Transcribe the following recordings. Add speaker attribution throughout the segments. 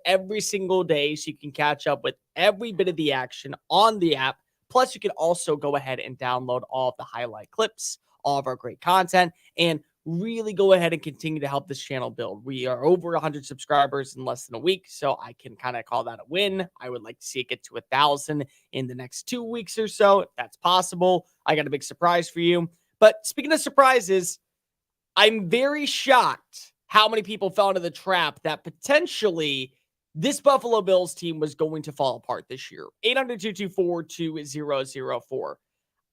Speaker 1: every single day so you can catch up with every bit of the action on the app. Plus, you can also go ahead and download all of the highlight clips, all of our great content, and really go ahead and continue to help this channel build. We are over 100 subscribers in less than a week, so I can kind of call that a win. I would like to see it get to 1,000 in the next 2 weeks or so, if that's possible. I got a big surprise for you. But speaking of surprises, I'm very shocked how many people fell into the trap that potentially this Buffalo Bills team was going to fall apart this year. 800-224-2004.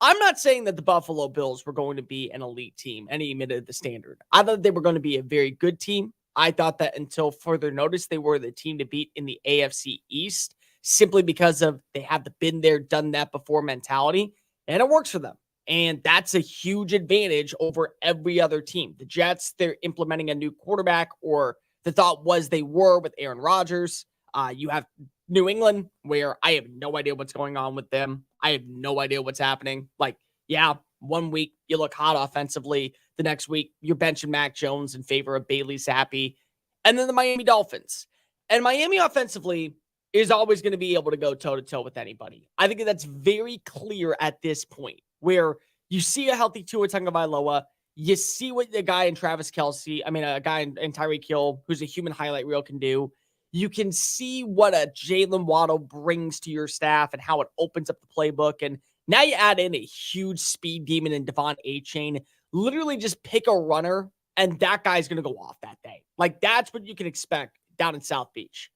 Speaker 1: I'm not saying that the Buffalo Bills were going to be an elite team any minute of the standard. I thought they were going to be a very good team. I thought that until further notice, they were the team to beat in the AFC East simply because of they have the been there, done that before mentality, and it works for them. And that's a huge advantage over every other team. The Jets, they're implementing a new quarterback, or the thought was they were with Aaron Rodgers. You have New England, where I have no idea what's going on with them. I have no idea what's happening. Like, yeah, 1 week you look hot offensively. The next week you're benching Mac Jones in favor of Bailey Zappi. And then the Miami Dolphins. And Miami offensively is always going to be able to go toe-to-toe with anybody. I think that's very clear at this point, where you see a healthy Tua Tagovailoa, you see what the guy in Travis Kelce, a guy in Tyreek Hill, who's a human highlight reel, can do. You can see what a Jalen Waddle brings to your staff and how it opens up the playbook. And now you add in a huge speed demon in Devon A-Chain. Literally just pick a runner, and that guy's going to go off that day. Like, that's what you can expect down in South Beach.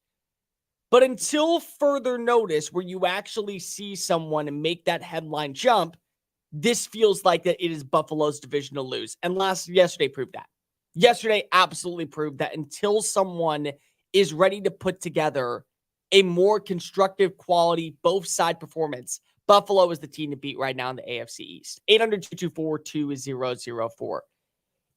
Speaker 1: But until further notice, where you actually see someone make that headline jump, this feels like that it is Buffalo's division to lose. And yesterday proved that. Yesterday absolutely proved that until someone is ready to put together a more constructive quality, both side performance, Buffalo is the team to beat right now in the AFC East. 800-224-2004.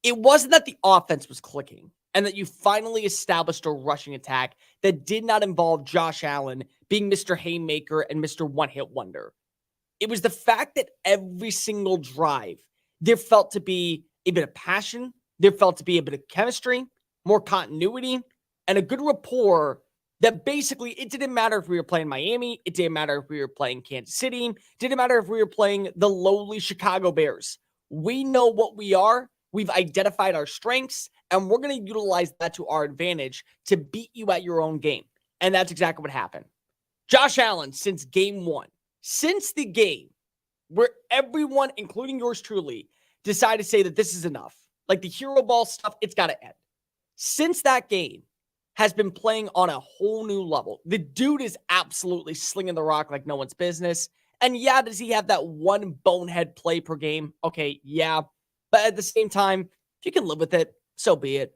Speaker 1: It wasn't that the offense was clicking and that you finally established a rushing attack that did not involve Josh Allen being Mr. Haymaker and Mr. One-Hit Wonder. It was the fact that every single drive, there felt to be a bit of passion, there felt to be a bit of chemistry, more continuity, and a good rapport that basically it didn't matter if we were playing Miami, it didn't matter if we were playing Kansas City, it didn't matter if we were playing the lowly Chicago Bears. We know what we are, we've identified our strengths, and we're going to utilize that to our advantage to beat you at your own game. And that's exactly what happened. Josh Allen, since game one, since the game where everyone, including yours truly, decided to say that this is enough, like the hero ball stuff, it's got to end. Since that game, has been playing on a whole new level. The dude is absolutely slinging the rock like no one's business. And yeah, does he have that one bonehead play per game? Okay, yeah. But at the same time, if you can live with it, so be it.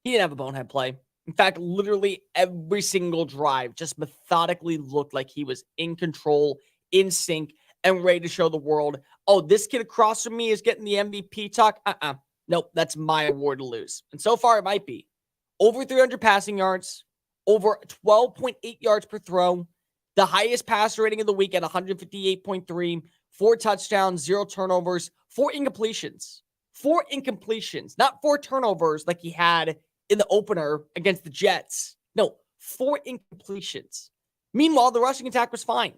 Speaker 1: He didn't have a bonehead play. In fact, literally every single drive just methodically looked like he was in control, in sync, and ready to show the world, oh, this kid across from me is getting the MVP talk? Nope, that's my award to lose. And so far, it might be. Over 300 passing yards, over 12.8 yards per throw, the highest passer rating of the week at 158.3, 4 touchdowns, 0 turnovers, 4 incompletions. 4 incompletions, not 4 turnovers like he had in the opener against the Jets. No, 4 incompletions. Meanwhile, the rushing attack was fine.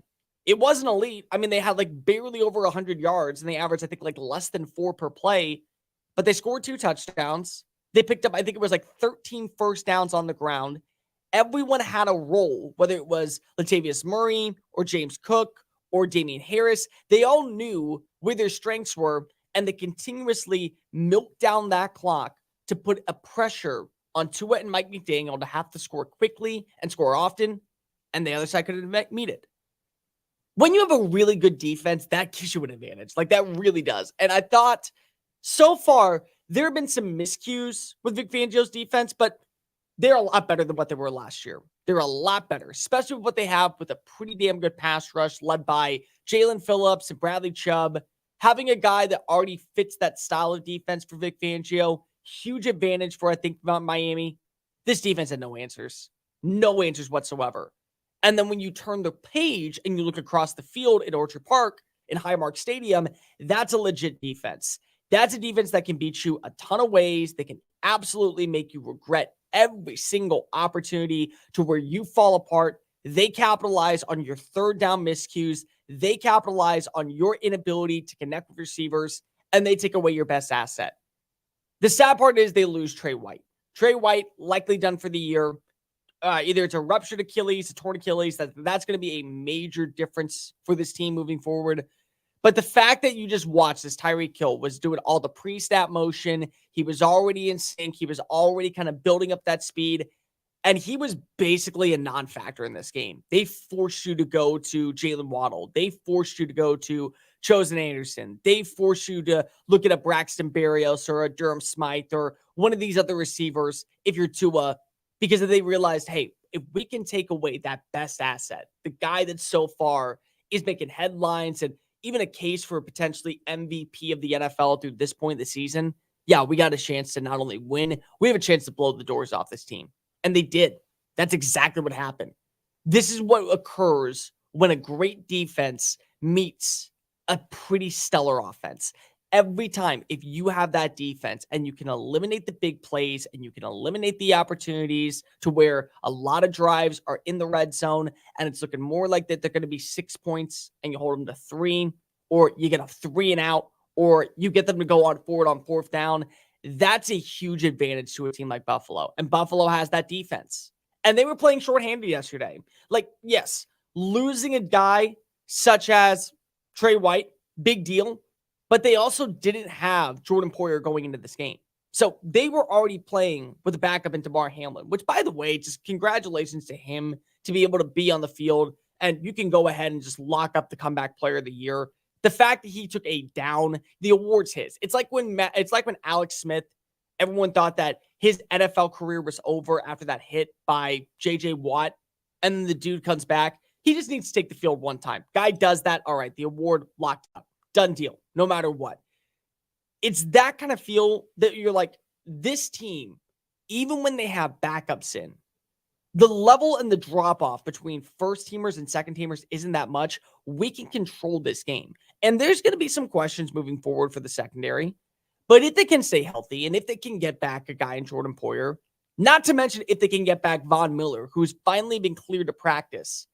Speaker 1: It wasn't elite. I mean, they had like barely over 100 yards, and they averaged, I think, like less than 4 per play, but they scored 2 touchdowns. They picked up, I think it was like 13 first downs on the ground. Everyone had a role, whether it was Latavius Murray or James Cook or Damian Harris. They all knew where their strengths were, and they continuously milked down that clock to put a pressure on Tua and Mike McDaniel to have to score quickly and score often, and the other side couldn't meet it. When you have a really good defense, that gives you an advantage. Like, that really does. And I thought, so far, there have been some miscues with Vic Fangio's defense, but they're a lot better than what they were last year. They're a lot better, especially with what they have with a pretty damn good pass rush led by Jalen Phillips and Bradley Chubb. Having a guy that already fits that style of defense for Vic Fangio, huge advantage for, I think, Miami. This defense had no answers. No answers whatsoever. And then when you turn the page and you look across the field at Orchard Park in Highmark Stadium, that's a legit defense. That's a defense that can beat you a ton of ways. They can absolutely make you regret every single opportunity to where you fall apart. They capitalize on your third down miscues. They capitalize on your inability to connect with receivers, and they take away your best asset. The sad part is they lose Trey White. Trey White likely done for the year. Either it's a ruptured Achilles, a torn Achilles. That's going to be a major difference for this team moving forward. But the fact that you just watched this Tyreek Hill was doing all the pre-snap motion, he was already in sync, he was already kind of building up that speed, and he was basically a non-factor in this game. They forced you to go to Jalen Waddle. They forced you to go to Chosen Anderson. They forced you to look at a Braxton Berrios or a Durham Smythe or one of these other receivers if you're Tua, because they realized, hey, if we can take away that best asset, the guy that so far is making headlines and even a case for potentially MVP of the NFL through this point of the season, yeah, we got a chance to not only win, we have a chance to blow the doors off this team. And they did. That's exactly what happened. This is what occurs when a great defense meets a pretty stellar offense. Every time, if you have that defense and you can eliminate the big plays and you can eliminate the opportunities to where a lot of drives are in the red zone and it's looking more like that they're going to be 6 points and you hold them to 3, or you get a 3 and out, or you get them to go on forward on 4th down, that's a huge advantage to a team like Buffalo. And Buffalo has that defense. And they were playing shorthanded yesterday. Like, yes, losing a guy such as Trey White, big deal. But they also didn't have Jordan Poyer going into this game. So they were already playing with a backup in Damar Hamlin, which, by the way, just congratulations to him to be able to be on the field. And you can go ahead and just lock up the comeback player of the year. The fact that he took a down, the award's his. It's like when Alex Smith, everyone thought that his NFL career was over after that hit by J.J. Watt. And then the dude comes back. He just needs to take the field one time. Guy does that. All right, the award locked up. Done deal, no matter what. It's that kind of feel that you're like, this team, even when they have backups in, the level and the drop-off between first-teamers and second-teamers isn't that much. We can control this game. And there's going to be some questions moving forward for the secondary. But if they can stay healthy and if they can get back a guy in Jordan Poyer, not to mention if they can get back Von Miller, who's finally been cleared to practice,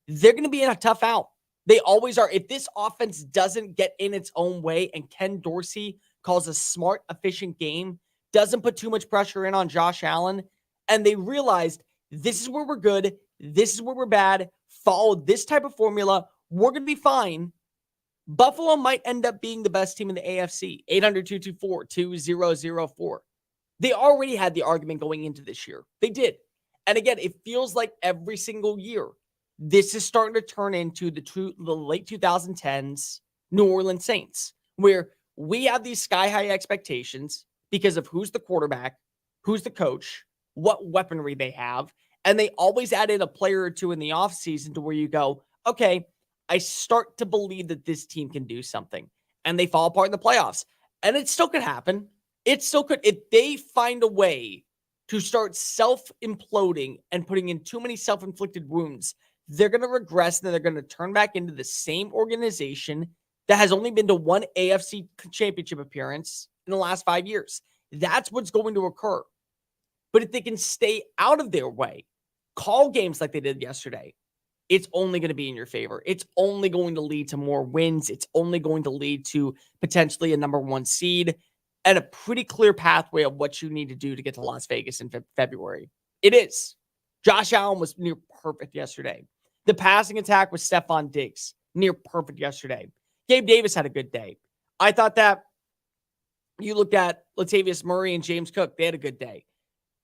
Speaker 1: they're going to be in a tough out. They always are. If this offense doesn't get in its own way and Ken Dorsey calls a smart, efficient game, doesn't put too much pressure in on Josh Allen, and they realized this is where we're good, this is where we're bad, follow this type of formula, we're going to be fine. Buffalo might end up being the best team in the AFC, 800-224-2004. They already had the argument going into this year. They did. And again, it feels like every single year, this is starting to turn into the late 2010s New Orleans Saints, where we have these sky-high expectations because of who's the quarterback, who's the coach, what weaponry they have, and they always add in a player or two in the offseason to where you go, okay, I start to believe that this team can do something, and they fall apart in the playoffs. And it still could happen. It still could. If they find a way to start self-imploding and putting in too many self-inflicted wounds, they're going to regress and they're going to turn back into the same organization that has only been to one AFC championship appearance in the last 5 years. That's what's going to occur. But if they can stay out of their way, call games like they did yesterday, it's only going to be in your favor. It's only going to lead to more wins. It's only going to lead to potentially a number 1 seed and a pretty clear pathway of what you need to do to get to Las Vegas in February. It is. Josh Allen was near perfect yesterday. The passing attack with Stephon Diggs, near perfect yesterday. Gabe Davis had a good day. I thought that you looked at Latavius Murray and James Cook, they had a good day.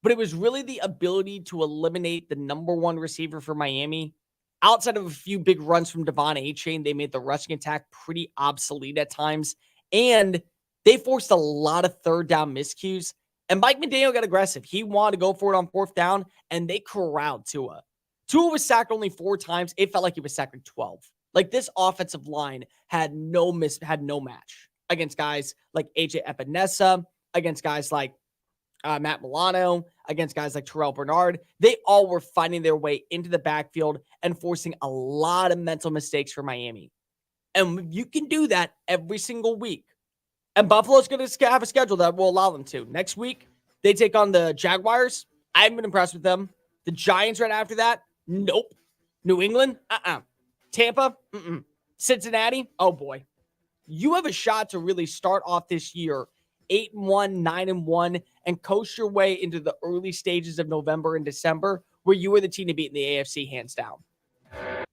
Speaker 1: But it was really the ability to eliminate the number 1 receiver for Miami. Outside of a few big runs from Devon Achane, they made the rushing attack pretty obsolete at times. And they forced a lot of third down miscues. And Mike McDaniel got aggressive. He wanted to go for it on 4th down, and they corralled Tua. Tua was sacked only 4 times. It felt like he was sacked like 12. Like, this offensive line had no match against guys like AJ Epinesa, against guys like Matt Milano, against guys like Terrell Bernard. They all were finding their way into the backfield and forcing a lot of mental mistakes for Miami. And you can do that every single week. And Buffalo's going to have a schedule that will allow them to. Next week, they take on the Jaguars. I haven't been impressed with them. The Giants right after that, nope. New England, Tampa, Cincinnati, oh boy. You have a shot to really start off this year 8-1, 9-1, and coast your way into the early stages of November and December, where you are the team to beat in the AFC hands down.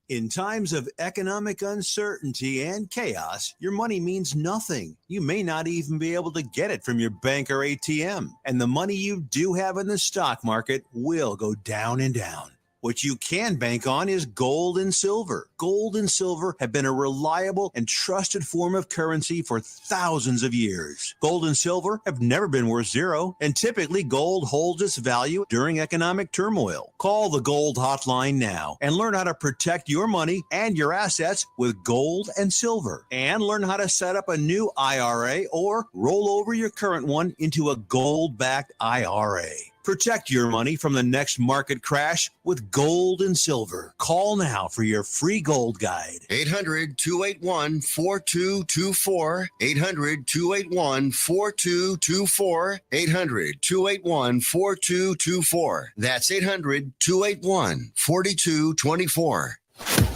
Speaker 2: In times of economic uncertainty and chaos, your money means nothing. You may not even be able to get it from your bank or ATM. And the money you do have in the stock market will go down and down. What you can bank on is gold and silver. Gold and silver have been a reliable and trusted form of currency for thousands of years. Gold and silver have never been worth zero, and typically gold holds its value during economic turmoil. Call the Gold Hotline now and learn how to protect your money and your assets with gold and silver. And learn how to set up a new IRA or roll over your current one into a gold-backed IRA. Protect your money from the next market crash with gold and silver. Call now for your free gold guide.
Speaker 3: 800-281-4224. 800-281-4224. 800-281-4224. That's 800-281-4224.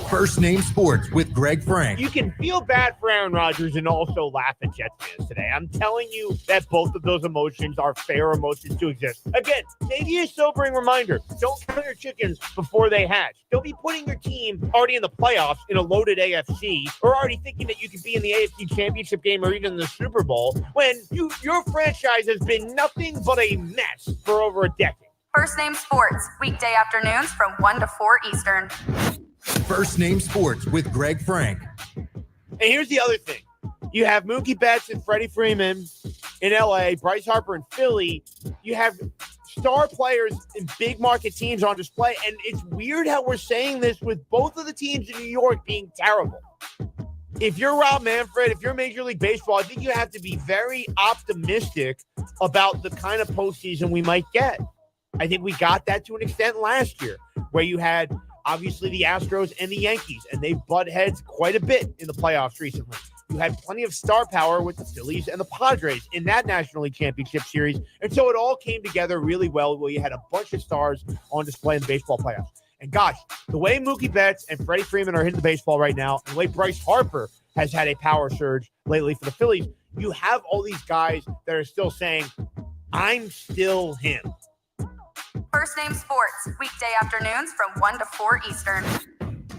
Speaker 4: First Name Sports with Greg Frank.
Speaker 5: You can feel bad for Aaron Rodgers and also laugh at Jets fans today. I'm telling you that both of those emotions are fair emotions to exist. Again, maybe a sobering reminder. Don't count your chickens before they hatch. Don't be putting your team already in the playoffs in a loaded AFC or already thinking that you could be in the AFC Championship game or even the Super Bowl when your franchise has been nothing but a mess for over a decade.
Speaker 6: First Name Sports, weekday afternoons from 1 to 4 Eastern.
Speaker 4: First Name Sports with Greg Frank.
Speaker 5: And here's the other thing. You have Mookie Betts and Freddie Freeman in L.A., Bryce Harper in Philly. You have star players in big market teams on display. And it's weird how we're saying this with both of the teams in New York being terrible. If you're Rob Manfred, if you're Major League Baseball, I think you have to be very optimistic about the kind of postseason we might get. I think we got that to an extent last year, where you had obviously the Astros and the Yankees, and they butt heads quite a bit in the playoffs recently. You had plenty of star power with the Phillies and the Padres in that National League Championship Series, and so it all came together really well where you had a bunch of stars on display in the baseball playoffs. And gosh, the way Mookie Betts and Freddie Freeman are hitting the baseball right now, and the way Bryce Harper has had a power surge lately for the Phillies, you have all these guys that are still saying, I'm still him.
Speaker 6: First Name Sports, weekday afternoons from 1 to 4 Eastern.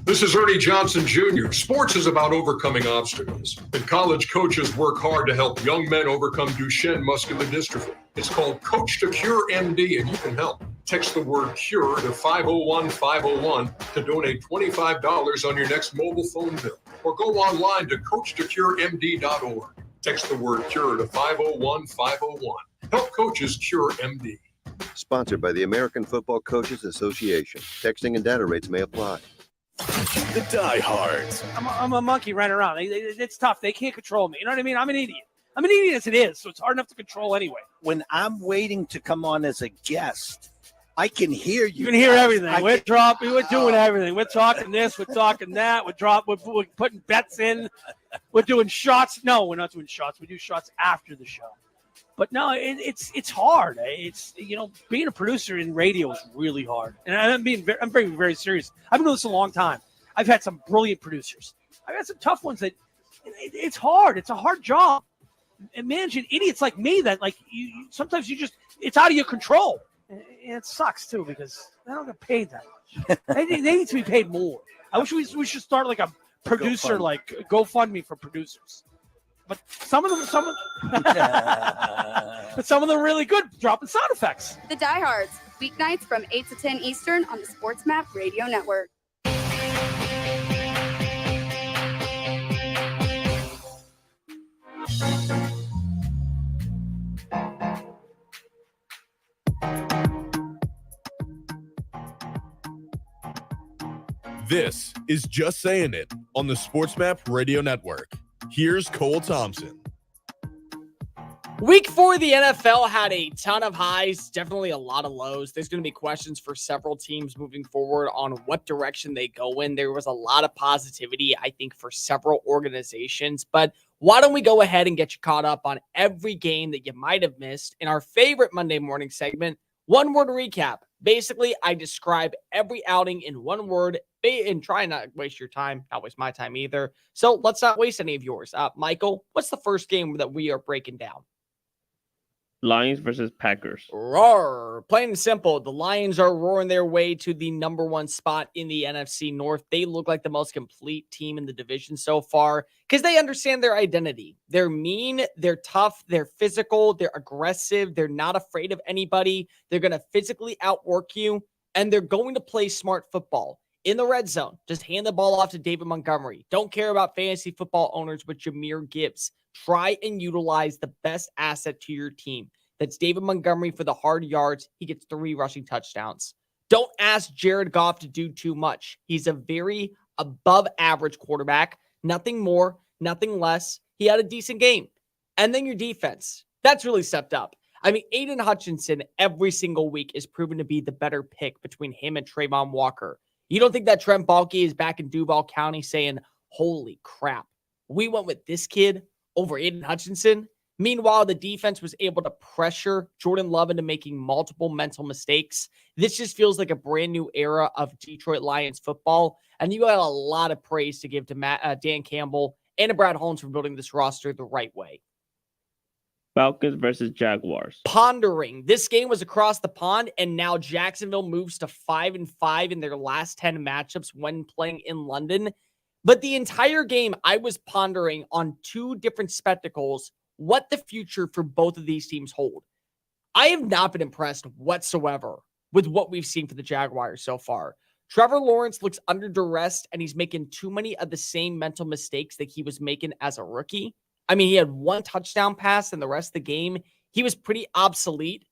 Speaker 7: This is Ernie Johnson Jr. Sports is about overcoming obstacles, and college coaches work hard to help young men overcome Duchenne muscular dystrophy. It's called Coach to Cure MD, and you can help. Text the word CURE to 501-501 to donate $25 on your next mobile phone bill, or go online to coachtocuremd.org. Text the word CURE to 501-501. Help coaches cure MD.
Speaker 8: Sponsored by the American Football Coaches Association. Texting and data rates may apply.
Speaker 4: The diehards.
Speaker 9: I'm a monkey running around. It's tough. They can't control me. You know what I mean? I'm an idiot. I'm an idiot as it is, so it's hard enough to control anyway.
Speaker 10: When I'm waiting to come on as a guest, I can hear you.
Speaker 9: You can hear everything. We're doing everything. We're talking this. We're talking that. We're putting bets in. We're doing shots. No, we're not doing shots. We do shots after the show. But no, it's hard. It's, being a producer in radio is really hard. And I'm being very, very serious. I've been doing this a long time. I've had some brilliant producers. I've had some tough ones that it's hard. It's a hard job. And managing idiots like me that sometimes it's out of your control. And it sucks too because they don't get paid that much. they need to be paid more. I wish we should start like a producer, like GoFundMe for producers. But some of them are really good, dropping sound effects.
Speaker 6: The Diehards, weeknights from 8 to 10 Eastern on the Sports Map Radio Network.
Speaker 11: This is Just Saying It on the Sports Map Radio Network. Here's Cole Thompson.
Speaker 1: Week 4 of the NFL had a ton of highs, definitely a lot of lows. There's going to be questions for several teams moving forward on what direction they go in. There was a lot of positivity, I think, for several organizations. But why don't we go ahead and get you caught up on every game that you might have missed in our favorite Monday morning segment, One word recap. Basically, I describe every outing in one word and try not to waste your time, not waste my time either. So let's not waste any of yours. Michael, what's the first game that we are breaking down?
Speaker 12: Lions versus Packers.
Speaker 1: Roar. Plain and simple, the Lions are roaring their way to the number one spot in the NFC North. They look like the most complete team in the division so far because they understand their identity. They're mean, they're tough, they're physical, they're aggressive, they're not afraid of anybody. They're going to physically outwork you, and they're going to play smart football. In the red zone, just hand the ball off to David Montgomery. Don't care about fantasy football owners with Jahmyr Gibbs. Try and utilize the best asset to your team. That's David Montgomery for the hard yards. He gets 3 rushing touchdowns. Don't ask Jared Goff to do too much. He's a very above average quarterback. Nothing more, nothing less. He had a decent game. And then your defense. That's really stepped up. I mean, Aiden Hutchinson every single week is proven to be the better pick between him and Trayvon Walker. You don't think that Trent Baalke is back in Duval County saying, holy crap, we went with this kid over Aiden Hutchinson? Meanwhile, the defense was able to pressure Jordan Love into making multiple mental mistakes. This just feels like a brand new era of Detroit Lions football. And you got a lot of praise to give to Dan Campbell and to Brad Holmes for building this roster the right way.
Speaker 12: Falcons versus Jaguars.
Speaker 1: Pondering. This game was across the pond, and now Jacksonville moves to 5-5 in their last 10 matchups when playing in London. But the entire game, I was pondering on 2 different spectacles what the future for both of these teams hold. I have not been impressed whatsoever with what we've seen for the Jaguars so far. Trevor Lawrence looks under duress, and he's making too many of the same mental mistakes that he was making as a rookie. I mean, he had 1 touchdown pass, and the rest of the game, he was pretty obsolete.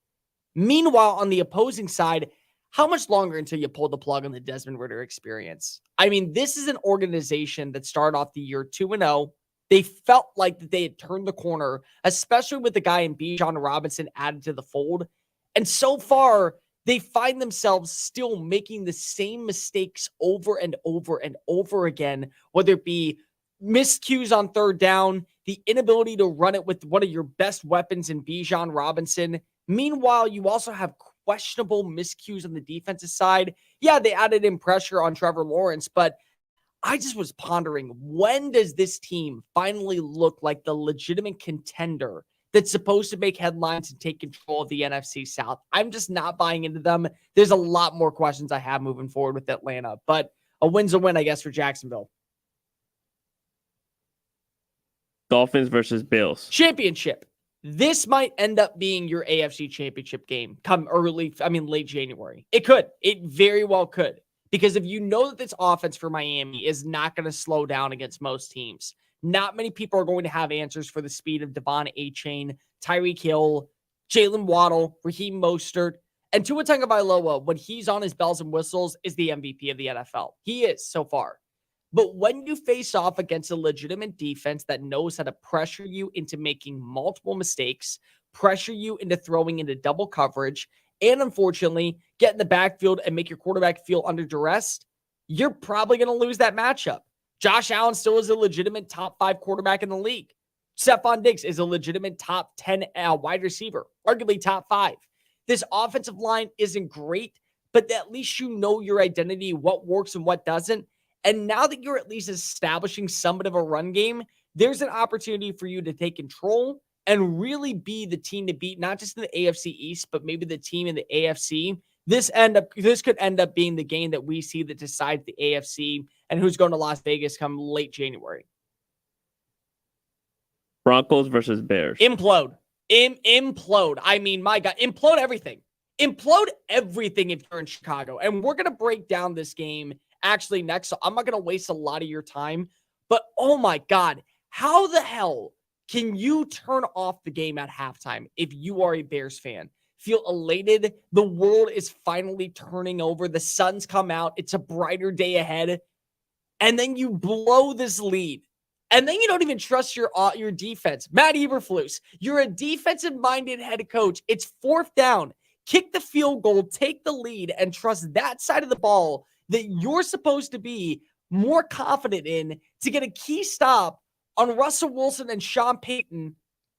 Speaker 1: Meanwhile, on the opposing side, how much longer until you pull the plug on the Desmond Ridder experience? I mean, this is an organization that started off the year 2-0. They felt like that they had turned the corner, especially with the guy in Bijan Robinson added to the fold. And so far, they find themselves still making the same mistakes over and over and over again, whether it be miscues on third down, the inability to run it with one of your best weapons in Bijan Robinson. Meanwhile, you also have questionable miscues on the defensive side. Yeah, they added in pressure on Trevor Lawrence, but I just was pondering, when does this team finally look like the legitimate contender that's supposed to make headlines and take control of the NFC South? I'm just not buying into them. There's a lot more questions I have moving forward with Atlanta, but a win's a win, I guess, for Jacksonville.
Speaker 12: Dolphins versus Bills.
Speaker 1: Championship. This might end up being your AFC championship game come late January. It could. It very well could. Because if you know that this offense for Miami is not going to slow down against most teams, not many people are going to have answers for the speed of Devon Achane, Tyreek Hill, Jalen Waddle, Raheem Mostert, and Tua Tagovailoa, when he's on his bells and whistles, is the MVP of the NFL. He is so far. But when you face off against a legitimate defense that knows how to pressure you into making multiple mistakes, pressure you into throwing into double coverage, and unfortunately, get in the backfield and make your quarterback feel under duress, you're probably going to lose that matchup. Josh Allen still is a legitimate top 5 quarterback in the league. Stephon Diggs is a legitimate top 10 wide receiver, arguably top 5. This offensive line isn't great, but at least you know your identity, what works and what doesn't. And now that you're at least establishing somewhat of a run game, there's an opportunity for you to take control and really be the team to beat, not just in the AFC East, but maybe the team in the AFC. This could end up being the game that we see that decides the AFC and who's going to Las Vegas come late January.
Speaker 12: Broncos versus Bears.
Speaker 1: Implode. Implode. I mean, my God, implode everything. Implode everything if you're in Chicago. And we're going to break down this game actually next. So I'm not going to waste a lot of your time. But oh my God, how the hell can you turn off the game at halftime if you are a Bears fan? Feel elated. The world is finally turning over. The sun's come out. It's a brighter day ahead. And then you blow this lead. And then you don't even trust your defense. Matt Eberflus, you're a defensive-minded head coach. It's 4th down. Kick the field goal, take the lead, and trust that side of the ball that you're supposed to be more confident in to get a key stop on Russell Wilson and Sean Payton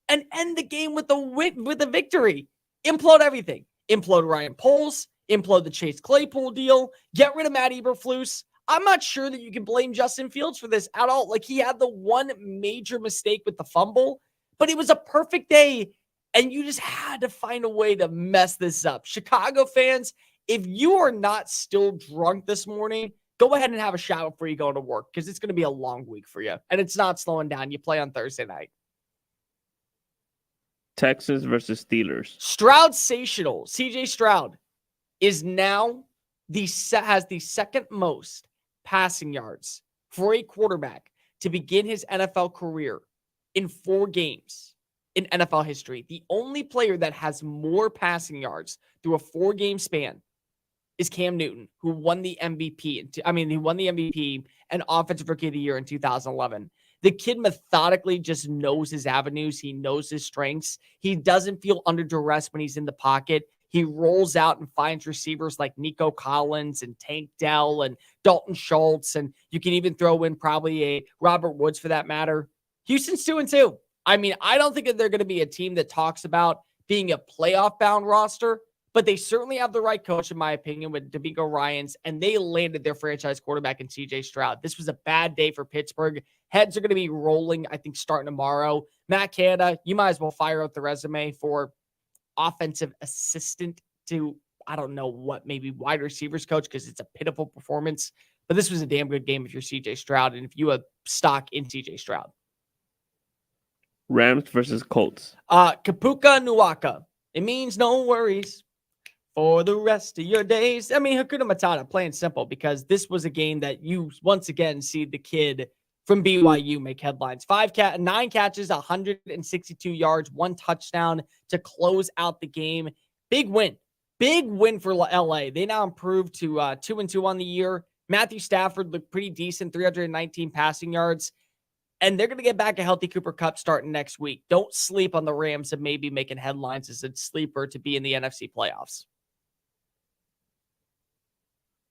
Speaker 1: and end the game with a victory. Implode everything. implode Ryan Poles, implode the Chase Claypool deal, get rid of Matt Eberflus. I'm not sure that you can blame Justin Fields for this at all. Like, he had the one major mistake with the fumble, but it was a perfect day, and you just had to find a way to mess this up. Chicago fans, if you are not still drunk this morning, go ahead and have a shower before you go to work, because it's going to be a long week for you, and it's not slowing down. You play on Thursday night.
Speaker 12: Texans versus Steelers.
Speaker 1: Stroud-sational. CJ Stroud is now has the second most passing yards for a quarterback to begin his NFL career in 4 games in NFL history. The only player that has more passing yards through a 4-game span is Cam Newton, who won the MVP. He won the MVP and Offensive Rookie of the Year in 2011. The kid methodically just knows his avenues. He knows his strengths. He doesn't feel under duress when he's in the pocket. He rolls out and finds receivers like Nico Collins and Tank Dell and Dalton Schultz. And you can even throw in probably a Robert Woods for that matter. Houston's 2-2. I mean, I don't think that they're going to be a team that talks about being a playoff-bound roster, but they certainly have the right coach, in my opinion, with DeMeco Ryans, and they landed their franchise quarterback in CJ Stroud. This was a bad day for Pittsburgh. Heads are going to be rolling, I think, starting tomorrow. Matt Canada, you might as well fire out the resume for offensive assistant to, I don't know what, maybe wide receivers coach, because it's a pitiful performance. But this was a damn good game if you're CJ Stroud and if you have stock in CJ Stroud.
Speaker 12: Rams versus Colts.
Speaker 1: Kapuka Nuwaka. It means no worries for the rest of your days. I mean, Hakuna Matata, plain simple, because this was a game that you once again see the kid from BYU make headlines. 9 catches, 162 yards, 1 touchdown to close out the game. Big win. Big win for LA. They now improved to 2-2 on the year. Matthew Stafford looked pretty decent, 319 passing yards. And they're going to get back a healthy Cooper Kupp starting next week. Don't sleep on the Rams of maybe making headlines as a sleeper to be in the NFC playoffs.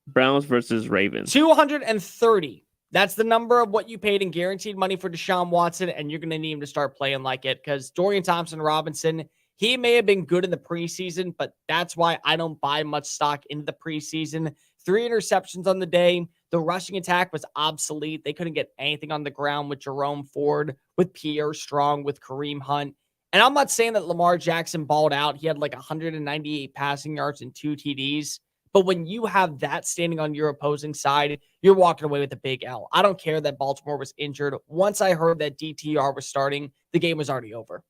Speaker 12: Browns versus Ravens.
Speaker 1: 230. That's the number of what you paid in guaranteed money for Deshaun Watson, and you're going to need him to start playing like it, because Dorian Thompson-Robinson, he may have been good in the preseason, but that's why I don't buy much stock into the preseason. 3 interceptions on the day. The rushing attack was obsolete. They couldn't get anything on the ground with Jerome Ford, with Pierre Strong, with Kareem Hunt. And I'm not saying that Lamar Jackson balled out. He had like 198 passing yards and 2 TDs. But when you have that standing on your opposing side, you're walking away with a big L. I don't care that Baltimore was injured. Once I heard that DTR was starting, the game was already over.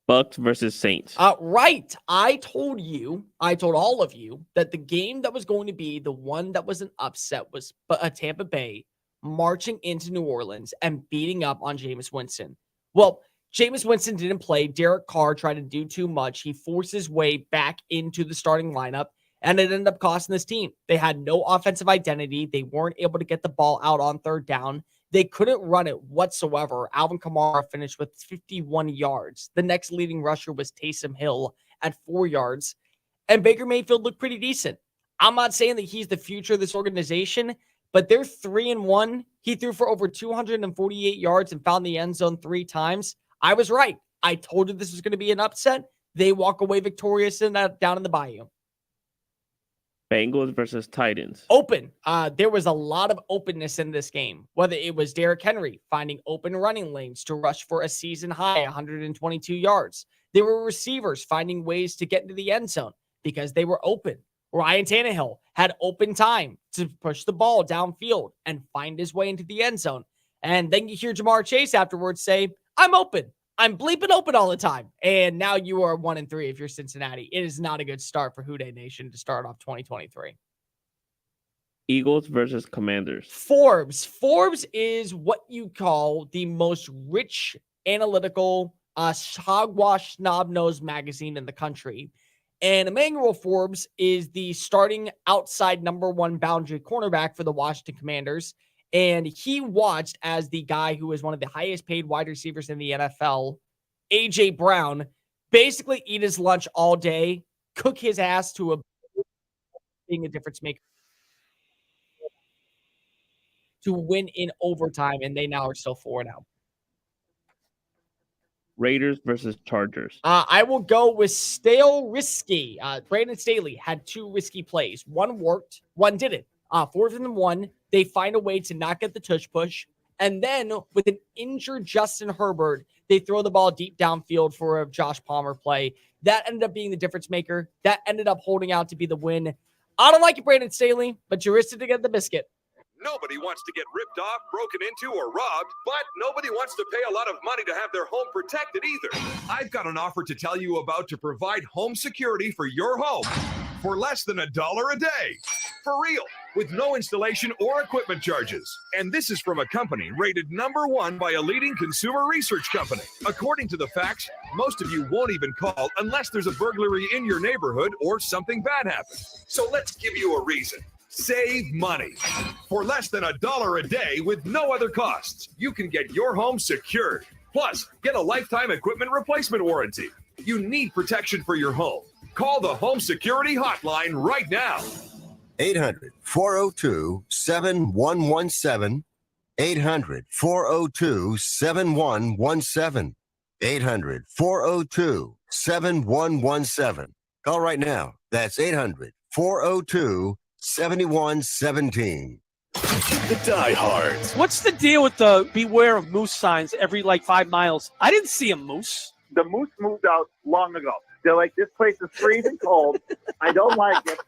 Speaker 12: Bucks versus Saints.
Speaker 1: Right. I told all of you that the game that was going to be the one that was an upset was Tampa Bay marching into New Orleans and beating up on Jameis Winston. Well, Jameis Winston didn't play. Derek Carr tried to do too much. He forced his way back into the starting lineup, and it ended up costing this team. They had no offensive identity. They weren't able to get the ball out on 3rd down. They couldn't run it whatsoever. Alvin Kamara finished with 51 yards. The next leading rusher was Taysom Hill at 4 yards. And Baker Mayfield looked pretty decent. I'm not saying that he's the future of this organization, but they're 3-1. He threw for over 248 yards and found the end zone 3 times. I was right. I told you this was going to be an upset. They walk away victorious down in the Bayou.
Speaker 12: Bengals versus Titans.
Speaker 1: Open. There was a lot of openness in this game, whether it was Derrick Henry finding open running lanes to rush for a season high 122 yards. There were receivers finding ways to get into the end zone because they were open. Ryan Tannehill had open time to push the ball downfield and find his way into the end zone. And then you hear Jamar Chase afterwards say, I'm open. I'm bleeping open all the time. And now you are 1-3 if you're Cincinnati. It is not a good start for Houday Nation to start off 2023.
Speaker 12: Eagles versus Commanders.
Speaker 1: Forbes. Forbes is what you call the most rich, analytical, hogwash, snob-nosed magazine in the country. And Emmanuel Forbes is the starting outside number 1 boundary cornerback for the Washington Commanders. And he watched as the guy who is one of the highest paid wide receivers in the NFL, A.J. Brown, basically eat his lunch all day, cook his ass to being a difference maker to win in overtime, and they now are still 4-0.
Speaker 12: Raiders versus Chargers.
Speaker 1: I will go with stale risky. Brandon Staley had 2 risky plays. One worked, one didn't. 4th and 1, they find a way to not get the tush push. And then with an injured Justin Herbert, they throw the ball deep downfield for a Josh Palmer play. That ended up being the difference maker. That ended up holding out to be the win. I don't like it, Brandon Staley, but you risked it to get the biscuit.
Speaker 13: Nobody wants to get ripped off, broken into, or robbed, but nobody wants to pay a lot of money to have their home protected either. I've got an offer to tell you about to provide home security for your home for less than $1 a day. For real, with no installation or equipment charges. And this is from a company rated #1 by a leading consumer research company. According to the facts, most of you won't even call unless there's a burglary in your neighborhood or something bad happens. So let's give you a reason. Save money. For less than $1 a day with no other costs, you can get your home secured. Plus, get a lifetime equipment replacement warranty. You need protection for your home. Call the Home Security Hotline right now.
Speaker 3: 800-402-7117. 800-402-7117. 800-402-7117. Call right now. That's 800-402-7117.
Speaker 4: The diehards.
Speaker 9: What's the deal with the beware of moose signs every 5 miles? I didn't see a moose.
Speaker 14: The moose moved out long ago. They're like, this place is freezing cold. I don't like it.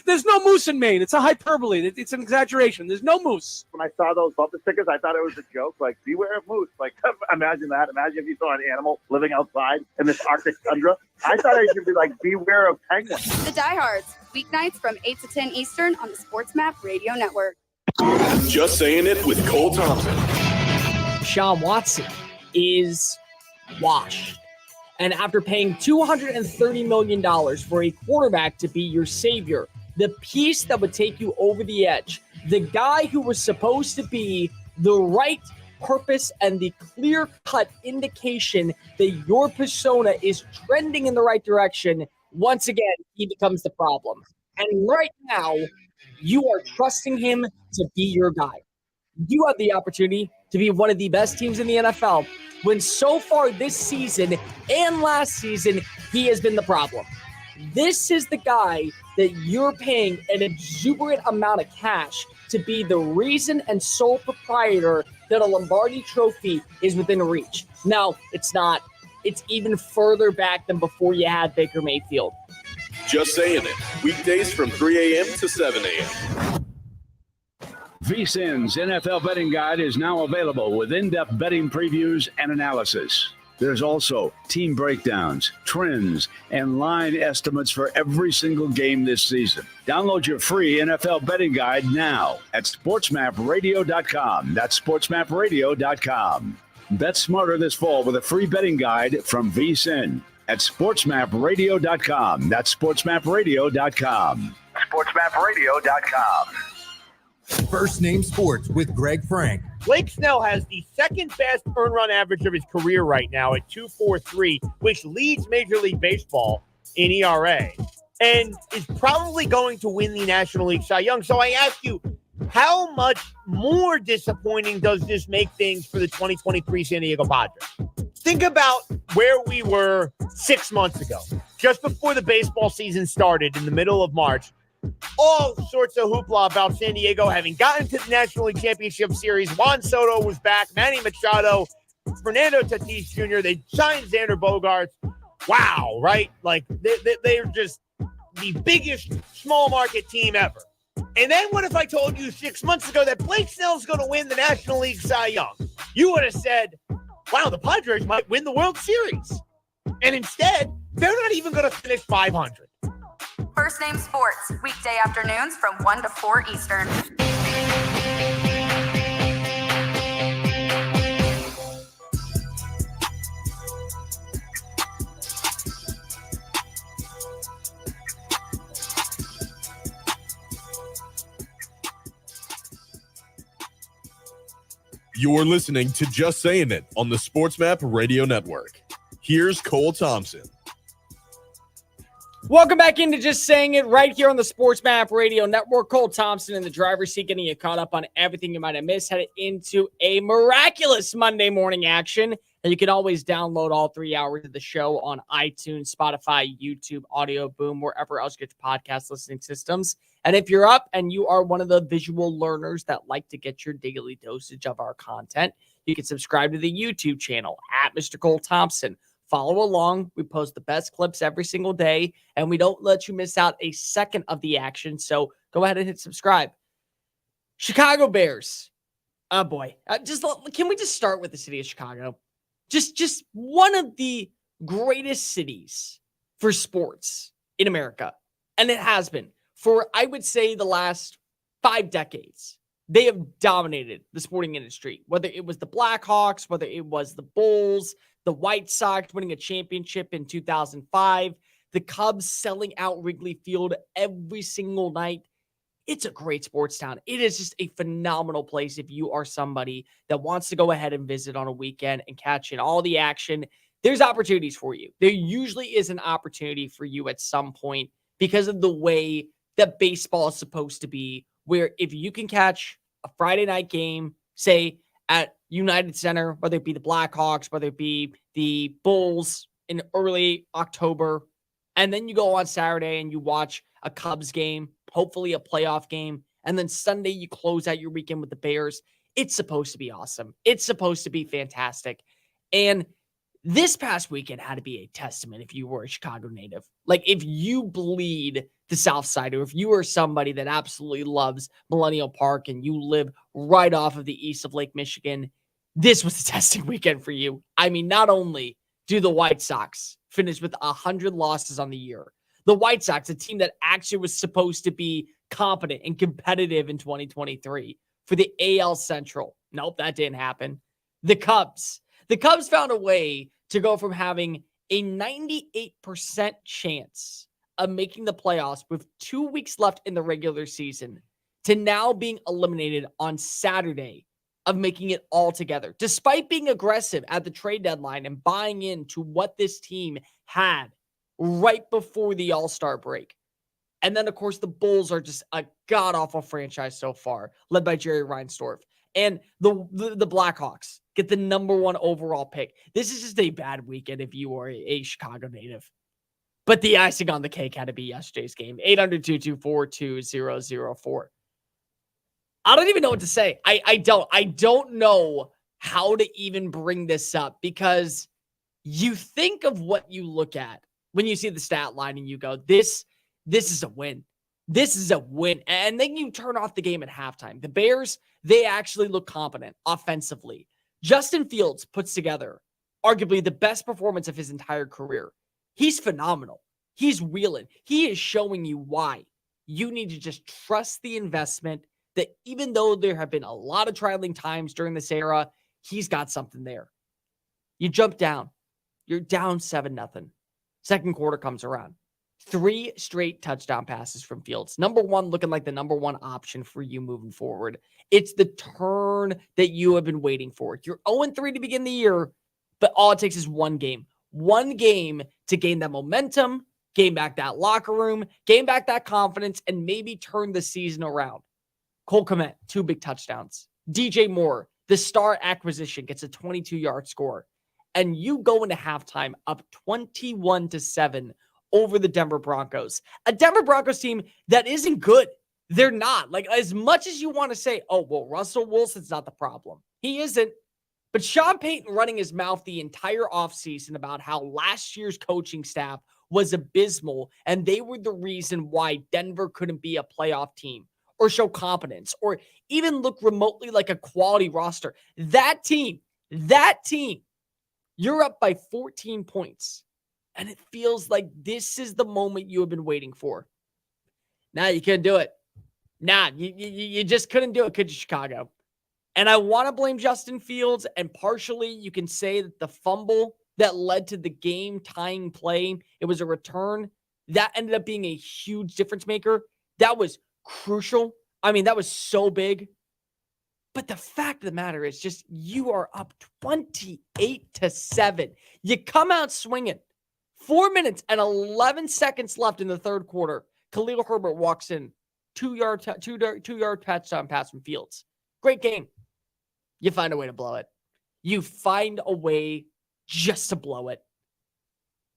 Speaker 9: There's no moose in Maine. It's a hyperbole. It's an exaggeration. There's no moose.
Speaker 14: When I saw those bumper stickers, I thought it was a joke. Like, beware of moose. Like, imagine that. Imagine if you saw an animal living outside in this Arctic tundra. I thought it should be like, beware of penguins.
Speaker 6: The Diehards, weeknights from 8 to 10 Eastern on the Sports Map Radio Network.
Speaker 4: Just saying it with Cole Thompson.
Speaker 1: Sean Watson is washed. And after paying $230 million for a quarterback to be your savior, the piece that would take you over the edge, the guy who was supposed to be the right purpose and the clear-cut indication that your persona is trending in the right direction, once again, he becomes the problem. And right now, you are trusting him to be your guy. You have the opportunity to be one of the best teams in the NFL, when so far this season and last season, he has been the problem. This is the guy that you're paying an exuberant amount of cash to be the reason and sole proprietor that a Lombardi trophy is within reach. Now, it's not. It's even further back than before you had Baker Mayfield.
Speaker 4: Just saying it. Weekdays from 3 a.m. to 7 a.m.
Speaker 15: VSiN's NFL Betting Guide is now available with in-depth betting previews and analysis. There's also team breakdowns, trends, and line estimates for every single game this season. Download your free NFL Betting Guide now at sportsmapradio.com. That's sportsmapradio.com. Bet smarter this fall with a free betting guide from VSiN at sportsmapradio.com. That's sportsmapradio.com.
Speaker 3: sportsmapradio.com.
Speaker 4: First Name Sports with Greg Frank.
Speaker 5: Blake Snell has the second best earn run average of his career right now at 2.43, which leads Major League Baseball in ERA, and is probably going to win the National League Cy Young. So I ask you, how much more disappointing does this make things for the 2023 San Diego Padres? Think about where we were 6 months ago, just before the baseball season started in the middle of March. All sorts of hoopla about San Diego having gotten to the National League Championship Series. Juan Soto was back, Manny Machado, Fernando Tatis Jr. They signed Xander Bogaerts. Wow, right? Like, they're just the biggest small market team ever. And then what if I told you 6 months ago that Blake Snell's going to win the National League Cy Young? You would have said, wow, the Padres might win the World Series. And instead, they're not even going to finish 500.
Speaker 6: First Name Sports, weekday afternoons from 1 to 4 Eastern.
Speaker 11: You're listening to Just Saying It on the Sports Map Radio Network. Here's Cole Thompson.
Speaker 1: Welcome back into Just Saying It right here on the Sports Map Radio Network. Cole Thompson in the driver's seat, getting you caught up on everything you might have missed. Headed into a miraculous Monday morning action. And you can always download all 3 hours of the show on iTunes, Spotify, YouTube, Audio Boom, wherever else you get your podcast listening systems. And if you're up and you are one of the visual learners that like to get your daily dosage of our content, you can subscribe to the YouTube channel at Mr. Cole Thompson. Follow along. We post the best clips every single day, and we don't let you miss out a second of the action. So go ahead and hit subscribe. Chicago Bears. Oh boy. Can we just start with the city of Chicago? Just one of the greatest cities for sports in America. And it has been for, I would say, the last 5 decades. They have dominated the sporting industry, whether it was the Blackhawks, whether it was the Bulls, the White Sox winning a championship in 2005, the Cubs selling out Wrigley Field every single night. It's a great sports town. It is just a phenomenal place if you are somebody that wants to go ahead and visit on a weekend and catch in all the action. There's opportunities for you. There usually is an opportunity for you at some point because of the way that baseball is supposed to be, where if you can catch a Friday night game, say at United Center, whether it be the Blackhawks, whether it be the Bulls in early October, and then you go on Saturday and you watch a Cubs game, hopefully a playoff game, and then Sunday you close out your weekend with the Bears. It's supposed to be awesome. It's supposed to be fantastic. And this past weekend had to be a testament if you were a Chicago native. Like, if you bleed the South Side, or if you are somebody that absolutely loves Millennial Park and you live right off of the east of Lake Michigan, this was a testing weekend for you. I mean, not only do the White Sox finish with 100 losses on the year, the White Sox, a team that actually was supposed to be competent and competitive in 2023 for the AL Central. Nope, that didn't happen. The Cubs found a way to go from having a 98% chance of making the playoffs with 2 weeks left in the regular season to now being eliminated on Saturday of making it all together, despite being aggressive at the trade deadline and buying into what this team had right before the All-Star break. And then, of course, the Bulls are just a god-awful franchise so far, led by Jerry Reinsdorf. And the Blackhawks get the number 1 overall pick. This is just a bad weekend if you are a Chicago native. But the icing on the cake had to be yesterday's game. 800-224-2004. I don't even know what to say. I don't know how to even bring this up, because you think of what you look at when you see the stat line and you go, this is a win. This is a win. And then you turn off the game at halftime. The Bears, they actually look competent offensively. Justin Fields puts together arguably the best performance of his entire career. He's phenomenal. He's wheeling. He is showing you why you need to just trust the investment, that even though there have been a lot of trailing times during this era, he's got something there. You jump down. You're down 7-0. Second quarter comes around. 3 straight touchdown passes from Fields. Number 1 looking like the number 1 option for you moving forward. It's the turn that you have been waiting for. You're 0-3 to begin the year, but all it takes is one game. One game to gain that momentum, gain back that locker room, gain back that confidence, and maybe turn the season around. Cole Kmet, 2 big touchdowns. DJ Moore, the star acquisition, gets a 22-yard score. And you go into halftime up 21-7 over the Denver Broncos. A Denver Broncos team that isn't good. They're not. Like, as much as you want to say, oh, well, Russell Wilson's not the problem. He isn't. But Sean Payton running his mouth the entire offseason about how last year's coaching staff was abysmal, and they were the reason why Denver couldn't be a playoff team or show competence or even look remotely like a quality roster. That team, you're up by 14 points. And it feels like this is the moment you have been waiting for. Nah, you couldn't do it. Nah, you just couldn't do it, could you, Chicago? And I want to blame Justin Fields, and partially you can say that the fumble that led to the game-tying play, it was a return, that ended up being a huge difference maker. That was crucial. I mean, that was so big. But the fact of the matter is just you are up 28-7. You come out swinging. 4 minutes and 11 seconds left in the third quarter. Khalil Herbert walks in, 2-yard touchdown pass from Fields. Great game. You find a way to blow it. You find a way just to blow it.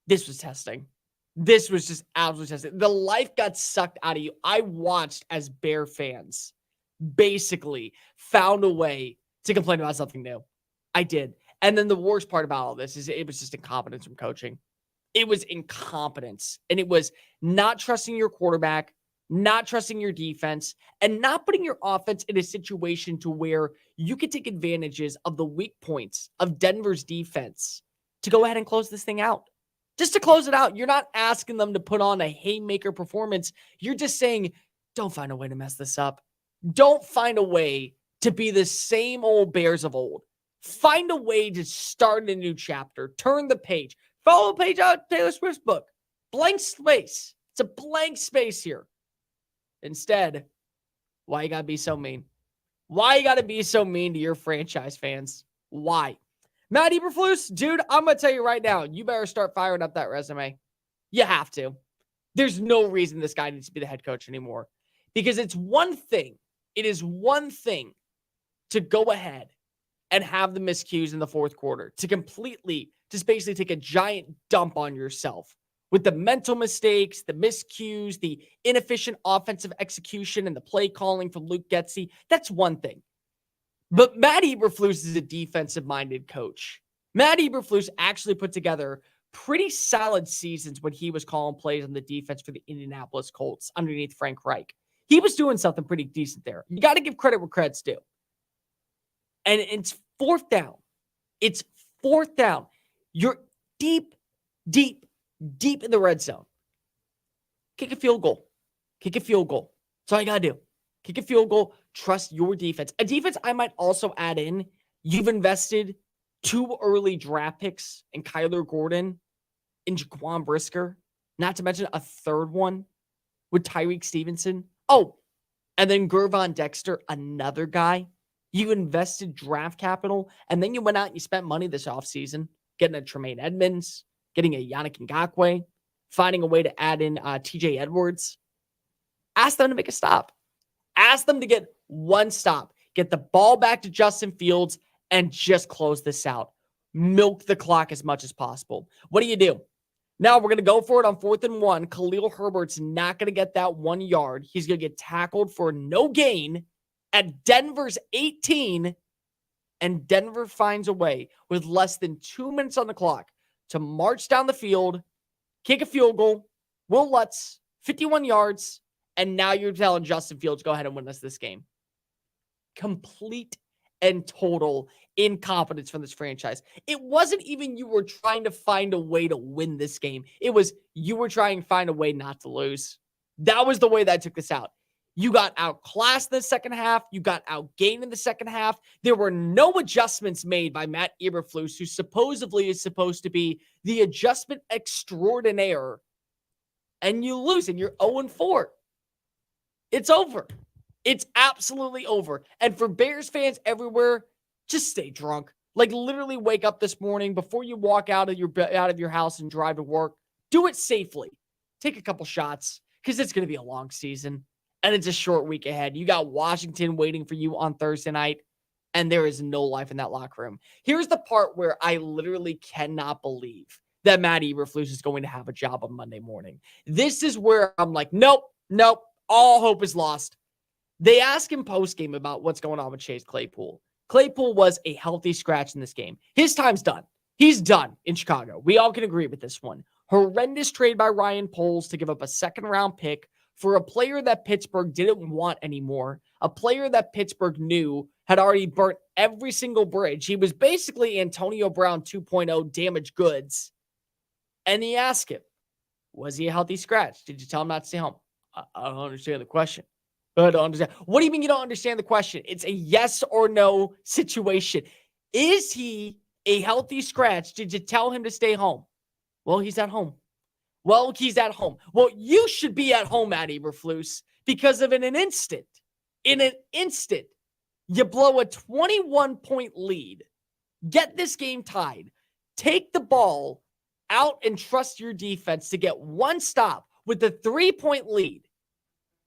Speaker 1: This was testing. This was just absolutely testing. The life got sucked out of you. I watched as Bear fans basically found a way to complain about something new. I did. And then the worst part about all this is it was just incompetence from coaching. It was incompetence. And it was not trusting your quarterback, not trusting your defense, and not putting your offense in a situation to where you could take advantages of the weak points of Denver's defense to go ahead and close this thing out. Just to close it out. You're not asking them to put on a haymaker performance. You're just saying, don't find a way to mess this up. Don't find a way to be the same old Bears of old. Find a way to start a new chapter. Turn the page. Follow the page out of Taylor Swift's book. Blank space. It's a blank space here. Instead, why you gotta be so mean? Why you gotta be so mean to your franchise fans? Why? Matt Eberflus, dude, I'm going to tell you right now, you better start firing up that resume. You have to. There's no reason this guy needs to be the head coach anymore. Because it is one thing to go ahead and have the miscues in the fourth quarter, to completely, just basically take a giant dump on yourself with the mental mistakes, the miscues, the inefficient offensive execution, and the play calling from Luke Getsy. That's one thing. But Matt Eberflus is a defensive-minded coach. Matt Eberflus actually put together pretty solid seasons when he was calling plays on the defense for the Indianapolis Colts underneath Frank Reich. He was doing something pretty decent there. You got to give credit where credit's due. And it's fourth down. It's fourth down. You're deep in the red zone. Kick a field goal. That's all you got to do. Kick a field goal. Trust your defense. A defense I might also add in, you've invested 2 early draft picks in Kyler Gordon, in Jaquan Brisker, not to mention a third one with Tyreek Stevenson. Oh, and then Gervon Dexter, another guy. You invested draft capital, and then you went out and you spent money this offseason, getting a Tremaine Edmonds, getting a Yannick Ngakoue, finding a way to add in TJ Edwards. Ask them to make a stop. Ask them to get one stop, get the ball back to Justin Fields, and just close this out. Milk the clock as much as possible. What do? Now we're going to go for it on 4th and 1. Khalil Herbert's not going to get that 1 yard. He's going to get tackled for no gain at Denver's 18, and Denver finds a way with less than 2 minutes on the clock to march down the field, kick a field goal. Will Lutz, 51 yards. And now you're telling Justin Fields, go ahead and win us this game. Complete and total incompetence from this franchise. It wasn't even you were trying to find a way to win this game. It was you were trying to find a way not to lose. That was the way that I took this out. You got outclassed in the second half. You got outgained in the second half. There were no adjustments made by Matt Eberflus, who supposedly is supposed to be the adjustment extraordinaire. And you lose, and you're 0-4. It's over. It's absolutely over. And for Bears fans everywhere, just stay drunk. Like literally wake up this morning before you walk out of your house and drive to work. Do it safely. Take a couple shots because it's going to be a long season and it's a short week ahead. You got Washington waiting for you on Thursday night, and there is no life in that locker room. Here's the part where I literally cannot believe that Matt Eberflus is going to have a job on Monday morning. This is where I'm like, nope. All hope is lost. They asked him post-game about what's going on with Chase Claypool. Claypool was a healthy scratch in this game. His time's done. He's done in Chicago. We all can agree with this one. Horrendous trade by Ryan Poles to give up a second-round pick for a player that Pittsburgh didn't want anymore, a player that Pittsburgh knew had already burnt every single bridge. He was basically Antonio Brown 2.0 damaged goods. And he asked him, was he a healthy scratch? Did you tell him not to stay home? I don't understand the question. I don't understand. What do you mean you don't understand the question? It's a yes or no situation. Is he a healthy scratch? Did you tell him to stay home? Well, he's at home. Well, you should be at home, Matt Eberflus, because of in an instant, you blow a 21-point lead, get this game tied, take the ball out and trust your defense to get one stop with the 3-point lead.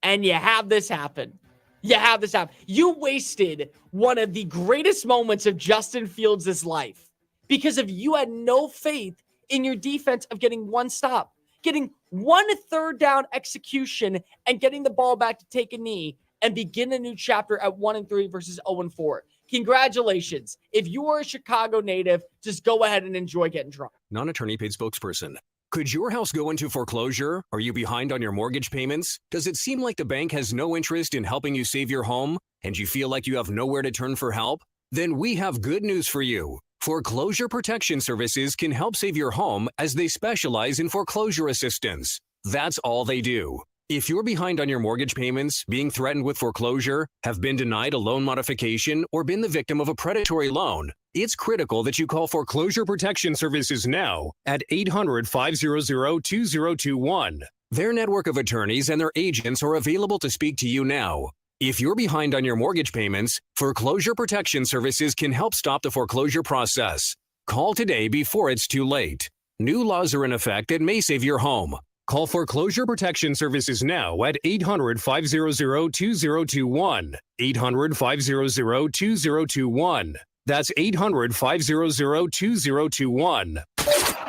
Speaker 1: And you have this happen. You wasted one of the greatest moments of Justin Fields' life because of you had no faith in your defense of getting one stop, getting one third down execution, and getting the ball back to take a knee and begin a new chapter at 1-3 versus 0-4. Congratulations. If you are a Chicago native, just go ahead and enjoy getting drunk.
Speaker 16: Non-attorney paid spokesperson. Could your house go into foreclosure? Are you behind on your mortgage payments? Does it seem like the bank has no interest in helping you save your home and you feel like you have nowhere to turn for help? Then we have good news for you. Foreclosure Protection Services can help save your home as they specialize in foreclosure assistance. That's all they do. If you're behind on your mortgage payments, being threatened with foreclosure, have been denied a loan modification, or been the victim of a predatory loan, it's critical that you call Foreclosure Protection Services now at 800-500-2021. Their network of attorneys and their agents are available to speak to you now. If you're behind on your mortgage payments, Foreclosure Protection Services can help stop the foreclosure process. Call today before it's too late. New laws are in effect that may save your home. Call Foreclosure Protection Services now at 800-500-2021. 800-500-2021. That's 800-500-2021.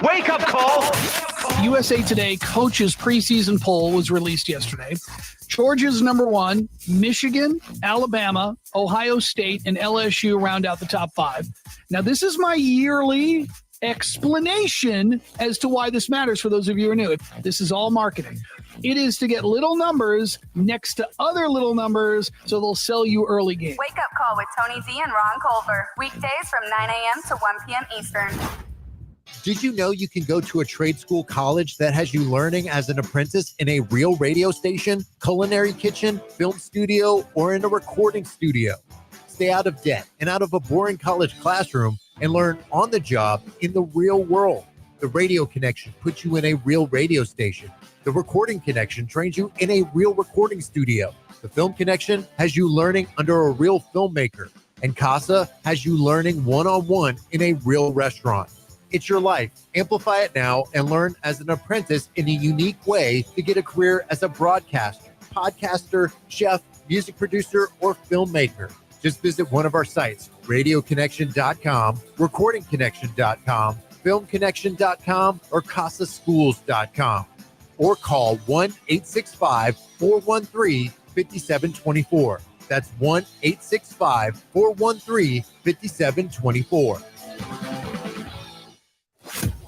Speaker 17: Wake up call! USA Today coaches preseason poll was released yesterday. Georgia's number 1, Michigan, Alabama, Ohio State, and LSU round out the top 5. Now, this is my yearly explanation as to why this matters for those of you who are new. This is all marketing. It is to get little numbers next to other little numbers so they'll sell you early games.
Speaker 6: Wake up call with Tony Z and Ron Culver. Weekdays from 9 a.m. to 1 p.m. Eastern.
Speaker 18: Did you know you can go to a trade school college that has you learning as an apprentice in a real radio station, culinary kitchen, film studio, or in a recording studio? Stay out of debt and out of a boring college classroom and learn on the job in the real world. The Radio Connection puts you in a real radio station. The Recording Connection trains you in a real recording studio. The Film Connection has you learning under a real filmmaker. And CASA has you learning one-on-one in a real restaurant. It's your life. Amplify it now and learn as an apprentice in a unique way to get a career as a broadcaster, podcaster, chef, music producer, or filmmaker. Just visit one of our sites, radioconnection.com, recordingconnection.com, filmconnection.com, or casaschools.com. Or call 1-865-413-5724. That's 1-865-413-5724.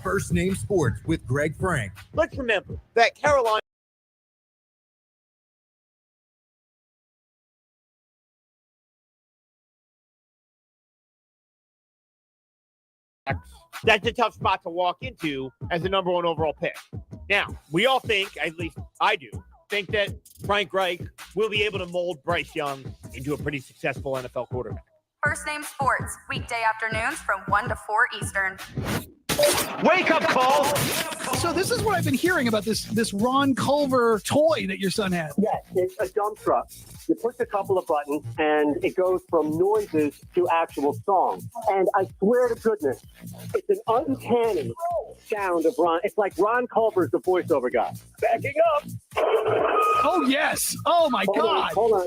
Speaker 18: First Name Sports with Greg Frank.
Speaker 5: Let's remember that Carolina that's a tough spot to walk into as the number 1 overall pick. Now, we all think, at least I do, think that Frank Reich will be able to mold Bryce Young into a pretty successful NFL quarterback.
Speaker 6: First Name Sports, weekday afternoons from 1 to 4 Eastern.
Speaker 17: Wake up call! So this is what I've been hearing about this Ron Culver toy that your son has.
Speaker 19: Yes, it's a dump truck. You push a couple of buttons, and it goes from noises to actual songs. And I swear to goodness, it's an uncanny sound of Ron. It's like Ron Culver's the voiceover guy. Backing up.
Speaker 17: Oh, yes. Oh, my God.
Speaker 19: Hold on.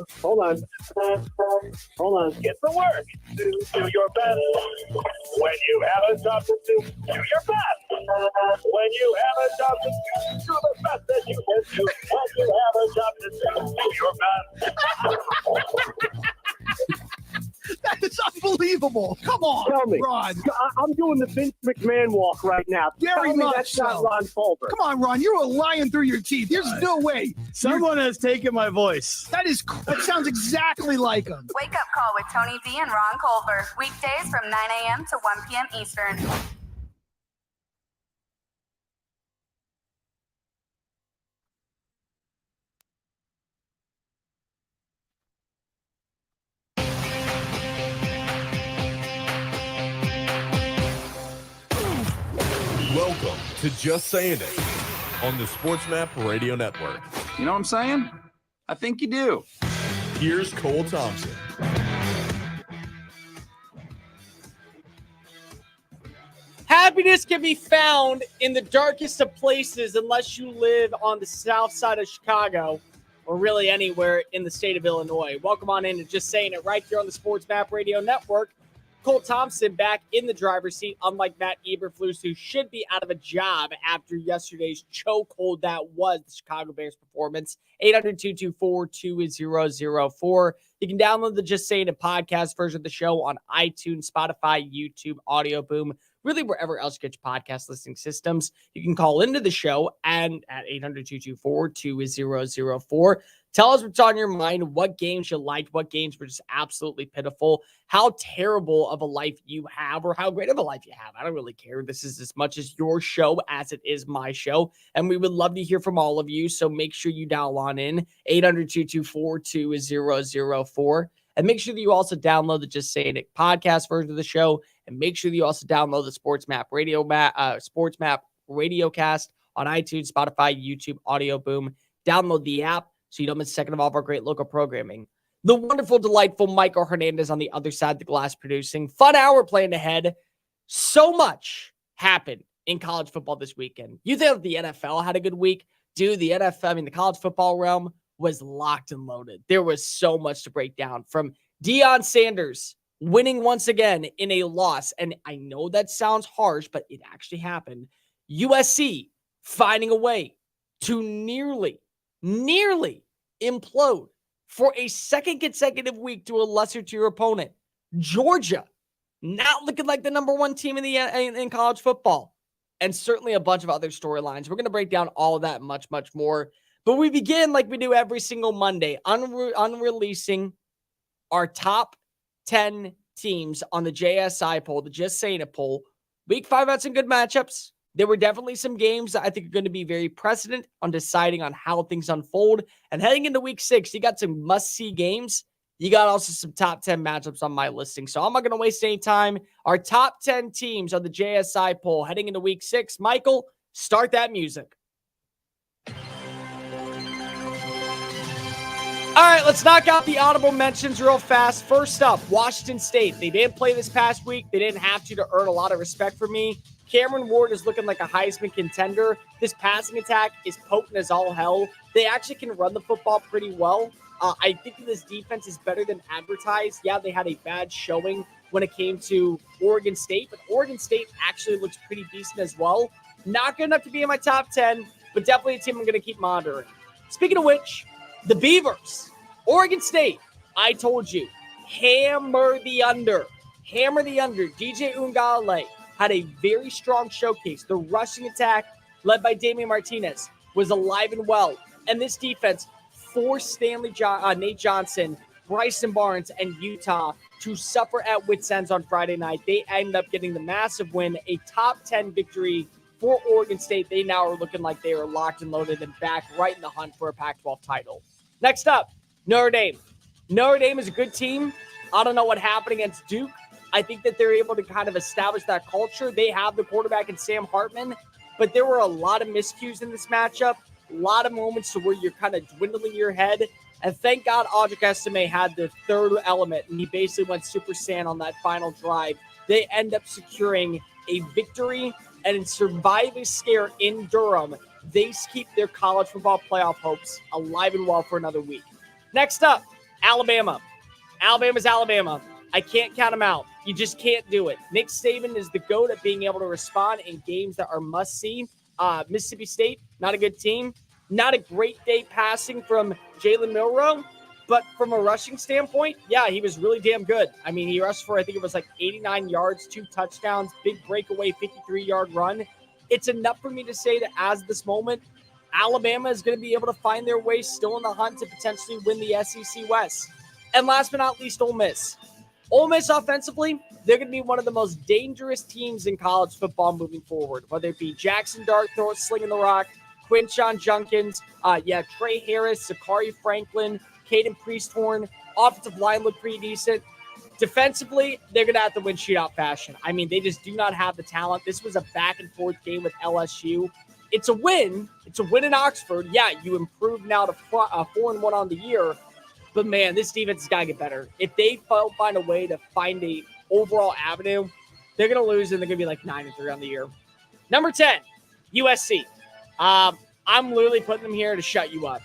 Speaker 19: Get to work. Do your best. When you have a job to do your best. When you have a job to do the best that you can do. When you have a job to do your best.
Speaker 17: That is unbelievable. Come on,
Speaker 19: Tell me,
Speaker 17: Ron.
Speaker 19: I'm doing the Vince McMahon walk right now.
Speaker 17: Very
Speaker 19: Tell me
Speaker 17: much
Speaker 19: that's
Speaker 17: so.
Speaker 19: not Ron Culver.
Speaker 17: Come on, Ron. You're lying through your teeth. There's no way.
Speaker 20: Someone has taken my voice.
Speaker 17: That sounds exactly like him.
Speaker 6: Wake up call with Tony Z and Ron Culver. Weekdays from 9 a.m. to 1 p.m. Eastern.
Speaker 11: Welcome to Just Saying It on the SportsMap Radio Network.
Speaker 21: You know what I'm saying? I think you do.
Speaker 11: Here's Cole Thompson.
Speaker 1: Happy Happiness can be found in the darkest of places unless you live on the south side of Chicago or really anywhere in the state of Illinois. Welcome on in to Just Saying It right here on the Sports Map Radio Network. Cole Thompson back in the driver's seat, unlike Matt Eberflus, who should be out of a job after yesterday's chokehold that was the Chicago Bears performance. 800-224-2004. You can download the Just Saying It podcast version of the show on iTunes, Spotify, YouTube, Audio Boom, really wherever else you get your podcast listening systems. You can call into the show and at 800-224-2004. Tell us what's on your mind, what games you liked, what games were just absolutely pitiful, how terrible of a life you have, or how great of a life you have. I don't really care. This is as much as your show as it is my show, and we would love to hear from all of you, so make sure you dial on in, 800-224-2004, and make sure that you also download the Just Saying It podcast version of the show, and make sure that you also download the Sports Map Radiocast on iTunes, Spotify, YouTube, Audio Boom. Download the app so you don't miss a second of all of our great local programming. The wonderful, delightful Michael Hernandez on the other side of the glass producing. Fun hour playing ahead. So much happened in college football this weekend. You think the NFL had a good week? Dude, the NFL, the college football realm was locked and loaded. There was so much to break down, from Deion Sanders winning once again in a loss. And I know that sounds harsh, but it actually happened. USC finding a way to nearly implode for a second consecutive week to a lesser tier opponent. Georgia not looking like the number one team in college football, and certainly a bunch of other storylines. We're going to break down all of that and much, much more. But we begin like we do every single Monday, unreleasing our top 10 teams on the JSI poll, the Just Saying It poll. Week 5 had some good matchups. There were definitely some games that I think are going to be very precedent on deciding on how things unfold. And heading into week 6, you got some must-see games. You got also some top 10 matchups on my listing. So I'm not going to waste any time. Our top 10 teams on the JSI poll heading into week 6. Michael, start that music. All right, let's knock out the honorable mentions real fast. First up, Washington State. They didn't play this past week. They didn't have to earn a lot of respect from me. Cameron Ward is looking like a Heisman contender. This passing attack is potent as all hell. They actually can run the football pretty well. I think that this defense is better than advertised. Yeah, they had a bad showing when it came to Oregon State, but Oregon State actually looks pretty decent as well. Not good enough to be in my top 10, but definitely a team I'm going to keep monitoring. Speaking of which, the Beavers, Oregon State, I told you, hammer the under. Hammer the under. DJ Ungale had a very strong showcase. The rushing attack, led by Damian Martinez, was alive and well. And this defense forced Nate Johnson, Bryson Barnes, and Utah to suffer at wits' ends on Friday night. They end up getting the massive win, a top 10 victory for Oregon State. They now are looking like they are locked and loaded and back right in the hunt for a Pac-12 title. Next up, Notre Dame. Notre Dame is a good team. I don't know what happened against Duke. I think that they're able to kind of establish that culture. They have the quarterback in Sam Hartman, but there were a lot of miscues in this matchup, a lot of moments to where you're kind of dwindling your head. And thank God Audric Estime had the third element, and he basically went Super Saiyan on that final drive. They end up securing a victory and survive a scare in Durham. They keep their college football playoff hopes alive and well for another week. Next up, Alabama. Alabama's Alabama. I can't count them out. You just can't do it. Nick Saban is the GOAT at being able to respond in games that are must-see. Mississippi State, not a good team. Not a great day passing from Jalen Milroe, but from a rushing standpoint, yeah, he was really damn good. I mean, he rushed for, I think it was like 89 yards, 2 touchdowns, big breakaway, 53-yard run. It's enough for me to say that as this moment, Alabama is going to be able to find their way still in the hunt to potentially win the SEC West. And last but not least, Ole Miss. Ole Miss offensively, they're going to be one of the most dangerous teams in college football moving forward, whether it be Jackson Dart slinging the rock, Quinshon Junkins, Trey Harris, Sakari Franklin, Caden Priesthorn. Offensive line looked pretty decent. Defensively, they're going to have to win shootout fashion. I mean, they just do not have the talent. This was a back-and-forth game with LSU. It's a win. It's a win in Oxford. Yeah, you improved now to 4-1 on the year. But, man, this defense has got to get better. If they find a way to find a overall avenue They're going to lose, and they're going to be like 9-3 on the year. Number 10, USC. I'm literally putting them here to shut you up.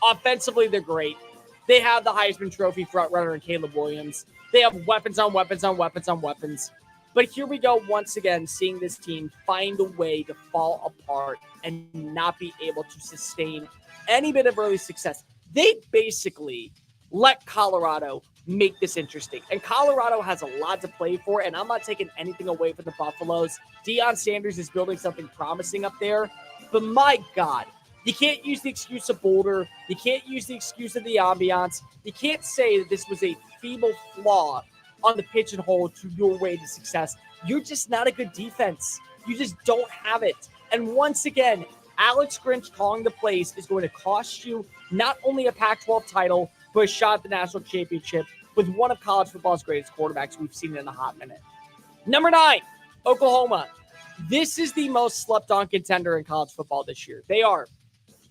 Speaker 1: Offensively, they're great. They have the Heisman Trophy frontrunner in Caleb Williams. They have weapons on weapons on weapons on weapons. But here we go once again, seeing this team find a way to fall apart and not be able to sustain any bit of early success. They basically let Colorado make this interesting. And Colorado has a lot to play for, and I'm not taking anything away from the Buffaloes. Deion Sanders is building something promising up there. But my God, you can't use the excuse of Boulder. You can't use the excuse of the ambiance. You can't say that this was a feeble flaw on the pigeonhole to your way to success. You're just not a good defense. You just don't have it. And once again, Alex Grinch calling the plays is going to cost you not only a Pac-12 title, but a shot at the national championship with one of college football's greatest quarterbacks we've seen in a hot minute. Number 9, Oklahoma. This is the most slept-on contender in college football this year. They are.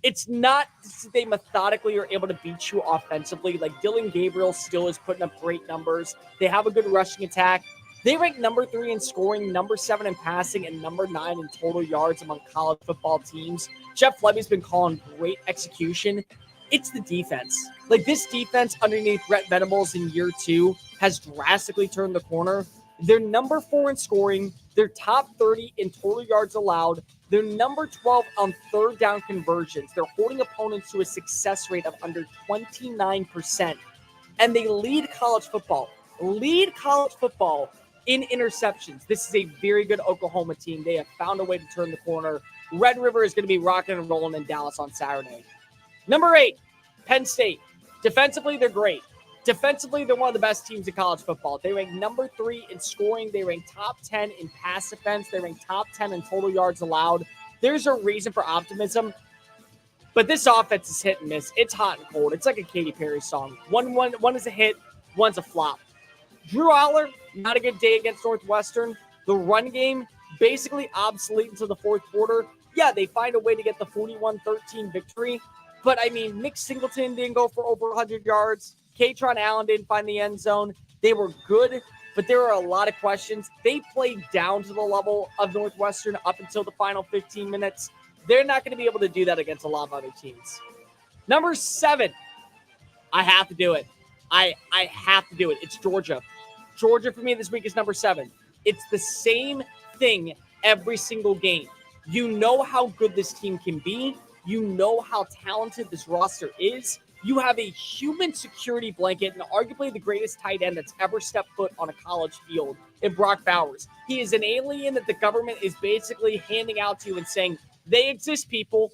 Speaker 1: It's not that they methodically are able to beat you offensively. Like Dylan Gabriel still is putting up great numbers. They have a good rushing attack. They rank number 3 in scoring, number 7 in passing, and number 9 in total yards among college football teams. Jeff Lebby's been calling great execution. It's the defense. Like this defense underneath Brett Venables in year 2 has drastically turned the corner. They're number 4 in scoring. They're top 30 in total yards allowed. They're number 12 on third down conversions. They're holding opponents to a success rate of under 29%. And they lead college football in interceptions. This is a very good Oklahoma team. They have found a way to turn the corner. Red River is going to be rocking and rolling in Dallas on Saturday. Number 8, Penn State. Defensively, they're great. Defensively, they're one of the best teams in college football. They rank number 3 in scoring. They rank top 10 in pass defense. They rank top 10 in total yards allowed. There's a reason for optimism. But this offense is hit and miss. It's hot and cold. It's like a Katy Perry song. One is a hit, one's a flop. Drew Aller, not a good day against Northwestern. The run game, basically obsolete until the fourth quarter. Yeah, they find a way to get the 41-13 victory. But, I mean, Nick Singleton didn't go for over 100 yards. Katron Allen didn't find the end zone. They were good, but there are a lot of questions. They played down to the level of Northwestern up until the final 15 minutes. They're not going to be able to do that against a lot of other teams. Number 7, I have to do it. I have to do it. It's Georgia. Georgia for me this week is number 7. It's the same thing every single game. You know how good this team can be. You know how talented this roster is. You have a human security blanket and arguably the greatest tight end that's ever stepped foot on a college field in Brock Bowers. He is an alien that the government is basically handing out to you and saying, they exist, people,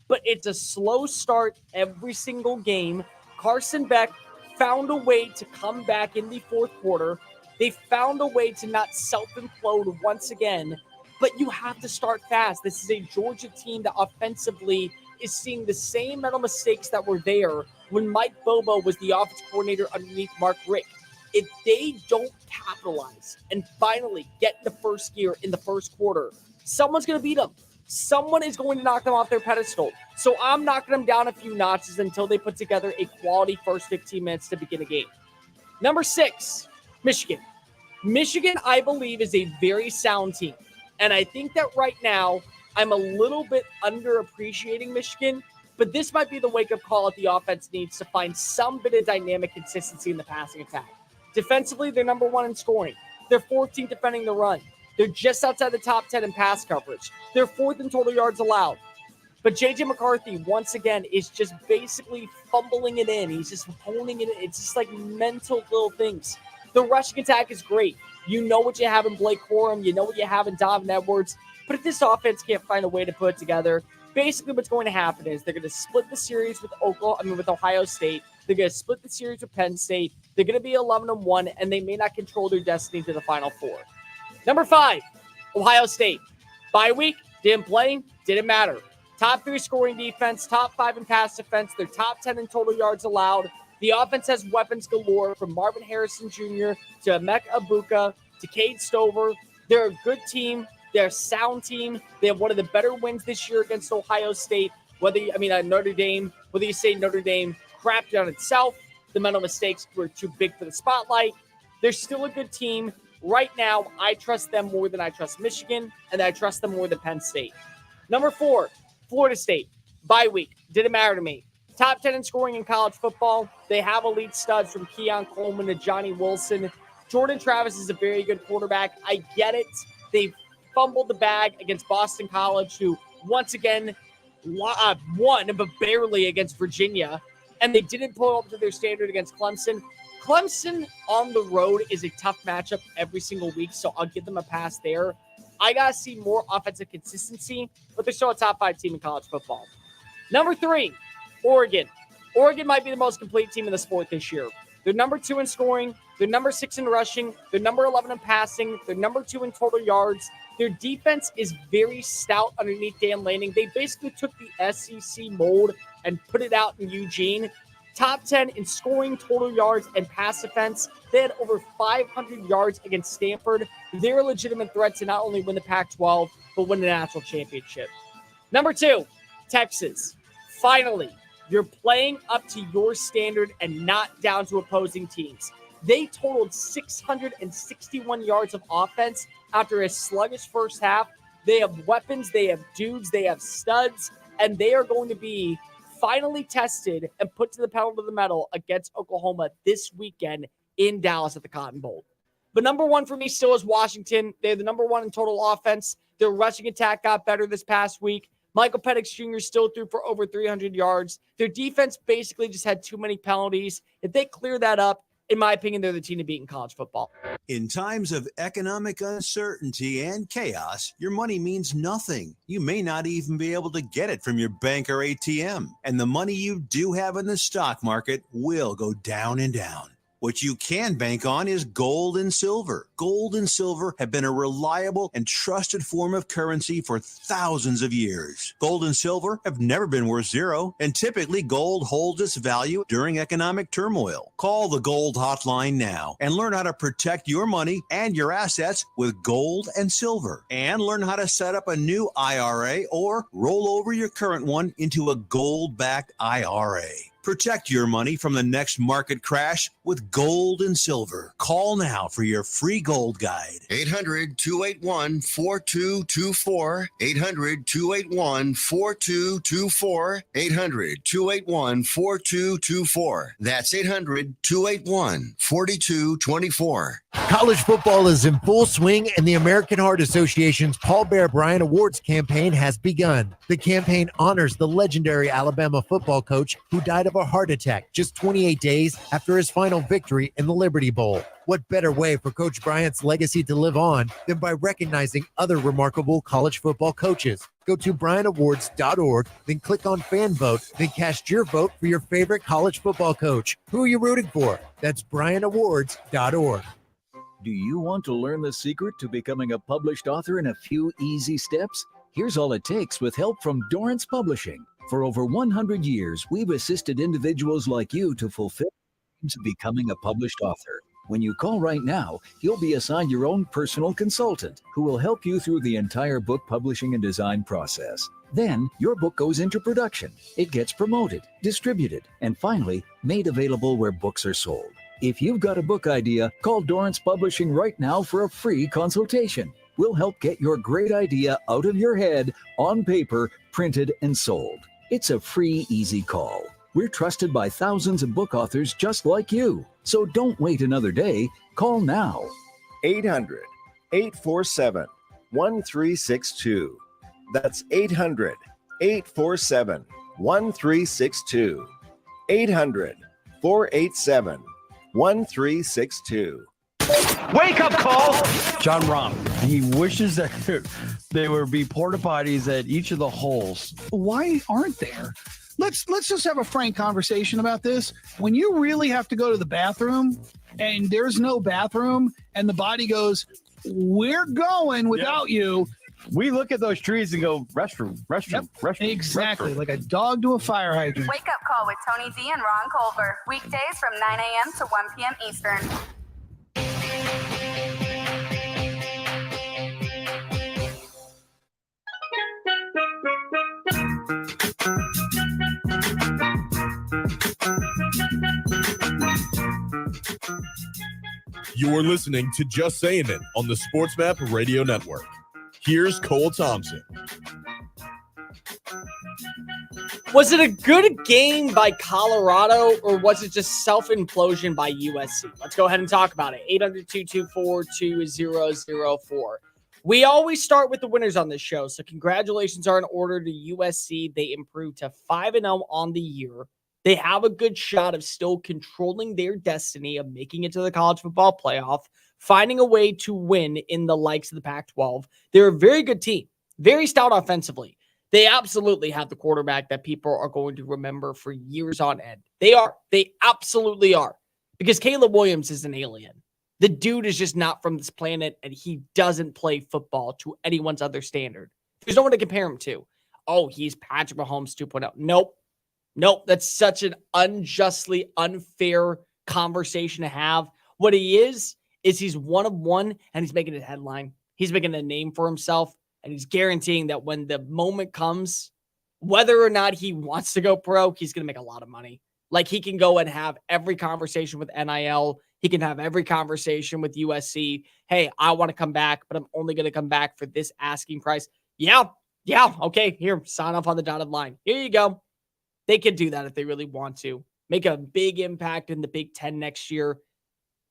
Speaker 1: but it's a slow start every single game. Carson Beck found a way to come back in the fourth quarter. They found a way to not self-implode once again, but you have to start fast. This is a Georgia team that offensively is seeing the same mental mistakes that were there when Mike Bobo was the offensive coordinator underneath Mark Richt. If they don't capitalize and finally get the first gear in the first quarter, someone's going to beat them. Someone is going to knock them off their pedestal. So I'm knocking them down a few notches until they put together a quality first 15 minutes to begin a game. Number 6, Michigan. Michigan, I believe, is a very sound team. And I think that right now, I'm a little bit underappreciating Michigan, but this might be the wake-up call that the offense needs to find some bit of dynamic consistency in the passing attack. Defensively, they're number 1 in scoring. They're 14th defending the run. They're just outside the top 10 in pass coverage. They're 4th in total yards allowed. But J.J. McCarthy, once again, is just basically fumbling it in. He's just honing it in. It's just like mental little things. The rushing attack is great. You know what you have in Blake Corum. You know what you have in Donovan Edwards. But if this offense can't find a way to put it together, basically what's going to happen is they're going to split the series with Ohio State. They're going to split the series with Penn State. They're going to be 11-1, and they may not control their destiny to the Final Four. Number 5, Ohio State. Bye week, didn't play, didn't matter. Top 3 scoring defense, top 5 in pass defense. They're top 10 in total yards allowed. The offense has weapons galore from Marvin Harrison Jr. to Emek Abuka to Cade Stover. They're a good team. They're a sound team. They have one of the better wins this year against Ohio State. Notre Dame, whether you say Notre Dame crapped on itself, the mental mistakes were too big for the spotlight. They're still a good team. Right now, I trust them more than I trust Michigan, and I trust them more than Penn State. Number 4, Florida State. Bye week. Didn't matter to me. Top 10 in scoring in college football. They have elite studs from Keon Coleman to Johnny Wilson. Jordan Travis is a very good quarterback. I get it. They fumbled the bag against Boston College, who once again won, but barely, against Virginia. And they didn't pull up to their standard against Clemson. Clemson on the road is a tough matchup every single week, so I'll give them a pass there. I got to see more offensive consistency, but they're still a top 5 team in college football. Number 3, Oregon. Oregon might be the most complete team in the sport this year. They're number 2 in scoring. They're number 6 in rushing. They're number 11 in passing. They're number 2 in total yards. Their defense is very stout underneath Dan Lanning. They basically took the SEC mold and put it out in Eugene. Top 10 in scoring, total yards, and pass defense. They had over 500 yards against Stanford. They're a legitimate threat to not only win the Pac-12, but win the national championship. Number 2, Texas. Finally, you're playing up to your standard and not down to opposing teams. They totaled 661 yards of offense after a sluggish first half. They have weapons, they have dudes, they have studs, and they are going to be finally tested and put to the pedal to the metal against Oklahoma this weekend in Dallas at the Cotton Bowl. But number 1 for me still is Washington. They're the number 1 in total offense. Their rushing attack got better this past week. Michael Penix Jr. still threw for over 300 yards. Their defense basically just had too many penalties. If they clear that up, in my opinion, they're the team to beat in college football.
Speaker 2: In times of economic uncertainty and chaos, your money means nothing. You may not even be able to get it from your bank or ATM. And the money you do have in the stock market will go down and down. What you can bank on is gold and silver. Gold and silver have been a reliable and trusted form of currency for thousands of years. Gold and silver have never been worth zero, and typically gold holds its value during economic turmoil. Call the Gold Hotline now and learn how to protect your money and your assets with gold and silver. And learn how to set up a new IRA or roll over your current one into a gold-backed IRA. Protect your money from the next market crash with gold and silver. Call now for your free gold guide.
Speaker 3: 800-281-4224. 800-281-4224. 800-281-4224. That's 800-281-4224.
Speaker 18: College football is in full swing, and the American Heart Association's Paul Bear Bryant Awards campaign has begun. The campaign honors the legendary Alabama football coach who died of a heart attack just 28 days after his final victory in the Liberty Bowl. What better way for Coach Bryant's legacy to live on than by recognizing other remarkable college football coaches? Go to BryantAwards.org, then click on Fan Vote, then cast your vote for your favorite college football coach. Who are you rooting for? That's BryantAwards.org.
Speaker 22: Do you want to learn the secret to becoming a published author in a few easy steps? Here's all it takes with help from Dorrance Publishing. For over 100 years, we've assisted individuals like you to fulfill dreams of becoming a published author. When you call right now, you'll be assigned your own personal consultant who will help you through the entire book publishing and design process. Then your book goes into production. It gets promoted, distributed, and finally made available where books are sold. If you've got a book idea, call Dorrance Publishing right now for a free consultation. We'll help get your great idea out of your head, on paper, printed, and sold. It's a free, easy call. We're trusted by thousands of book authors just like you. So don't wait another day. Call now.
Speaker 23: 800-847-1362. That's 800-847-1362. 800-487-1362.
Speaker 20: Wake up call! John Rahm. He wishes that there would be porta potties at each of the holes.
Speaker 17: Why aren't there? Let's just have a frank conversation about this. When you really have to go to the bathroom and there's no bathroom and the body goes, we're going without you.
Speaker 20: We look at those trees and go, restroom, restroom, restroom.
Speaker 17: Exactly,
Speaker 20: restroom.
Speaker 17: Like a dog to a fire hydrant.
Speaker 6: Wake up call with Tony D and Ron Culver. Weekdays from 9 a.m. to 1 p.m. Eastern.
Speaker 11: You're listening to Just Saying It on the SportsMap Radio Network. Here's Cole Thompson.
Speaker 1: Was it a good game by Colorado, or was it just self-implosion by USC? Let's go ahead and talk about it. 800-224-2004. We always start with the winners on this show, so congratulations are in order to USC. They improved to 5-0 on the year. They have a good shot of still controlling their destiny of making it to the college football playoff, finding a way to win in the likes of the Pac-12. They're a very good team, very stout offensively. They absolutely have the quarterback that people are going to remember for years on end. They are. They absolutely are. Because Caleb Williams is an alien. The dude is just not from this planet, and he doesn't play football to anyone's other standard. There's no one to compare him to. Oh, he's Patrick Mahomes 2.0. Nope. That's such an unjustly unfair conversation to have. What he is he's one of one, and he's making a headline. He's making a name for himself. And he's guaranteeing that when the moment comes, whether or not he wants to go pro, he's going to make a lot of money. Like, he can go and have every conversation with NIL. He can have every conversation with USC. Hey, I want to come back, but I'm only going to come back for this asking price. Yeah. Okay, here, sign off on the dotted line. Here you go. They could do that if they really want to. Make a big impact in the Big Ten next year.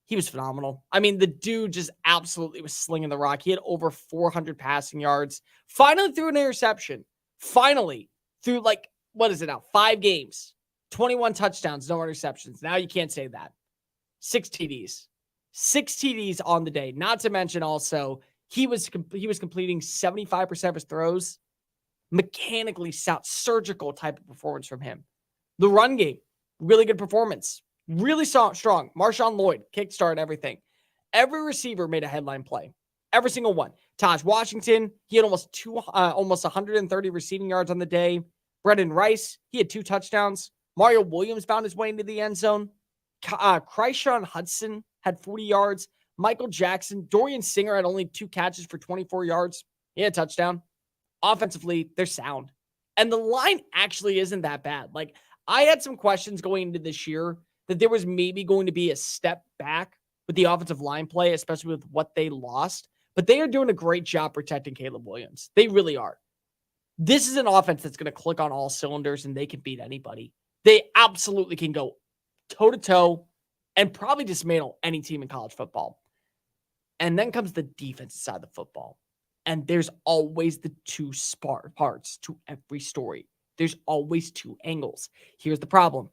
Speaker 1: He was phenomenal. I mean, the dude just absolutely was slinging the rock. He had over 400 passing yards. Finally threw an interception. Finally through 5 games, 21 touchdowns, no interceptions. Now you can't say that. 6 TDs. 6 TDs on the day. Not to mention also, he was completing 75% of his throws. Mechanically sound, surgical type of performance from him. The run game, really good performance. Really strong. Marshawn Lloyd, kickstart everything. Every receiver made a headline play. Every single one. Taj Washington, he had almost 130 receiving yards on the day. Brendan Rice, he had 2 touchdowns. Mario Williams found his way into the end zone. Kryshawn Hudson had 40 yards. Michael Jackson, Dorian Singer had only 2 catches for 24 yards. He had a touchdown. Offensively, they're sound. And the line actually isn't that bad. Like, I had some questions going into this year that there was maybe going to be a step back with the offensive line play, especially with what they lost. But they are doing a great job protecting Caleb Williams. They really are. This is an offense that's going to click on all cylinders, and they can beat anybody. They absolutely can go toe-to-toe and probably dismantle any team in college football. And then comes the defensive side of the football. And there's always the 2 parts to every story. There's always 2 angles. Here's the problem.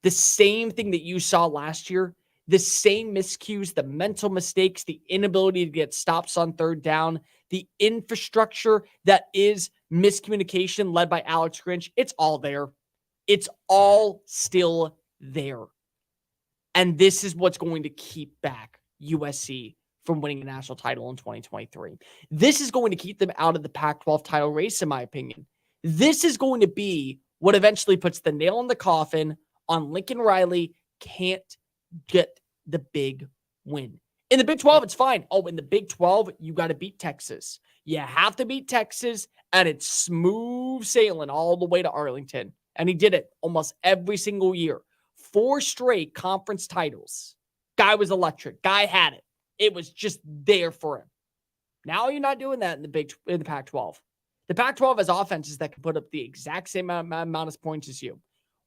Speaker 1: The same thing that you saw last year, the same miscues, the mental mistakes, the inability to get stops on 3rd down, the infrastructure that is miscommunication led by Alex Grinch, it's all there. It's all still there. And this is what's going to keep back USC from winning a national title in 2023. This is going to keep them out of the Pac-12 title race, in my opinion. This is going to be what eventually puts the nail in the coffin on Lincoln Riley can't get the big win. In the Big 12, it's fine. Oh, in the Big 12, you got to beat Texas. You have to beat Texas, and it's smooth sailing all the way to Arlington. And he did it almost every single year. 4 straight conference titles. Guy was electric. Guy had it. It was just there for him. Now you're not doing that in the Pac-12. The Pac-12 has offenses that can put up the exact same amount of points as you.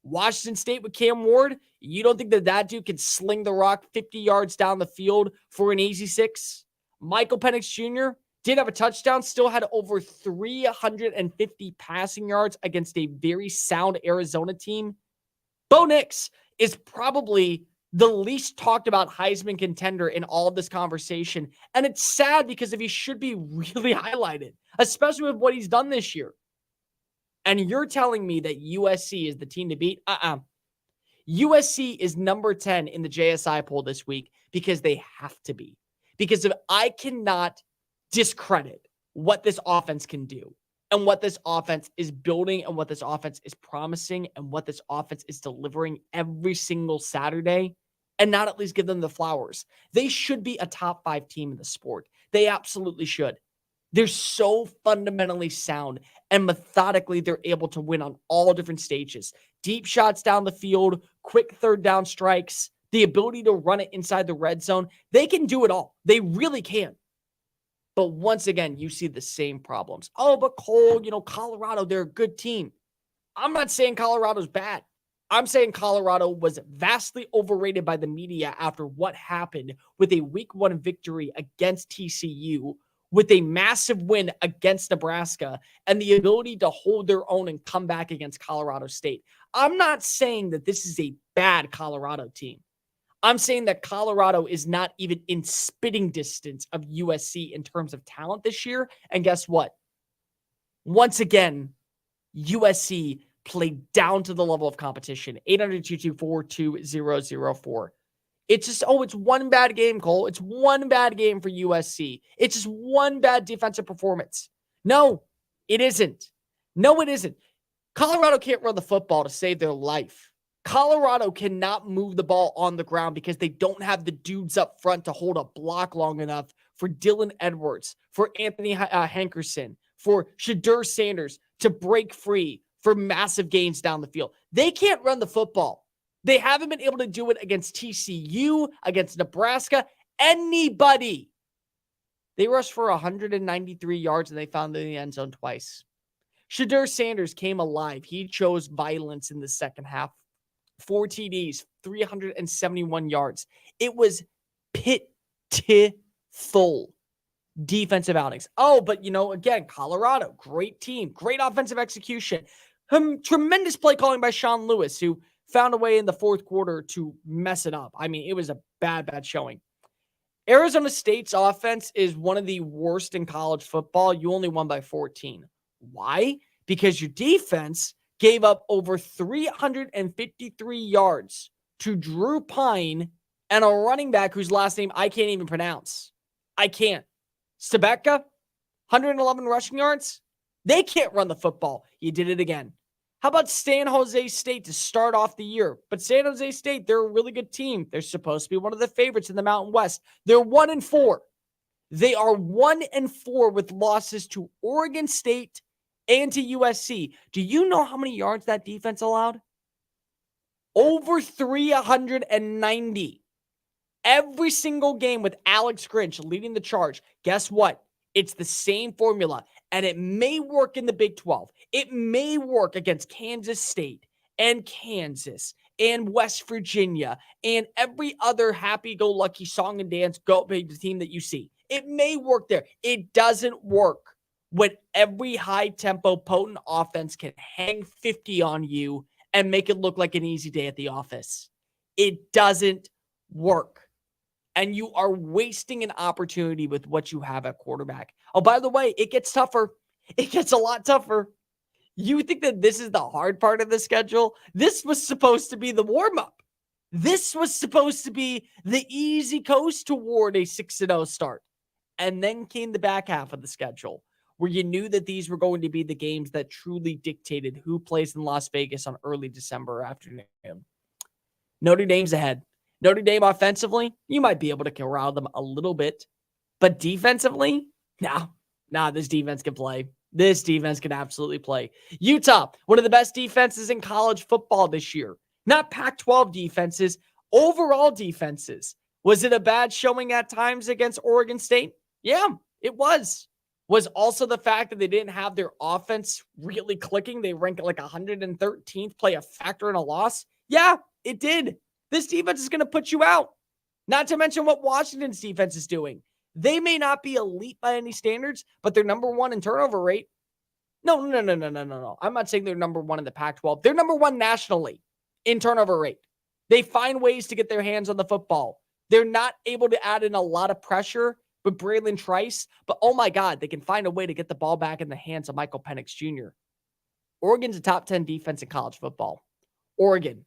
Speaker 1: Washington State with Cam Ward, you don't think that dude can sling the rock 50 yards down the field for an easy 6? Michael Penix Jr. did have a touchdown, still had over 350 passing yards against a very sound Arizona team. Bo Nix is probably the least talked about Heisman contender in all of this conversation. And it's sad because he should be really highlighted, especially with what he's done this year. And you're telling me that USC is the team to beat? USC is number 10 in the JSI poll this week because they have to be. Because if I cannot discredit what this offense can do and what this offense is building and what this offense is promising and what this offense is delivering every single Saturday and not at least give them the flowers, they should be a top 5 team in the sport. They absolutely should. They're so fundamentally sound and methodically they're able to win on all different stages. Deep shots down the field, quick 3rd down strikes. the ability to run it inside the red zone. They can do it all. They really can. But once again, you see the same problems. Oh, but Cole, Colorado, they're a good team. I'm not saying Colorado's bad. I'm saying Colorado was vastly overrated by the media after what happened with a week 1 victory against TCU, with a massive win against Nebraska, and the ability to hold their own and come back against Colorado State. I'm not saying that this is a bad Colorado team. I'm saying that Colorado is not even in spitting distance of USC in terms of talent this year. And guess what? Once again, USC played down to the level of competition. 800-224-2004. It's just, it's one bad game, Cole. It's one bad game for USC. It's just one bad defensive performance. No, it isn't. No, it isn't. Colorado can't run the football to save their life. Colorado cannot move the ball on the ground because they don't have the dudes up front to hold a block long enough for Dylan Edwards, for Anthony Hankerson, for Shadur Sanders to break free for massive gains down the field. They can't run the football. They haven't been able to do it against TCU, against Nebraska, anybody. They rushed for 193 yards and they found them in the end zone twice. Shadur Sanders came alive. He chose violence in the second half. 4 TDs, 371 yards. It was pitiful defensive outings. Oh, but again, Colorado, great team, great offensive execution. Tremendous play calling by Sean Lewis, who found a way in the fourth quarter to mess it up. I mean, it was a bad showing. Arizona State's offense is one of the worst in college football. You only won by 14. Why? Because your defense gave up over 353 yards to Drew Pine and a running back whose last name I can't even pronounce. I can't. Stebeka, 111 rushing yards. They can't run the football. You did it again. How about San Jose State to start off the year? But San Jose State, they're a really good team. They're supposed to be one of the favorites in the Mountain West. They're 1-4. They are 1-4 with losses to Oregon State and to USC. Do you know how many yards that defense allowed? Over 390. Every single game with Alex Grinch leading the charge. Guess what? It's the same formula, and it may work in the Big 12. It may work against Kansas State and Kansas and West Virginia and every other happy-go-lucky song and dance team that you see. It may work there. It doesn't work when every high-tempo, potent offense can hang 50 on you and make it look like an easy day at the office. It doesn't work. And you are wasting an opportunity with what you have at quarterback. Oh, by the way, it gets tougher. It gets a lot tougher. You think that this is the hard part of the schedule? This was supposed to be the warm-up. This was supposed to be the easy coast toward a 6-0 start. And then came the back half of the schedule, where you knew that these were going to be the games that truly dictated who plays in Las Vegas on early December afternoon. Notre Dame's ahead. Notre Dame offensively, you might be able to corral them a little bit. But defensively, nah, this defense can play. This defense can absolutely play. Utah, one of the best defenses in college football this year. Not Pac-12 defenses, overall defenses. Was it a bad showing at times against Oregon State? Yeah, it was. Was also the fact that they didn't have their offense really clicking. They ranked like 113th, play a factor in a loss? Yeah, it did. This defense is going to put you out. Not to mention what Washington's defense is doing. They may not be elite by any standards, but they're number one in turnover rate. No. I'm not saying they're number one in the Pac-12. They're number one nationally in turnover rate. They find ways to get their hands on the football. They're not able to add in a lot of pressure with Braylon Trice, but oh my God, they can find a way to get the ball back in the hands of Michael Penix Jr. Oregon's a top 10 defense in college football. Oregon.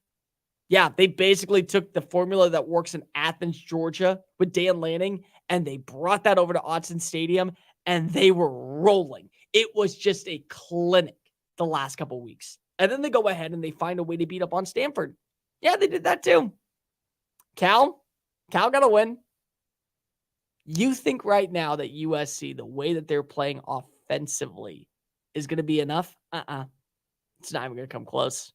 Speaker 1: Yeah, they basically took the formula that works in Athens, Georgia with Dan Lanning, and they brought that over to Autzen Stadium, and they were rolling. It was just a clinic the last couple of weeks. And then they go ahead and they find a way to beat up on Stanford. Yeah, they did that too. Cal got a win. You think right now that USC, the way that they're playing offensively, is going to be enough? It's not even going to come close.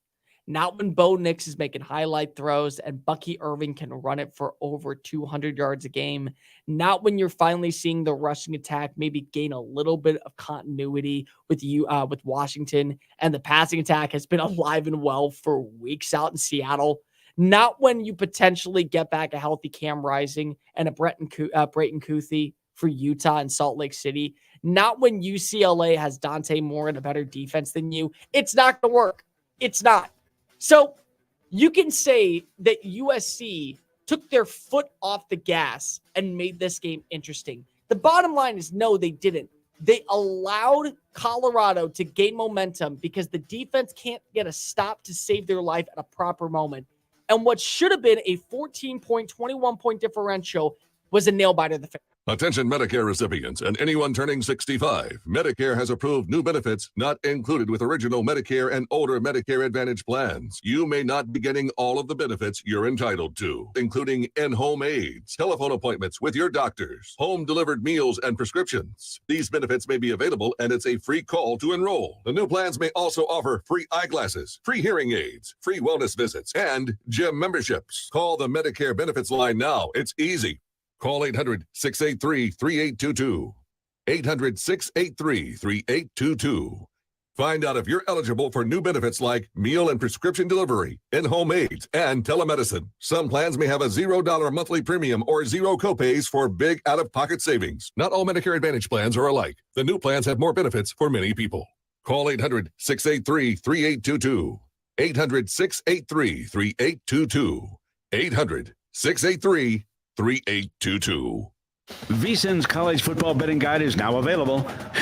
Speaker 1: Not when Bo Nix is making highlight throws and Bucky Irving can run it for over 200 yards a game. Not when you're finally seeing the rushing attack maybe gain a little bit of continuity with Washington, and the passing attack has been alive and well for weeks out in Seattle. Not when you potentially get back a healthy Cam Rising and a Brayton Kuthi for Utah and Salt Lake City. Not when UCLA has Dante Moore and a better defense than you. It's not going to work. It's not. So you can say that USC took their foot off the gas and made this game interesting. The bottom line is no, they didn't. They allowed Colorado to gain momentum because the defense can't get a stop to save their life at a proper moment. And what should have been a 14-point, 21-point differential was a nail-biter to the face.
Speaker 7: Attention Medicare recipients and anyone turning 65. Medicare has approved new benefits not included with original Medicare and older Medicare Advantage plans. You may not be getting all of the benefits you're entitled to, including in-home aids, telephone appointments with your doctors, home-delivered meals and prescriptions. These benefits may be available and it's a free call to enroll. The new plans may also offer free eyeglasses, free hearing aids, free wellness visits, and gym memberships. Call the Medicare benefits line now. It's easy. Call 800-683-3822. 800-683-3822. Find out if you're eligible for new benefits like meal and prescription delivery, in-home aids, and telemedicine. Some plans may have a $0 monthly premium or zero copays for big out-of-pocket savings. Not all Medicare Advantage plans are alike. The new plans have more benefits for many people. Call 800-683-3822. 800-683-3822. 800-683-3822.
Speaker 15: VSiN's college football betting guide is now available.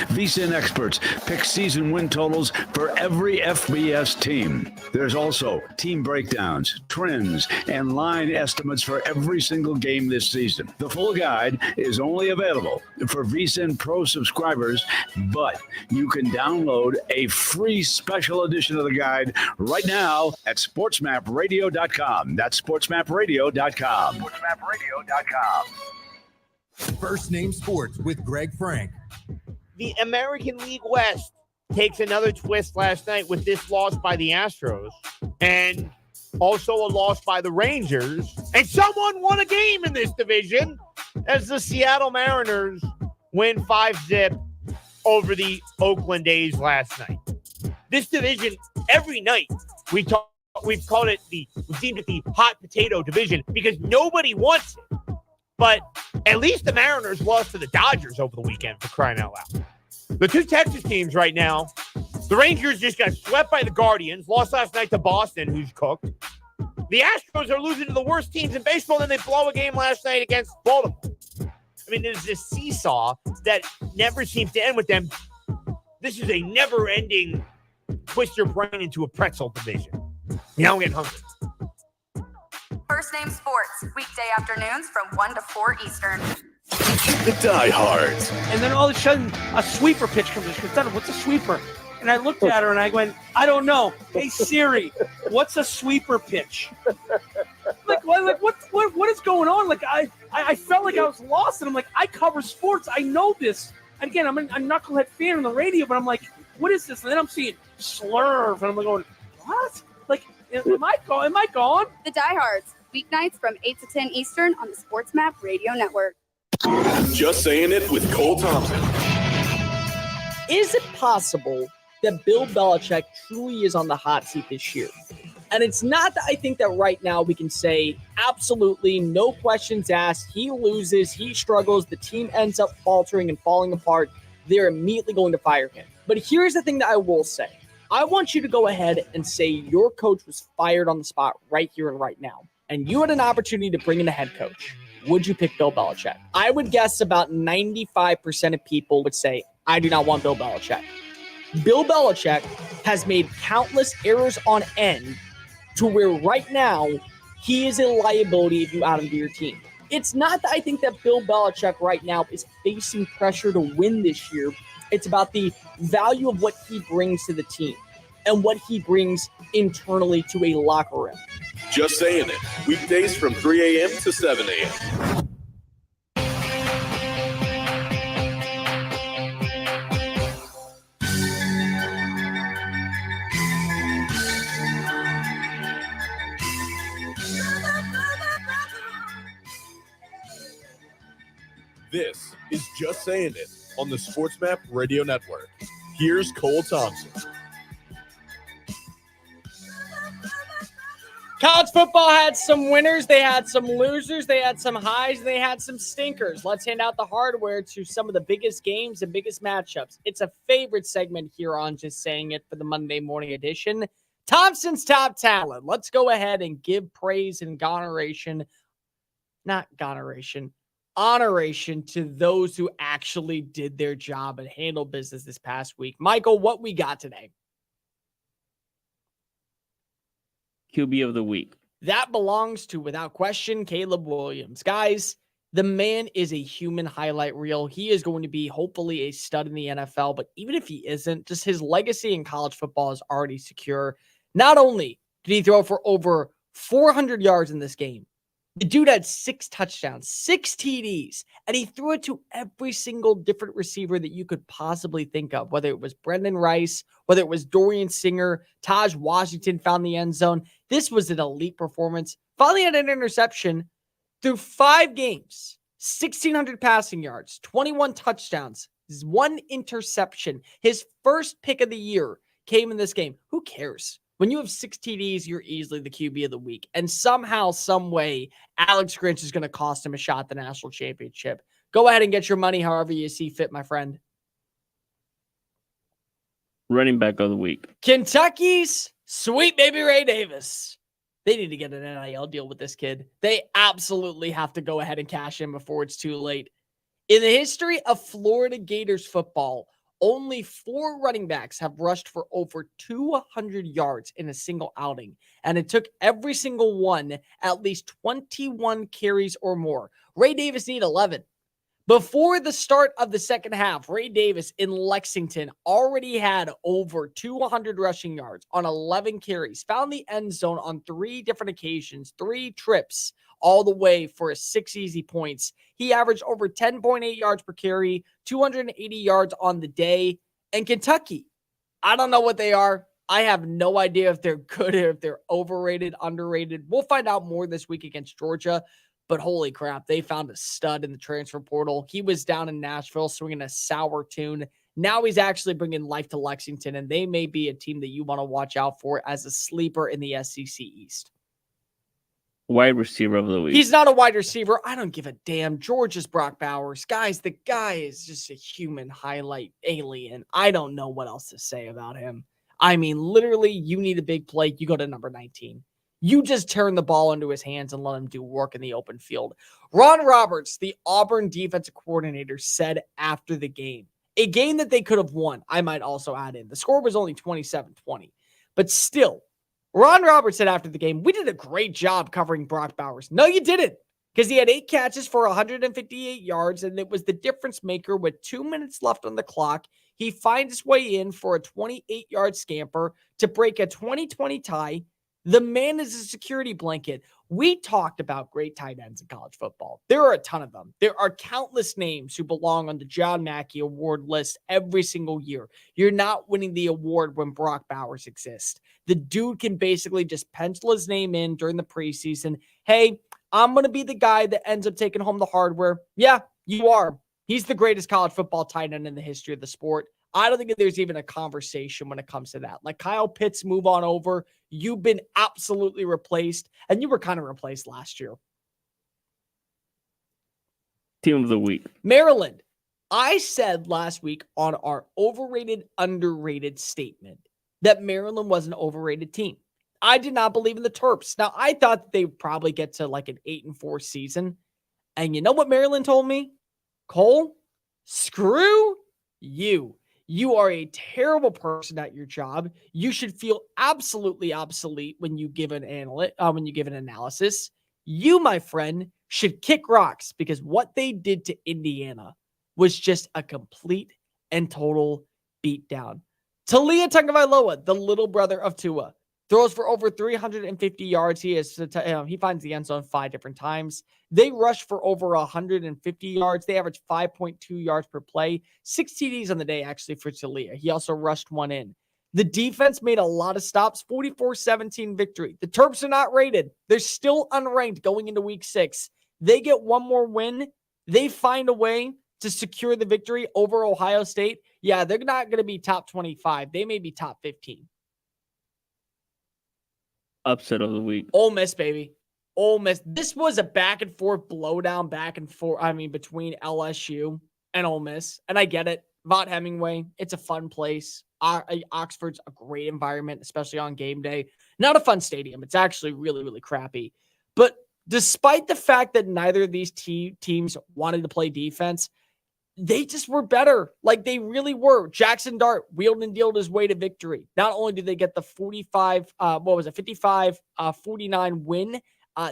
Speaker 15: VSiN experts pick season win totals for every FBS team. There's also team breakdowns, trends, and line estimates for every single game this season. The full guide is only available for VSiN Pro subscribers, but you can download a free special edition of the guide right now at sportsmapradio.com. That's sportsmapradio.com. sportsmapradio.com.
Speaker 18: First Name Sports with Greg Frank.
Speaker 5: The American League West takes another twist last night with this loss by the Astros and also a loss by the Rangers. And someone won a game in this division as the Seattle Mariners win 5-0 over the Oakland A's last night. This division, every night, we've called it we've deemed it the hot potato division because nobody wants it. But at least the Mariners lost to the Dodgers over the weekend, for crying out loud. The two Texas teams right now, the Rangers just got swept by the Guardians, lost last night to Boston, who's cooked. The Astros are losing to the worst teams in baseball, then they blow a game last night against Baltimore. I mean, there's this seesaw that never seems to end with them. This is a never-ending twist your brain into a pretzel division. Now I'm getting hungry.
Speaker 6: First Name Sports, weekday afternoons from 1 to 4 Eastern.
Speaker 4: The diehards.
Speaker 9: And then all of a sudden, a sweeper pitch comes in. She goes, "What's a sweeper?" And I looked at her and I went, "I don't know. Hey Siri, what's a sweeper pitch?" What is going on? Like I felt like I was lost, and I'm like, I cover sports. I know this. And again, I'm a knucklehead fan on the radio, but I'm like, what is this? And then I'm seeing slurve, and I'm like going, what? Like, am I gone?
Speaker 6: The Diehards, weeknights from 8 to 10 Eastern on the Sports Map Radio Network.
Speaker 4: Just saying it with Cole Thompson.
Speaker 1: Is it possible that Bill Belichick truly is on the hot seat this year? And it's not that I think that right now we can say absolutely no questions asked. He loses, he struggles, the team ends up faltering and falling apart. They're immediately going to fire him. But here's the thing that I will say. I want you to go ahead and say your coach was fired on the spot right here and right now, and you had an opportunity to bring in a head coach. Would you pick Bill Belichick? I would guess about 95% of people would say, I do not want Bill Belichick. Bill Belichick has made countless errors on end to where right now he is a liability if you add him to your team. It's not that I think that Bill Belichick right now is facing pressure to win this year. It's about the value of what he brings to the team and what he brings internally to a locker room.
Speaker 4: Just saying it. Weekdays from 3 a.m. to 7 a.m.
Speaker 11: This is Just Saying It on the SportsMap Radio Network. Here's Cole Thompson.
Speaker 1: College football had some winners, they had some losers, they had some highs, and they had some stinkers. Let's hand out the hardware to some of the biggest games and biggest matchups. It's a favorite segment here on Just Saying It for the Monday morning edition. Thompson's top talent. Let's go ahead and give praise and honoration to those who actually did their job and handled business this past week. Michael, what we got today?
Speaker 8: QB of the week.
Speaker 1: That belongs to, without question, Caleb Williams. Guys, the man is a human highlight reel. He is going to be hopefully a stud in the NFL, but even if he isn't, just his legacy in college football is already secure. Not only did he throw for over 400 yards in this game, the dude had 6 touchdowns, 6 TDs, and he threw it to every single different receiver that you could possibly think of, whether it was Brendan Rice, whether it was Dorian Singer, Taj Washington found the end zone. This was an elite performance. Finally had an interception through 5 games, 1,600 passing yards, 21 touchdowns, 1 interception. His first pick of the year came in this game. Who cares? When you have 6 TDs, you're easily the QB of the week. And somehow, some way, Alex Grinch is going to cost him a shot at the national championship. Go ahead and get your money however you see fit, my friend.
Speaker 8: Running back of the week.
Speaker 1: Kentucky's sweet baby Ray Davis. They need to get an NIL deal with this kid. They absolutely have to go ahead and cash in before it's too late. In the history of Florida Gators football, only 4 running backs have rushed for over 200 yards in a single outing, and it took every single one at least 21 carries or more. Ray Davis needed 11. Before the start of the second half, Ray Davis in Lexington already had over 200 rushing yards on 11 carries, found the end zone on 3 different occasions, 3 trips, all the way for 6 easy points. He averaged over 10.8 yards per carry, 280 yards on the day. And Kentucky, I don't know what they are. I have no idea if they're good or if they're overrated, underrated. We'll find out more this week against Georgia. But holy crap, they found a stud in the transfer portal. He was down in Nashville swinging a sour tune. Now he's actually bringing life to Lexington, and they may be a team that you want to watch out for as a sleeper in the SEC East.
Speaker 8: Wide receiver of the week.
Speaker 1: He's not a wide receiver. I don't give a damn. Georgia's Brock Bowers. Guys, the guy is just a human highlight alien. I don't know what else to say about him. I mean, literally, you need a big play, you go to number 19. You just turn the ball into his hands and let him do work in the open field. Ron Roberts, the Auburn defensive coordinator, said after the game, a game that they could have won, I might also add in. The score was only 27-20. But still, Ron Roberts said after the game, we did a great job covering Brock Bowers. No, you didn't, because he had 8 catches for 158 yards, and it was the difference maker with 2 minutes left on the clock. He finds his way in for a 28-yard scamper to break a 20-20 tie. The man is a security blanket. We talked about great tight ends in college football. There are a ton of them. There are countless names who belong on the John Mackey Award list every single year. You're not winning the award when Brock Bowers exists. The dude can basically just pencil his name in during the preseason. Hey, I'm going to be the guy that ends up taking home the hardware. Yeah, you are. He's the greatest college football tight end in the history of the sport. I don't think there's even a conversation when it comes to that. Like Kyle Pitts, move on over. You've been absolutely replaced, and you were kind of replaced last year.
Speaker 8: Team of the week.
Speaker 1: Maryland. I said last week on our overrated, underrated statement that Maryland was an overrated team. I did not believe in the Terps. Now, I thought that they would probably get to like an 8-4 season. And you know what Maryland told me? Cole, screw you. You are a terrible person at your job. You should feel absolutely obsolete when you give an analysis. You, my friend, should kick rocks because what they did to Indiana was just a complete and total beatdown. Talia Tagovailoa, the little brother of Tua, throws for over 350 yards. He finds the end zone 5 different times. They rush for over 150 yards. They average 5.2 yards per play. 6 TDs on the day, actually, for Talia. He also rushed 1 in. The defense made a lot of stops. 44-17 victory. The Terps are not rated. They're still unranked going into week 6. They get one more win. they find a way to secure the victory over Ohio State, yeah, they're not going to be top 25. They may be top 15.
Speaker 8: Upset of the week.
Speaker 1: Ole Miss, baby. Ole Miss. This was a back and forth blowdown, between LSU and Ole Miss. And I get it. Vaught Hemingway, it's a fun place. Oxford's a great environment, especially on game day. Not a fun stadium. It's actually really, really crappy. But despite the fact that neither of these teams wanted to play defense, they just were better. Like they really were. Jackson Dart wheeled and dealed his way to victory. Not only did they get the 55-49 win,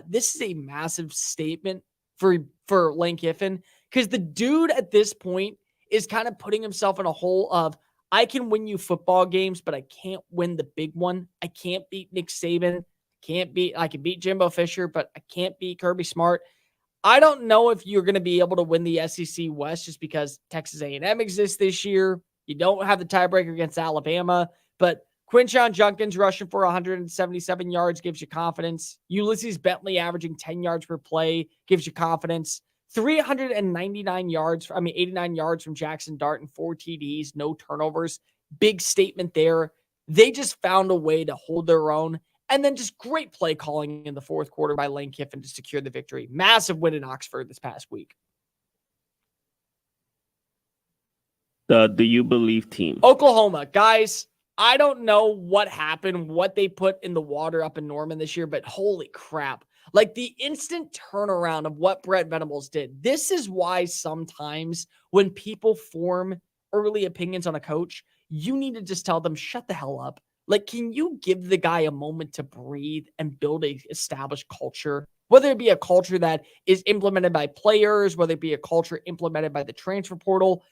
Speaker 1: this is a massive statement for Lane Kiffin, because the dude at this point is kind of putting himself in a hole of, I can win you football games, but I can't win the big one. I can't beat Nick Saban. I can beat Jimbo Fisher, but I can't beat Kirby Smart. I don't know if you're going to be able to win the SEC West just because Texas A&M exists this year. You don't have the tiebreaker against Alabama, but Quinshon Judkins rushing for 177 yards gives you confidence. Ulysses Bentley averaging 10 yards per play gives you confidence. 89 yards from Jackson Dart and 4 TDs, no turnovers. Big statement there. They just found a way to hold their own. And then just great play calling in the fourth quarter by Lane Kiffin to secure the victory. Massive win in Oxford this past week.
Speaker 8: The Do You Believe team.
Speaker 1: Oklahoma. Guys, I don't know what happened, what they put in the water up in Norman this year, but holy crap. Like the instant turnaround of what Brett Venables did. This is why sometimes when people form early opinions on a coach, you need to just tell them, shut the hell up. Like, can you give the guy a moment to breathe and build a established culture? Whether it be a culture that is implemented by players, whether it be a culture implemented by the transfer portal,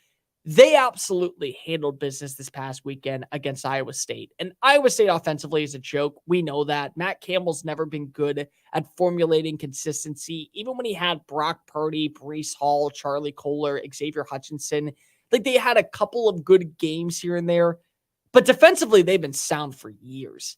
Speaker 1: they absolutely handled business this past weekend against Iowa State. And Iowa State offensively is a joke. We know that. Matt Campbell's never been good at formulating consistency. Even when he had Brock Purdy, Breece Hall, Charlie Kohler, Xavier Hutchinson, like they had a couple of good games here and there. But defensively, they've been sound for years.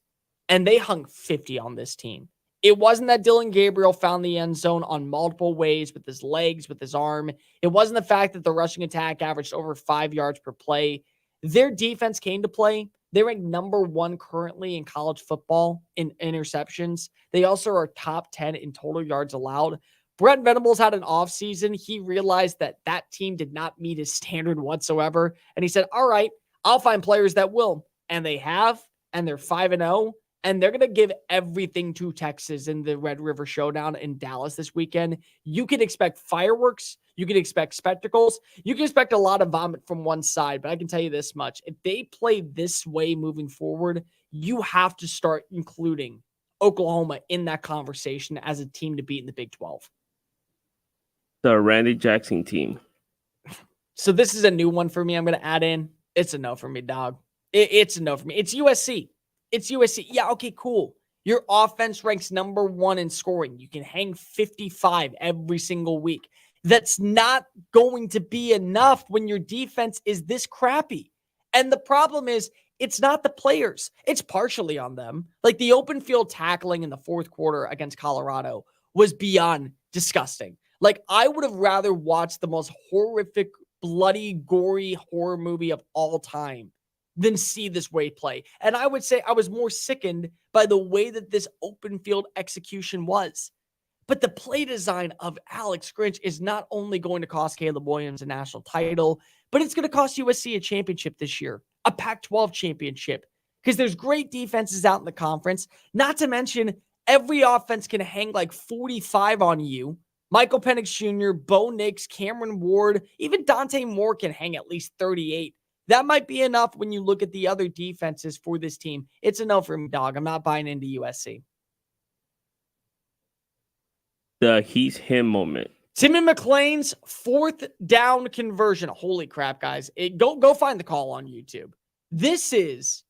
Speaker 1: And they hung 50 on this team. It wasn't that Dylan Gabriel found the end zone on multiple ways with his legs, with his arm. It wasn't the fact that the rushing attack averaged over 5 yards per play. Their defense came to play. They rank number 1 currently in college football in interceptions. They also are top 10 in total yards allowed. Brett Venables had an offseason. He realized that team did not meet his standard whatsoever. And he said, all right, I'll find players that will. And they have, and they're 5-0. And they're going to give everything to Texas in the Red River Showdown in Dallas this weekend. You can expect fireworks. You can expect spectacles. You can expect a lot of vomit from one side. But I can tell you this much. If they play this way moving forward, you have to start including Oklahoma in that conversation as a team to beat in the Big 12.
Speaker 8: The Randy Jackson team.
Speaker 1: So this is a new one for me. I'm going to add in. It's a no for me, dog. It's a no for me. It's USC. It's USC. Yeah, okay, cool. Your offense ranks number 1 in scoring. You can hang 55 every single week. That's not going to be enough when your defense is this crappy. And the problem is, it's not the players. It's partially on them. Like the open field tackling in the fourth quarter against Colorado was beyond disgusting. Like I would have rather watched the most horrific, bloody, gory horror movie of all time than see this way play. And I would say I was more sickened by the way that this open field execution was. But the play design of Alex Grinch is not only going to cost Caleb Williams a national title, but it's going to cost USC a championship this year, a Pac-12 championship, because there's great defenses out in the conference. Not to mention, every offense can hang like 45 on you. Michael Penix Jr., Bo Nix, Cameron Ward, even Dante Moore can hang at least 38. That might be enough when you look at the other defenses for this team. It's a no for me, dog. I'm not buying into USC.
Speaker 8: The he's him moment.
Speaker 1: Timmy McClain's 4th down conversion. Holy crap, guys. Go find the call on YouTube. This is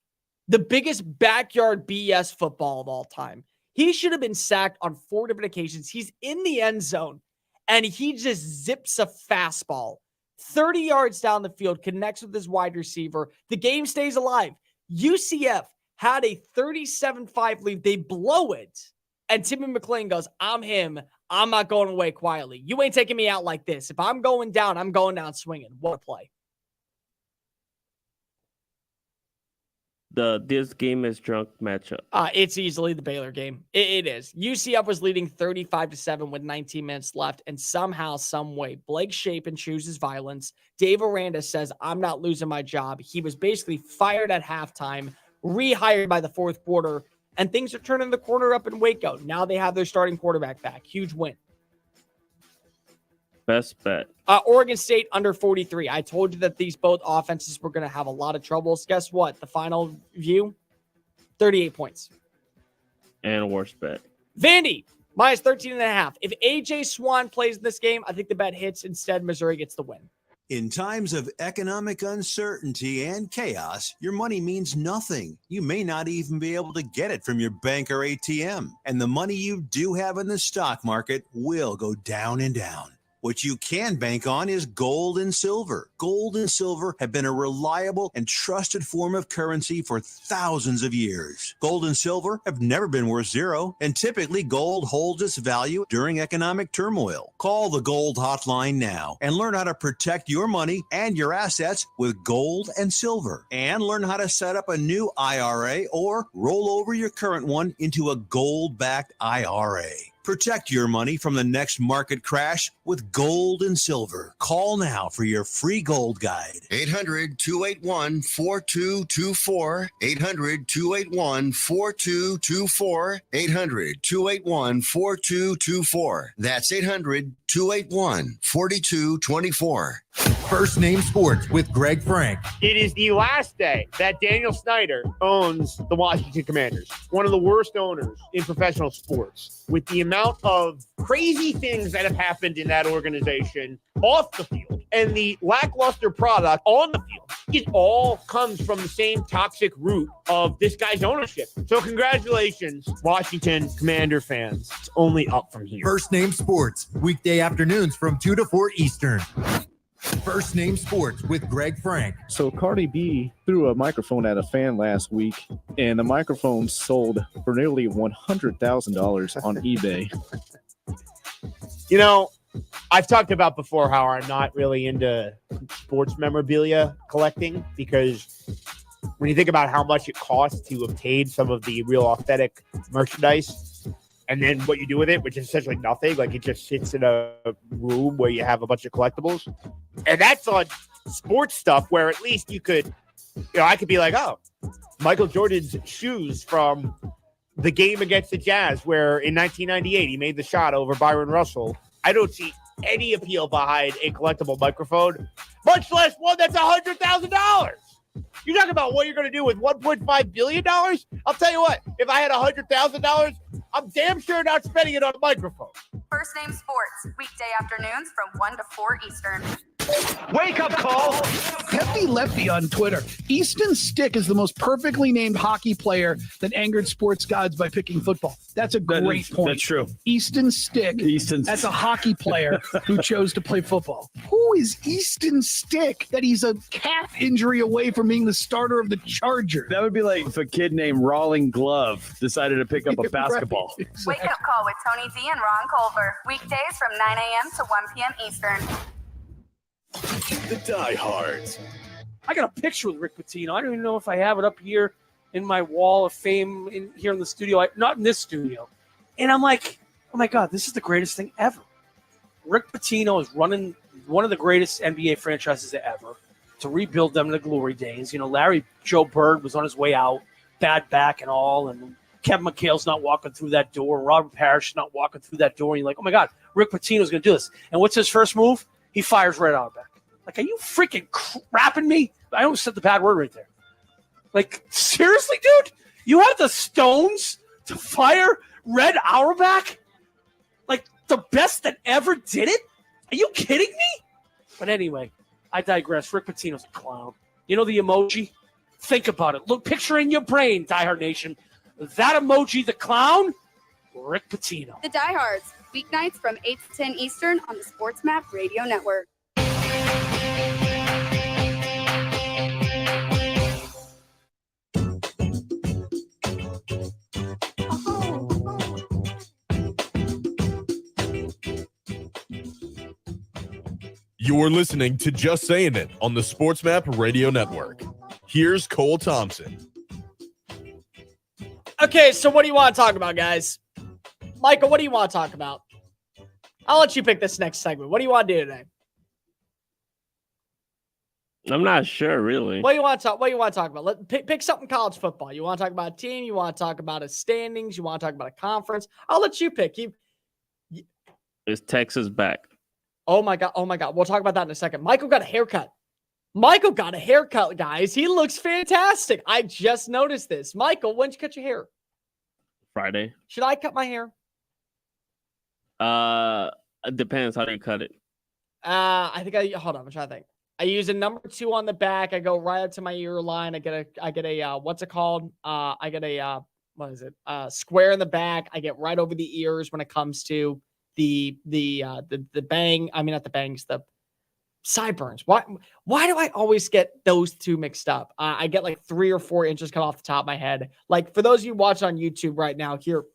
Speaker 1: the biggest backyard BS football of all time. He should have been sacked on 4 different occasions. He's in the end zone, and he just zips a fastball 30 yards down the field, connects with his wide receiver. The game stays alive. UCF had a 37-5 lead. They blow it, And Timmy McClain goes, I'm him. I'm not going away quietly. You ain't taking me out like this. If I'm going down swinging. What a play.
Speaker 8: This game is drunk matchup.
Speaker 1: It's easily the Baylor game. It is. UCF was leading 35-7 with 19 minutes left, and somehow, some way, Blake Shapen chooses violence. Dave Aranda says, I'm not losing my job. He was basically fired at halftime, rehired by the fourth quarter, and things are turning the corner up in Waco. Now they have their starting quarterback back. Huge win.
Speaker 8: Best bet.
Speaker 1: Oregon State under 43. I told you that these both offenses were going to have a lot of troubles. Guess what? The final view, 38 points.
Speaker 8: And worst bet.
Speaker 1: Vandy, minus 13.5. If A.J. Swan plays in this game, I think the bet hits. Instead, Missouri gets the win.
Speaker 2: In times of economic uncertainty and chaos, your money means nothing. You may not even be able to get it from your bank or ATM. And the money you do have in the stock market will go down and down. What you can bank on is gold and silver. Gold and silver have been a reliable and trusted form of currency for thousands of years. Gold and silver have never been worth zero, and typically gold holds its value during economic turmoil. Call the Gold Hotline now and learn how to protect your money and your assets with gold and silver. And learn how to set up a new IRA or roll over your current one into a gold-backed IRA. Protect your money from the next market crash with gold and silver. Call now for your free gold guide.
Speaker 3: 800-281-4224. 800-281-4224. 800-281-4224. That's 800-281-4224.
Speaker 18: First Name Sports with Greg Frank.
Speaker 5: It is the last day that Daniel Snyder owns the Washington Commanders, one of the worst owners in professional sports, with the amount of crazy things that have happened in that organization off the field and the lackluster product on the field. It all comes from the same toxic root of this guy's ownership. So congratulations, Washington Commander fans. It's only up from here.
Speaker 18: First Name Sports, weekday afternoons from 2 to 4 Eastern. First Name Sports with Greg Frank.
Speaker 10: So Cardi B threw a microphone at a fan last week, and the microphone sold for nearly $100,000 on eBay.
Speaker 5: You know, I've talked about before how I'm not really into sports memorabilia collecting, because when you think about how much it costs to obtain some of the real authentic merchandise, and then what you do with it, which is essentially nothing, like it just sits in a room where you have a bunch of collectibles. And that's on sports stuff where at least you could, I could be like, oh, Michael Jordan's shoes from the game against the Jazz, where in 1998 he made the shot over Byron Russell. I don't see any appeal behind a collectible microphone, much less one that's $100,000. You're talking about what you're going to do with $1.5 billion? I'll tell you what, if I had $100,000, I'm damn sure not spending it on a microphone.
Speaker 6: First Name Sports, weekday afternoons from 1 to 4 Eastern.
Speaker 5: Wake up call.
Speaker 17: Hefty Lefty on Twitter. Easton Stick is the most perfectly named hockey player that angered sports gods by picking football. That's a great point.
Speaker 10: That's true.
Speaker 17: Easton Stick. That's a hockey player who chose to play football. Who is Easton Stick that he's a calf injury away from being the starter of the Chargers?
Speaker 10: That would be like if a kid named Rawling Glove decided to pick up a basketball.
Speaker 17: Right, exactly.
Speaker 6: Wake up call with Tony D and Ron Culver. Weekdays from 9 a.m. to 1 p.m. Eastern.
Speaker 4: The diehards.
Speaker 9: I got a picture with Rick Pitino. I don't even know if I have it up here in my wall of fame here in the studio. Not in this studio. And I'm like, oh my God, this is the greatest thing ever. Rick Pitino is running one of the greatest NBA franchises ever to rebuild them in the glory days. You know, Larry Joe Bird was on his way out, bad back and all, and Kevin McHale's not walking through that door. Robert Parrish is not walking through that door. And you're like, oh my God, Rick Pitino's going to do this. And what's his first move? He fires right out of back. Like, are you freaking crapping me? I almost said the bad word right there. Like, seriously, dude? You have the stones to fire Red Auerbach? Like, the best that ever did it? Are you kidding me? But anyway, I digress. Rick Pitino's a clown. You know the emoji? Think about it. Look, picture in your brain, Die Hard Nation. That emoji, the clown, Rick Pitino.
Speaker 6: The Diehards, weeknights from 8 to 10 Eastern on the Sports Map Radio Network.
Speaker 11: You're listening to Just Saying It on the SportsMap Radio Network. Here's Cole Thompson.
Speaker 1: Okay, so what do you want to talk about, guys? Michael, what do you want to talk about? I'll let you pick this next segment. What do you want to do today?
Speaker 8: I'm not sure, really.
Speaker 1: What do you want to talk about? Pick something college football. You want to talk about a team? You want to talk about a standings? You want to talk about a conference? I'll let you pick.
Speaker 8: Is Texas back?
Speaker 1: Oh my god! We'll talk about that in a second. Michael got a haircut. Guys. He looks fantastic. I just noticed this. Michael, when did you cut your hair?
Speaker 8: Friday.
Speaker 1: Should I cut my hair?
Speaker 8: It depends how do you cut it.
Speaker 1: Hold on. I'm trying to think. I use a number 2 on the back. I go right up to my ear line. I get a what's it called? I get a what is it? Square in the back. I get right over the ears when it comes to the bang. I mean, not the bangs, the sideburns. Why do I always get those two mixed up? I get like 3 or 4 inches cut off the top of my head. Like for those of you watching on YouTube right now, here,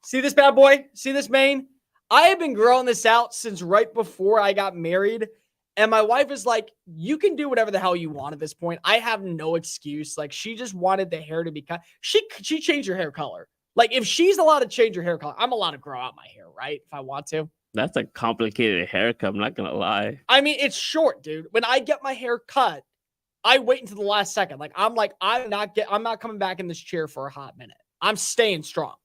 Speaker 1: see this bad boy? See this mane? I have been growing this out since right before I got married. And my wife is like, you can do whatever the hell you want at this point. I have no excuse. Like, she just wanted the hair to be cut. She changed her hair color. Like, if she's allowed to change her hair color, I'm allowed to grow out my hair, right? If I want to.
Speaker 8: That's a complicated haircut. I'm not going to lie.
Speaker 1: I mean, it's short, dude. When I get my hair cut, I wait until the last second. I'm not coming back in this chair for a hot minute. I'm staying strong.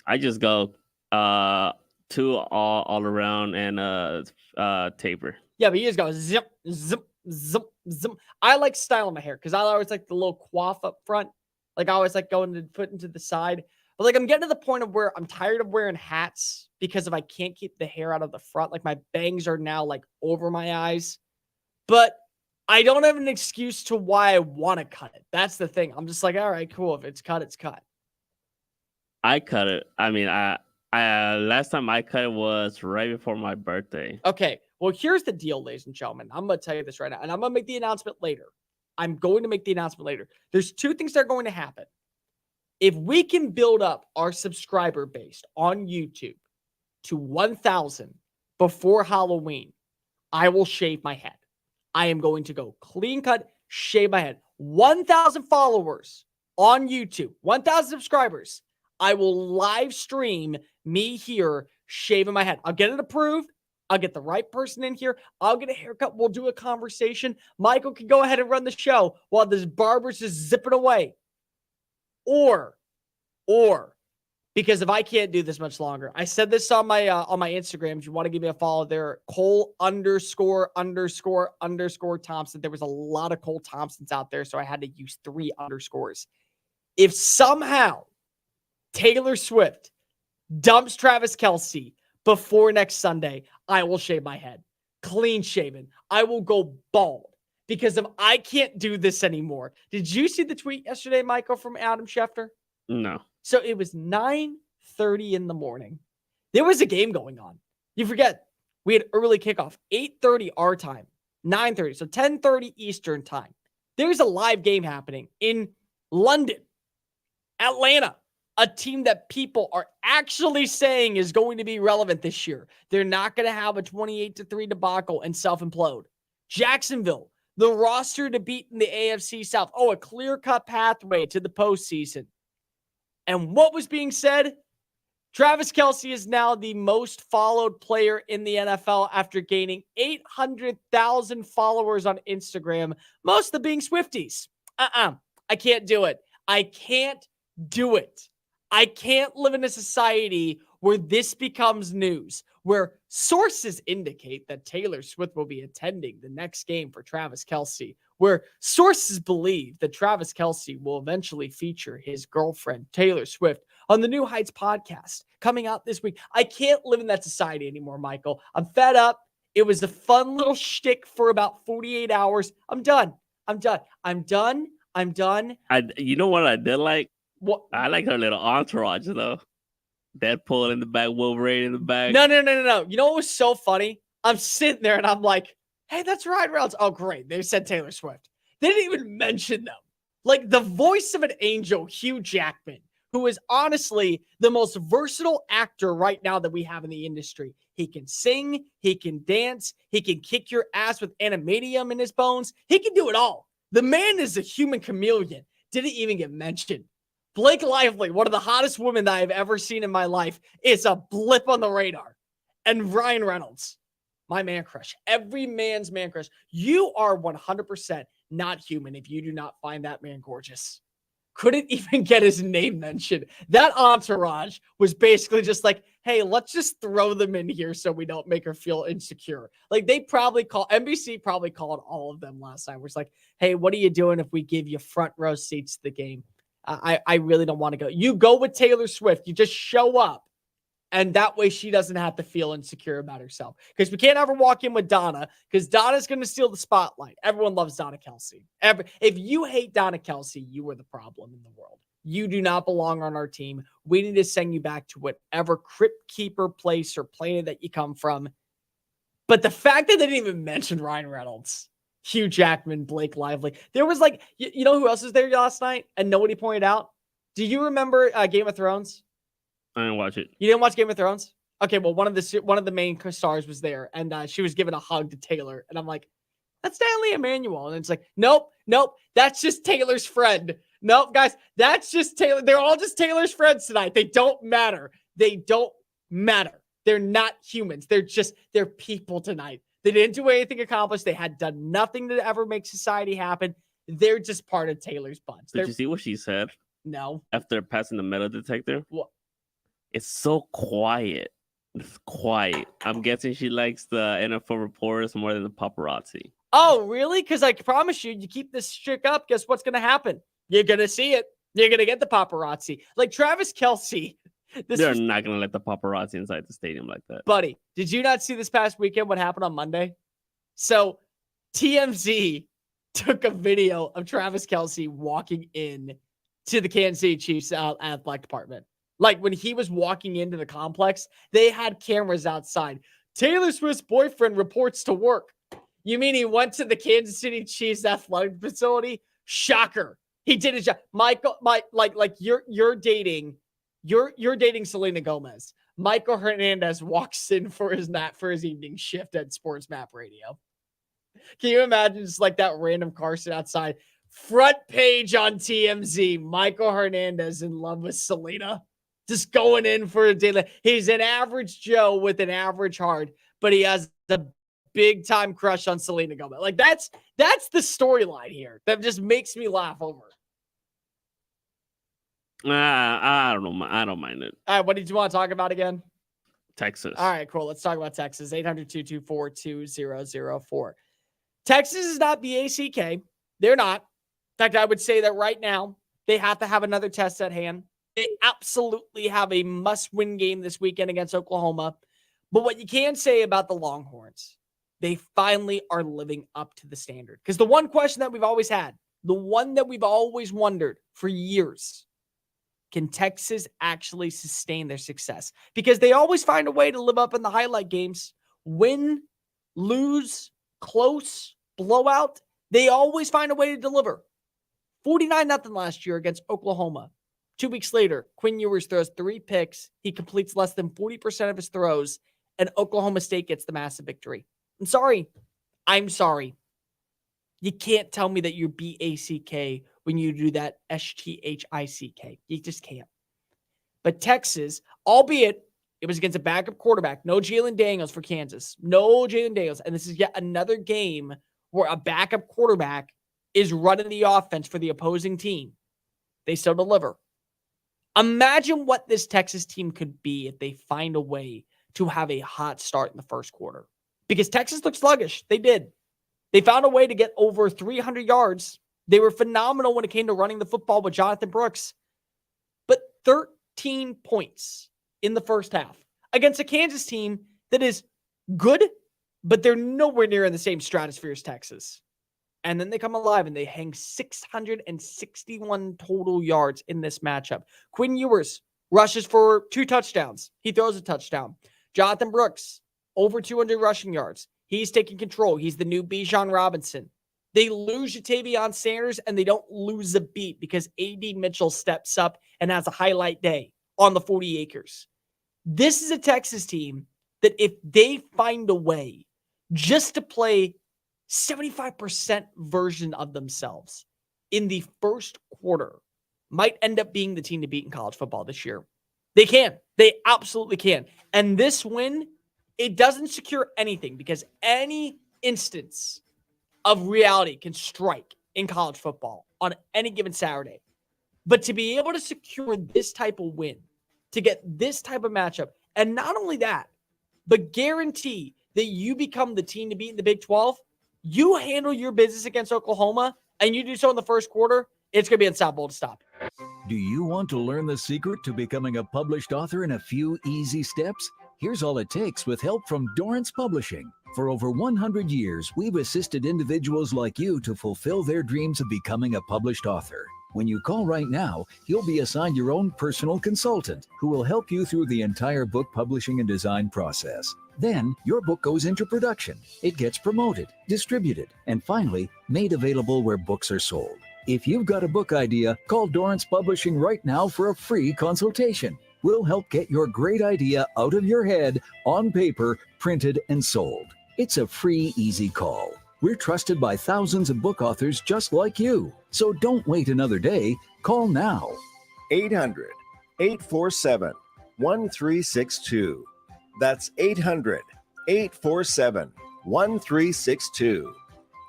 Speaker 8: I just go 2 all around and taper.
Speaker 1: Yeah, but you just go zip, zip, zip, zip. I like styling my hair because I always like the little coif up front. Like I always like going to put into the side. But like I'm getting to the point of where I'm tired of wearing hats because if I can't keep the hair out of the front, like my bangs are now like over my eyes. But I don't have an excuse to why I want to cut it. That's the thing. I'm just like, all right, cool. If it's cut, it's cut.
Speaker 8: I cut it. I mean, I last time I cut it was right before my birthday.
Speaker 1: Okay. Well, here's the deal, ladies and gentlemen. I'm going to tell you this right now, and I'm going to make the announcement later. There's 2 things that are going to happen. If we can build up our subscriber base on YouTube to 1,000 before Halloween, I will shave my head. I am going to go clean cut, shave my head. 1,000 followers on YouTube, 1,000 subscribers. I will live stream me here shaving my head. I'll get it approved. I'll get the right person in here. I'll get a haircut. We'll do a conversation. Michael can go ahead and run the show while this barber's just zipping away. Or, because if I can't do this much longer, I said this on my Instagram. If you want to give me a follow there, Cole __ Thompson. There was a lot of Cole Thompsons out there, so I had to use 3 underscores. If somehow Taylor Swift dumps Travis Kelce before next Sunday, I will shave my head. Clean shaven. I will go bald because if I can't do this anymore. Did you see the tweet yesterday, Michael, from Adam Schefter?
Speaker 8: No.
Speaker 1: So it was 9:30 in the morning. There was a game going on. You forget, we had early kickoff, 8:30 our time, 9:30, so 10:30 Eastern time. There's a live game happening in London, Atlanta. A team that people are actually saying is going to be relevant this year. They're not going to have a 28-3 debacle and self-implode. Jacksonville, the roster to beat in the AFC South. Oh, a clear-cut pathway to the postseason. And what was being said? Travis Kelce is now the most followed player in the NFL after gaining 800,000 followers on Instagram, most of them being Swifties. I can't do it. I can't do it. I can't live in a society where this becomes news, where sources indicate that Taylor Swift will be attending the next game for Travis Kelce, where sources believe that Travis Kelce will eventually feature his girlfriend, Taylor Swift, on the New Heights podcast coming out this week. I can't live in that society anymore, Michael. I'm fed up. It was a fun little shtick for about 48 hours. I'm done.
Speaker 8: You know what I did like?
Speaker 1: What?
Speaker 8: I like her little entourage, though. Deadpool in the back, Wolverine in the back.
Speaker 1: No. You know what was so funny? I'm sitting there and I'm like, hey, that's Ryan Reynolds. Oh, great. They said Taylor Swift. They didn't even mention them. Like the voice of an angel, Hugh Jackman, who is honestly the most versatile actor right now that we have in the industry. He can sing, he can dance, he can kick your ass with animatium in his bones. He can do it all. The man is a human chameleon. Didn't even get mentioned. Blake Lively, one of the hottest women that I've ever seen in my life, is a blip on the radar. And Ryan Reynolds, my man crush, every man's man crush. You are 100% not human if you do not find that man gorgeous. Couldn't even get his name mentioned. That entourage was basically just like, hey, let's just throw them in here so we don't make her feel insecure. Like NBC probably called all of them last night. We're just like, hey, what are you doing if we give you front row seats to the game? I really don't want to go. You go with Taylor Swift. You just show up. And that way she doesn't have to feel insecure about herself. Because we can't ever walk in with Donna, because Donna's going to steal the spotlight. Everyone loves Donna Kelsey. If you hate Donna Kelsey, you are the problem in the world. You do not belong on our team. We need to send you back to whatever crypt keeper place or planet that you come from. But the fact that they didn't even mention Ryan Reynolds, Hugh Jackman, Blake Lively. There was like, you know who else was there last night and nobody pointed out? Do you remember Game of Thrones?
Speaker 8: I didn't watch it.
Speaker 1: You didn't watch Game of Thrones? Okay, well, one of the main stars was there, and she was giving a hug to Taylor, and I'm like, that's Stanley Emmanuel. And it's like, nope, that's just Taylor's friend. Nope, guys, that's just Taylor. They're all just Taylor's friends tonight. They don't matter. They're not humans. They're people tonight. They didn't do anything accomplished. They had done nothing to ever make society happen. They're just part of Taylor's bunch.
Speaker 8: Did you see what she said?
Speaker 1: No.
Speaker 8: After passing the metal detector?
Speaker 1: What?
Speaker 8: It's so quiet. It's quiet. I'm guessing she likes the NFL reporters more than the paparazzi.
Speaker 1: Oh, really? Because I promise you keep this shtick up, guess what's going to happen? You're going to see it. You're going to get the paparazzi. Like Travis Kelce.
Speaker 8: They're not going to let the paparazzi inside the stadium like that.
Speaker 1: Buddy, did you not see this past weekend what happened on Monday? So TMZ took a video of Travis Kelce walking in to the Kansas City Chiefs athletic department. Like when he was walking into the complex, they had cameras outside. Taylor Swift's boyfriend reports to work. You mean he went to the Kansas City Chiefs athletic facility? Shocker. He did his job. Michael, you're dating Selena Gomez. Michael Hernandez walks in for his evening shift at Sports Map Radio. Can you imagine just like that random car sit outside? Front page on TMZ. Michael Hernandez in love with Selena. Just going in for a day. He's an average Joe with an average heart, but he has a big time crush on Selena Gomez. Like that's the storyline here. That just makes me laugh over.
Speaker 8: I don't know. I don't mind it.
Speaker 1: All right, what did you want to talk about again?
Speaker 8: Texas.
Speaker 1: All right, cool. Let's talk about Texas. 800-224-2004. Texas is not BACK. They're not. In fact, I would say that right now they have to have another test at hand. They absolutely have a must-win game this weekend against Oklahoma. But what you can say about the Longhorns, they finally are living up to the standard. Because the one question that we've always had, the one that we've always wondered for years, can Texas actually sustain their success? Because they always find a way to live up in the highlight games. Win, lose, close, blowout, they always find a way to deliver. 49-0 last year against Oklahoma. 2 weeks later, Quinn Ewers throws 3 picks. He completes less than 40% of his throws, and Oklahoma State gets the massive victory. I'm sorry. You can't tell me that you're BACK when you do that STHICK. You just can't. But Texas, albeit it was against a backup quarterback, no Jalen Daniels for Kansas. No Jalen Daniels. And this is yet another game where a backup quarterback is running the offense for the opposing team. They still deliver. Imagine what this Texas team could be if they find a way to have a hot start in the first quarter. Because Texas looked sluggish. They did. They found a way to get over 300 yards. They were phenomenal when it came to running the football with Jonathan Brooks. But 13 points in the first half against a Kansas team that is good, but they're nowhere near in the same stratosphere as Texas. And then they come alive and they hang 661 total yards in this matchup. Quinn Ewers rushes for 2 touchdowns. He throws a touchdown. Jonathan Brooks, over 200 rushing yards. He's taking control. He's the new Bijan Robinson. They lose Jatavion Sanders and they don't lose a beat because A.D. Mitchell steps up and has a highlight day on the 40 acres. This is a Texas team that if they find a way just to play 75% version of themselves in the first quarter, might end up being the team to beat in college football this year. They can. They absolutely can. And this win, it doesn't secure anything because any instance of reality can strike in college football on any given Saturday. But to be able to secure this type of win, to get this type of matchup, and not only that, but guarantee that you become the team to beat in the Big 12, you handle your business against Oklahoma, and you do so in the first quarter, it's going to be unstoppable to stop.
Speaker 22: Do you want to learn the secret to becoming a published author in a few easy steps? Here's all it takes with help from Dorrance Publishing. For over 100 years, we've assisted individuals like you to fulfill their dreams of becoming a published author. When you call right now, you'll be assigned your own personal consultant who will help you through the entire book publishing and design process. Then, your book goes into production. It gets promoted, distributed, and finally, made available where books are sold. If you've got a book idea, call Dorrance Publishing right now for a free consultation. We'll help get your great idea out of your head, on paper, printed, and sold. It's a free, easy call. We're trusted by thousands of book authors just like you. So don't wait another day. Call now.
Speaker 23: 800-847-1362. That's 800-847-1362.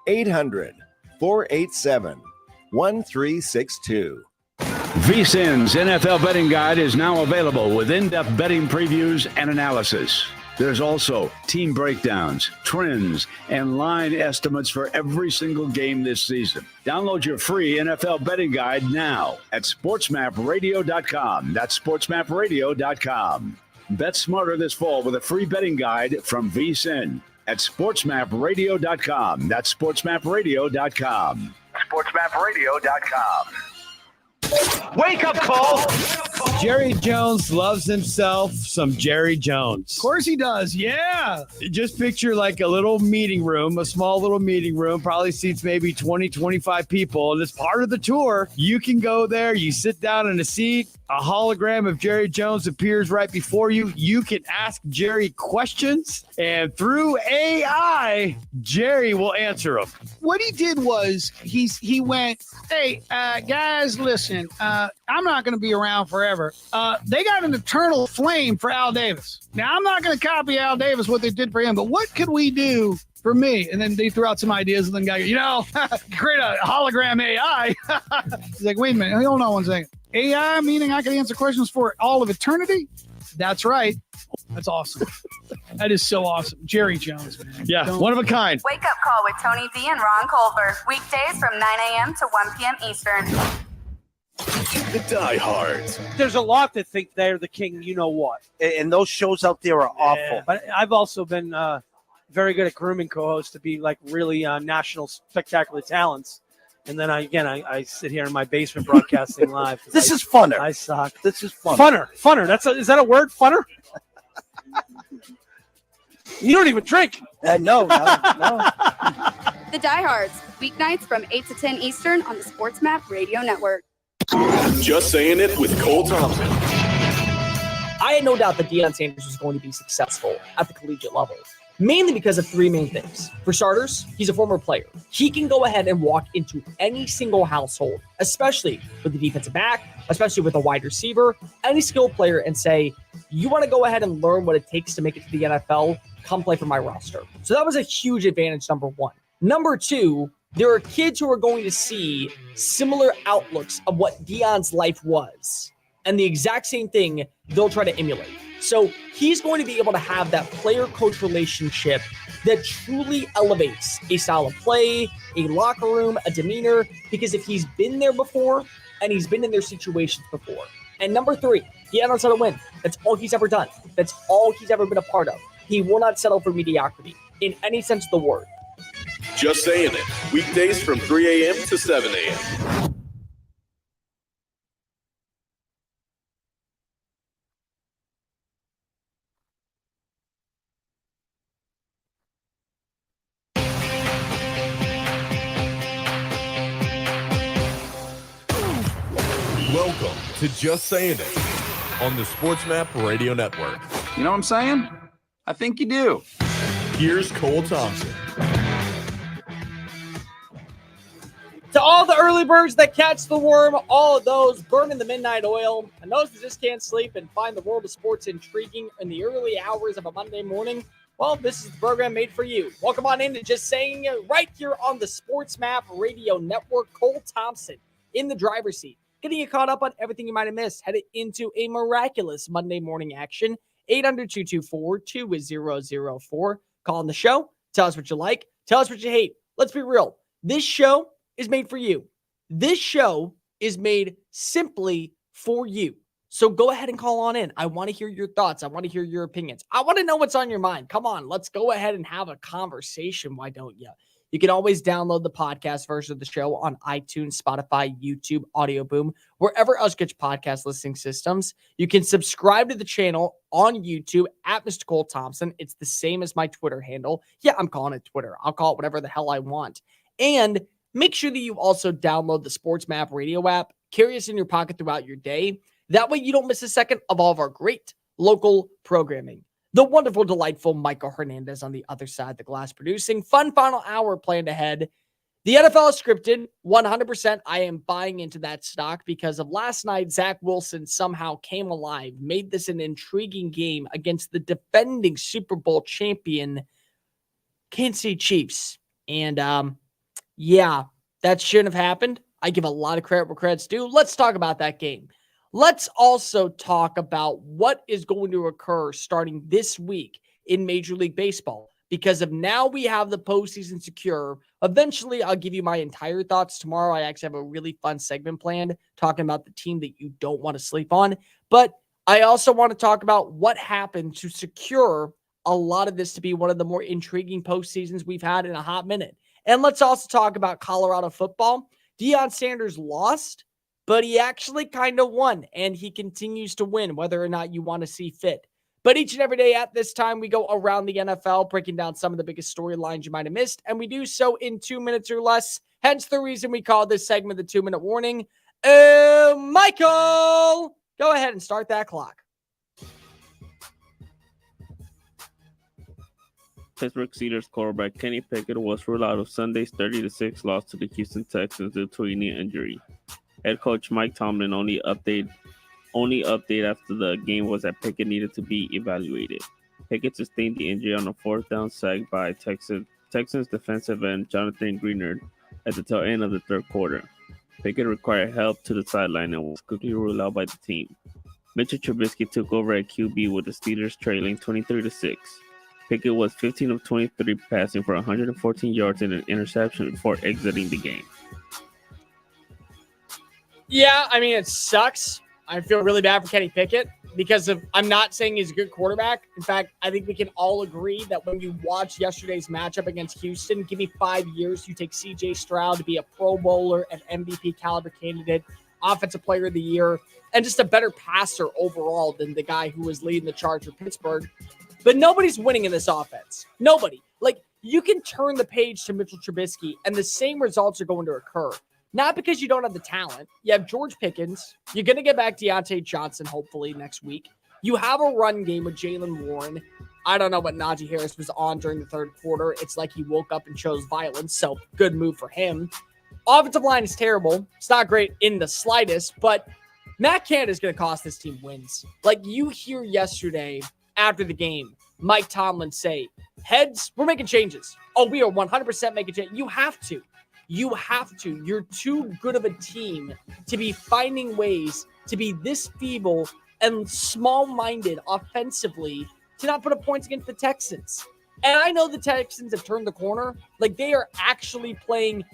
Speaker 23: 800-487-1362.
Speaker 15: VSiN's NFL betting guide is now available with in-depth betting previews and analysis. There's also team breakdowns, trends, and line estimates for every single game this season. Download your free NFL betting guide now at sportsmapradio.com. That's sportsmapradio.com. Bet smarter this fall with a free betting guide from VSiN at sportsmapradio.com. That's sportsmapradio.com. sportsmapradio.com.
Speaker 5: Wake up call.
Speaker 20: Jerry Jones loves himself some Jerry Jones.
Speaker 17: Of course he does. Yeah.
Speaker 20: Just picture like a little meeting room, a small little meeting room, probably seats maybe 20, 25 people. And it's part of the tour. You can go there. You sit down in a seat. A hologram of Jerry Jones appears right before you. You can ask Jerry questions. And through AI, Jerry will answer them.
Speaker 17: What he did was he went, hey, guys, listen, I'm not going to be around forever. They got an eternal flame for Al Davis. Now, I'm not going to copy Al Davis, what they did for him, but what could we do for me? And then they threw out some ideas, and then guy, create a hologram AI. He's like, wait a minute, hold on one second. AI, meaning I can answer questions for all of eternity? That's right. That's awesome. That is so awesome. Jerry Jones, man.
Speaker 20: Yeah, one of a kind.
Speaker 6: Wake up call with Tony V and Ron Culver. Weekdays from 9 a.m. to 1 p.m. Eastern.
Speaker 4: The diehards.
Speaker 9: There's a lot that think they're the king, you know what.
Speaker 5: And those shows out there are awful.
Speaker 9: Yeah, but I've also been very good at grooming co-hosts to be like really national spectacular talents. And then I sit here in my basement broadcasting live.
Speaker 5: This is funner.
Speaker 9: I suck.
Speaker 5: This is fun.
Speaker 9: Funner. Is that a word? Funner? You don't even drink.
Speaker 5: No.
Speaker 6: The Diehards, weeknights from 8 to 10 Eastern on the Sports Map Radio Network.
Speaker 4: Just saying it with Cole Thompson.
Speaker 1: I had no doubt that Deion Sanders was going to be successful at the collegiate level, mainly because of three main things. For starters, he's a former player. He can go ahead and walk into any single household, especially with the defensive back, especially with a wide receiver, any skilled player, and say, you want to go ahead and learn what it takes to make it to the NFL, come play for my roster. So that was a huge advantage, number one. Number two, there are kids who are going to see similar outlooks of what Deion's life was, and the exact same thing they'll try to emulate. So he's going to be able to have that player-coach relationship that truly elevates a style of play, a locker room, a demeanor, because if he's been there before and he's been in their situations before. And number three, he knows how to win. That's all he's ever done. That's all he's ever been a part of. He will not settle for mediocrity in any sense of the word.
Speaker 4: Just saying it. Weekdays from 3 a.m. to 7 a.m.
Speaker 11: to Just Saying It on the Sports Map Radio Network.
Speaker 21: You know what I'm saying? I think you do.
Speaker 11: Here's Cole Thompson.
Speaker 1: To all the early birds that catch the worm, all of those burning the midnight oil, and those that just can't sleep and find the world of sports intriguing in the early hours of a Monday morning, well, this is the program made for you. Welcome on in to Just Saying It right here on the Sports Map Radio Network. Cole Thompson in the driver's seat, getting you caught up on everything you might have missed. Headed into a miraculous Monday morning action. 800-224-2004. Call on the show. Tell us what you like. Tell us what you hate. Let's be real. This show is made for you. This show is made simply for you. So go ahead and call on in. I want to hear your thoughts. I want to hear your opinions. I want to know what's on your mind. Come on, let's go ahead and have a conversation. Why don't you? You can always download the podcast version of the show on iTunes, Spotify, YouTube, Audio Boom, wherever else gets podcast listening systems. You can subscribe to the channel on YouTube at Mr. Cole Thompson. It's the same as my Twitter handle. Yeah, I'm calling it Twitter. I'll call it whatever the hell I want. And make sure that you also download the Sports Map Radio app, carry us in your pocket throughout your day. That way you don't miss a second of all of our great local programming. The wonderful, delightful Michael Hernandez on the other side of the glass producing. Fun final hour planned ahead. The NFL is scripted, 100%. I am buying into that stock because of last night. Zach Wilson somehow came alive, made this an intriguing game against the defending Super Bowl champion Kansas City Chiefs. And yeah, that shouldn't have happened. I give a lot of credit where credit's due. Let's talk about that game. Let's also talk about what is going to occur starting this week in Major League Baseball. Because of now we have the postseason secure. Eventually, I'll give you my entire thoughts tomorrow. I actually have a really fun segment planned talking about the team that you don't want to sleep on. But I also want to talk about what happened to secure a lot of this to be one of the more intriguing postseasons we've had in a hot minute. And let's also talk about Colorado football. Deion Sanders lost, but he actually kind of won, and he continues to win, whether or not you want to see fit. But each and every day at this time, we go around the NFL, breaking down some of the biggest storylines you might have missed, and we do so in 2 minutes or less. Hence the reason we call this segment the 2-minute warning. Michael, go ahead and start that clock.
Speaker 8: Pittsburgh Steelers quarterback Kenny Pickett was ruled out of Sunday's 30-6 loss to the Houston Texans due to a knee injury. Head coach Mike Tomlin only update after the game was that Pickett needed to be evaluated. Pickett sustained the injury on a fourth down sack by Texans defensive end Jonathan Greenard at the tail end of the third quarter. Pickett required help to the sideline and was quickly ruled out by the team. Mitchell Trubisky took over at QB with the Steelers trailing 23-6. Pickett was 15 of 23 passing for 114 yards and an interception before exiting the game.
Speaker 1: Yeah, I mean, it sucks. I feel really bad for Kenny Pickett because I'm not saying he's a good quarterback. In fact, I think we can all agree that when you watch yesterday's matchup against Houston, give me 5 years, you take C.J. Stroud to be a Pro Bowler, an MVP caliber candidate, Offensive Player of the Year, and just a better passer overall than the guy who was leading the charge for Pittsburgh. But nobody's winning in this offense. Nobody. Like, you can turn the page to Mitchell Trubisky, and the same results are going to occur. Not because you don't have the talent. You have George Pickens. You're going to get back Deontay Johnson, hopefully, next week. You have a run game with Jalen Warren. I don't know what Najee Harris was on during the third quarter. It's like he woke up and chose violence, so good move for him. Offensive line is terrible. It's not great in the slightest, but Matt Canada is going to cost this team wins. Like, you hear yesterday after the game, Mike Tomlin say, heads, we're making changes. Oh, we are 100% making changes. You have to. You have to. You're too good of a team to be finding ways to be this feeble and small-minded offensively to not put up points against the Texans. And I know the Texans have turned the corner. Like, they are actually playing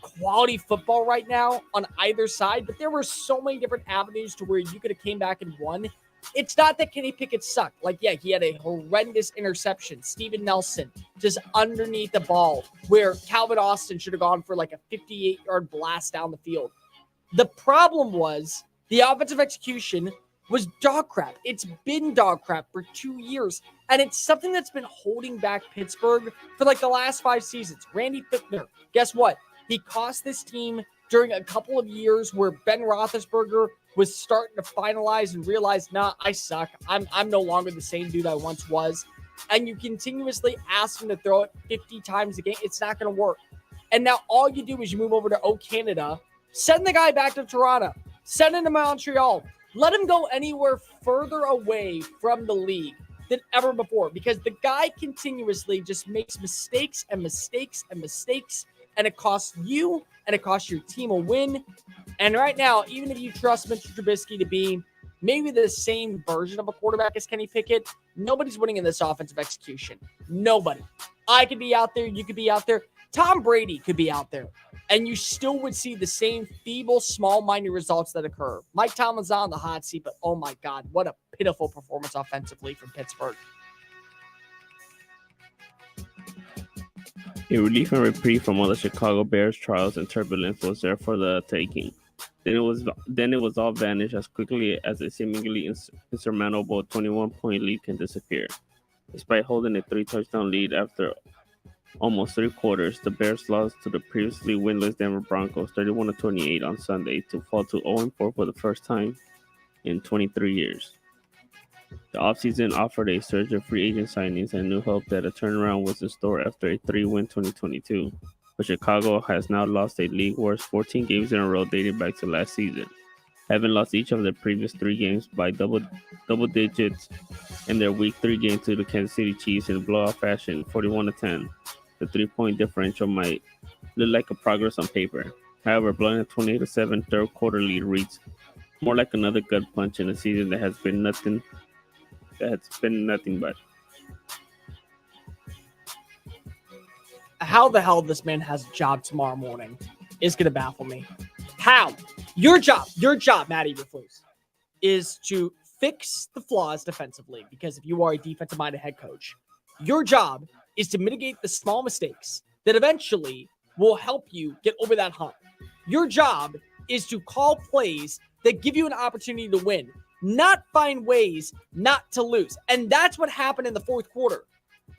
Speaker 1: quality football right now on either side, but there were so many different avenues to where you could have came back and won. It's not that Kenny Pickett sucked. Like, yeah, he had a horrendous interception. Steven Nelson just underneath the ball where Calvin Austin should have gone for like a 58-yard blast down the field. The problem was the offensive execution was dog crap. It's been dog crap for 2 years, and it's something that's been holding back Pittsburgh for like the last 5 seasons. Randy Fichtner, guess what? He cost this team during a couple of years where Ben Roethlisberger was starting to finalize and realize, nah, I suck. I'm no longer the same dude I once was. And you continuously ask him to throw it 50 times a game, it's not going to work. And now all you do is you move over to Canada, send the guy back to Toronto, send him to Montreal. Let him go anywhere further away from the league than ever before, because the guy continuously just makes mistakes and mistakes and mistakes, and it costs you and it costs your team a win. And right now, even if you trust Mitchell Trubisky to be maybe the same version of a quarterback as Kenny Pickett, nobody's winning in this offensive execution. Nobody. I could be out there. You could be out there. Tom Brady could be out there. And you still would see the same feeble, small-minded results that occur. Mike Tomlin's on the hot seat, but oh my God, what a pitiful performance offensively from Pittsburgh.
Speaker 8: A relief and reprieve from all the Chicago Bears trials and turbulence was there for the taking. Then it was all vanished as quickly as a seemingly insurmountable 21-point lead can disappear. Despite holding a 3-touchdown lead after almost 3 quarters, the Bears lost to the previously winless Denver Broncos 31-28 on Sunday to fall to 0-4 for the first time in 23 years. The offseason offered a surge of free agent signings and new hope that a turnaround was in store after a 3-win 2022. But Chicago has now lost a league-worst 14 games in a row dating back to last season, having lost each of their previous 3 games by double digits in their Week 3 game to the Kansas City Chiefs in blowout fashion, 41-10. The 3-point differential might look like a progress on paper. However, blowing a 28-7 third quarter lead reads more like another gut punch in a season that has been nothing but.
Speaker 1: How the hell this man has a job tomorrow morning is going to baffle me. How? Your job, Matt Eberflus, is to fix the flaws defensively, because if you are a defensive-minded head coach, your job is to mitigate the small mistakes that eventually will help you get over that hump. Your job is to call plays that give you an opportunity to win, not find ways not to lose. And that's what happened in the fourth quarter.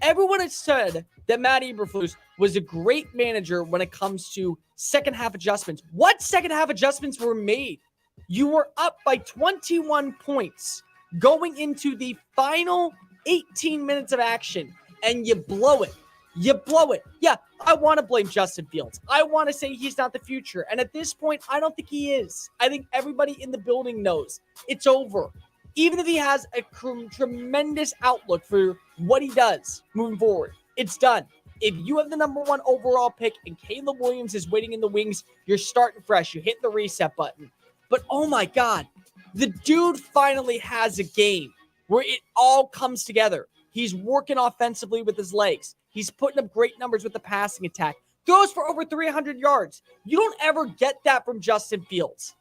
Speaker 1: Everyone has said that Matt Eberflus was a great manager when it comes to second half adjustments. What second half adjustments were made? You were up by 21 points going into the final 18 minutes of action, and you blow it. You blow it. Yeah, I want to blame Justin Fields. I want to say he's not the future. And at this point, I don't think he is. I think everybody in the building knows it's over. Even if he has a tremendous outlook for what he does moving forward, it's done. If you have the number 1 overall pick and Caleb Williams is waiting in the wings, you're starting fresh. You hit the reset button. But oh my God, the dude finally has a game where it all comes together. He's working offensively with his legs. He's putting up great numbers with the passing attack. Throws for over 300 yards. You don't ever get that from Justin Fields.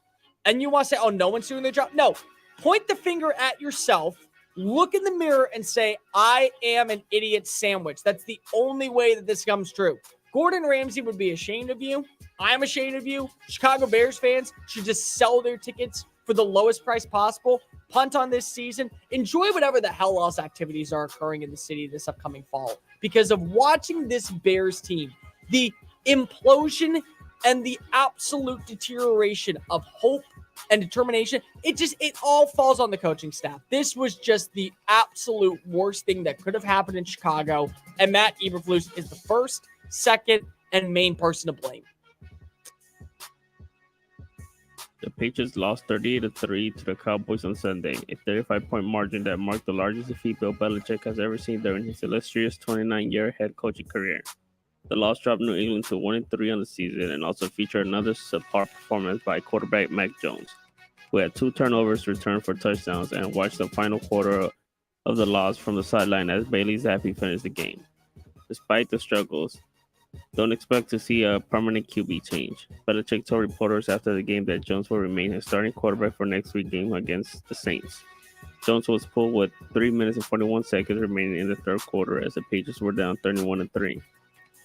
Speaker 1: And you want to say, oh, no one's doing their job? No. Point the finger at yourself, look in the mirror and say, I am an idiot sandwich. That's the only way that this comes true. Gordon Ramsay would be ashamed of you. I'm ashamed of you. Chicago Bears fans should just sell their tickets for the lowest price possible. Punt on this season. Enjoy whatever the hell else activities are occurring in the city this upcoming fall. Because of watching this Bears team, the implosion and the absolute deterioration of hope and determination, it all falls on the coaching staff. This was just the absolute worst thing that could have happened in Chicago, and Matt Eberflus is the first, second, and main person to blame.
Speaker 8: The Patriots lost 38-3 to the Cowboys on Sunday, a 35-point margin that marked the largest defeat Bill Belichick has ever seen during his illustrious 29-year head coaching career. The loss dropped New England to 1-3 on the season and also featured another subpar performance by quarterback Mac Jones, who had 2 turnovers returned for touchdowns and watched the final quarter of the loss from the sideline as Bailey Zappi finished the game. Despite the struggles, don't expect to see a permanent QB change. Belichick told reporters after the game that Jones will remain his starting quarterback for next week's game against the Saints. Jones was pulled with 3 minutes and 41 seconds remaining in the third quarter as the Patriots were down 31-3.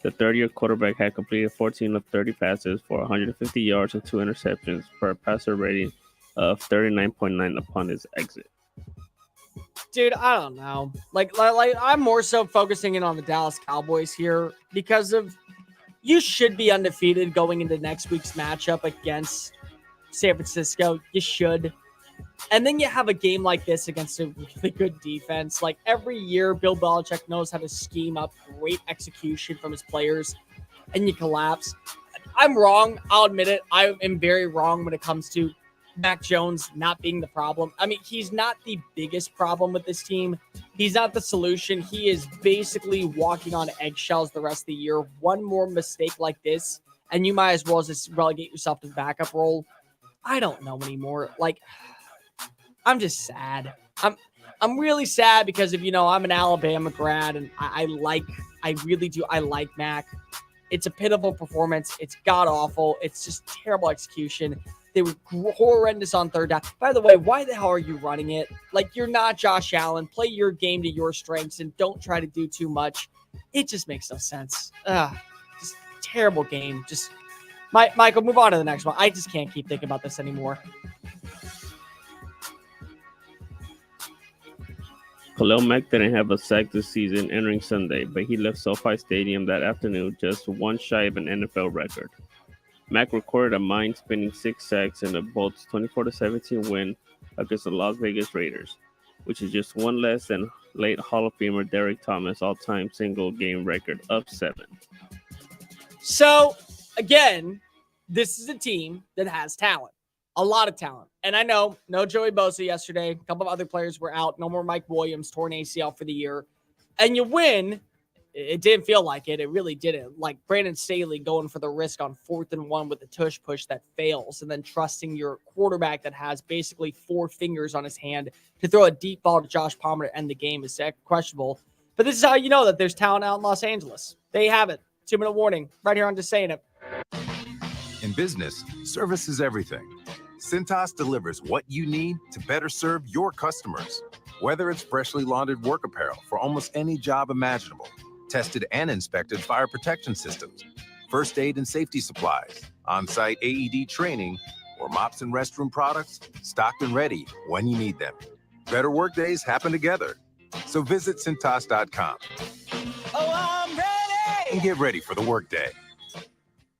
Speaker 8: The third-year quarterback had completed 14 of 30 passes for 150 yards and 2 interceptions for a passer rating of 39.9 upon his exit.
Speaker 1: Dude, I don't know. Like I'm more so focusing in on the Dallas Cowboys here because of you should be undefeated going into next week's matchup against San Francisco. You should. And then you have a game like this against a really good defense. Like every year, Bill Belichick knows how to scheme up great execution from his players, and you collapse. I'm wrong. I'll admit it. I am very wrong when it comes to Mac Jones not being the problem. I mean, he's not the biggest problem with this team. He's not the solution. He is basically walking on eggshells the rest of the year. One more mistake like this, and you might as well just relegate yourself to the backup role. I don't know anymore. Like, I'm just sad. I'm really sad because of, I'm an Alabama grad, and I really do. I like Mac. It's a pitiful performance. It's god-awful. It's just terrible execution. They were horrendous on third down. By the way, why the hell are you running it? Like, you're not Josh Allen. Play your game to your strengths and don't try to do too much. It just makes no sense. Just terrible game. Just, Michael, move on to the next one. I just can't keep thinking about this anymore.
Speaker 8: Khalil Mack didn't have a sack this season entering Sunday, but he left SoFi Stadium that afternoon just one shy of an NFL record. Mack recorded a mind-spinning 6 sacks in the Bolts' 24-17 win against the Las Vegas Raiders, which is just one less than late Hall of Famer Derek Thomas' all-time single-game record of 7.
Speaker 1: So, again, this is a team that has talent. A lot of talent. And I know, no Joey Bosa yesterday. A couple of other players were out. No more Mike Williams, torn ACL for the year. And you win. It didn't feel like it. It really didn't. Like Brandon Staley going for the risk on 4th and 1 with the tush push that fails, and then trusting your quarterback that has basically 4 fingers on his hand to throw a deep ball to Josh Palmer to end the game is questionable. But this is how you know that there's talent out in Los Angeles. They have it. 2-minute warning right here on Just Saying It.
Speaker 12: In business, service is everything. Cintas delivers what you need to better serve your customers. Whether it's freshly laundered work apparel for almost any job imaginable, tested and inspected fire protection systems, first aid and safety supplies, on-site AED training, or mops and restroom products, stocked and ready when you need them. Better work days happen together. So visit Cintas.com.
Speaker 13: Oh, I'm ready!
Speaker 12: And get ready for the workday.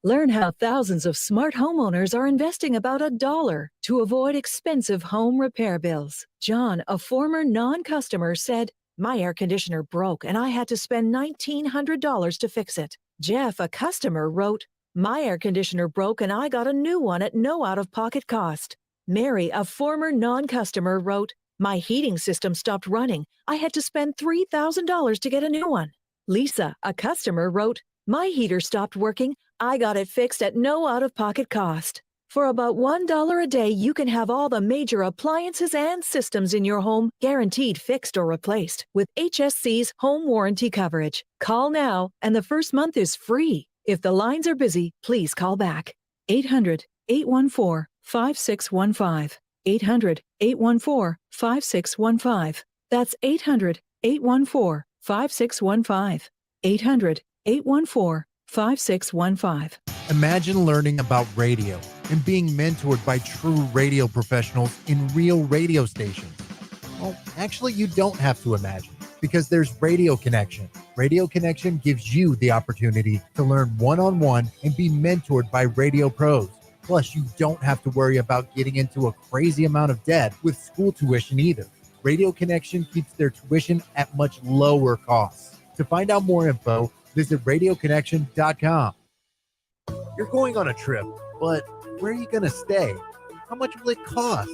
Speaker 14: Learn how thousands of smart homeowners are investing about $1 to avoid expensive home repair bills. John, a former non-customer, said, "My air conditioner broke and I had to spend $1,900 to fix it." Jeff, a customer, wrote, "My air conditioner broke and I got a new one at no out-of-pocket cost." Mary, a former non-customer, wrote, "My heating system stopped running. I had to spend $3,000 to get a new one." Lisa, a customer, wrote, "My heater stopped working. I got it fixed at no out-of-pocket cost." For about $1 a day, you can have all the major appliances and systems in your home guaranteed fixed or replaced with HSC's home warranty coverage. Call now, and the first month is free. If the lines are busy, please call back. 800-814-5615. 800-814-5615. That's 800-814-5615. 800-814-5615.
Speaker 18: Imagine learning about radio and being mentored by true radio professionals in real radio stations. Well, actually, you don't have to imagine, because there's Radio Connection. Radio Connection gives you the opportunity to learn one-on-one and be mentored by radio pros. Plus, you don't have to worry about getting into a crazy amount of debt with school tuition either. Radio Connection keeps their tuition at much lower costs. To find out more info, visit radioconnection.com. You're going on a trip, but where are you going to stay? How much will it cost?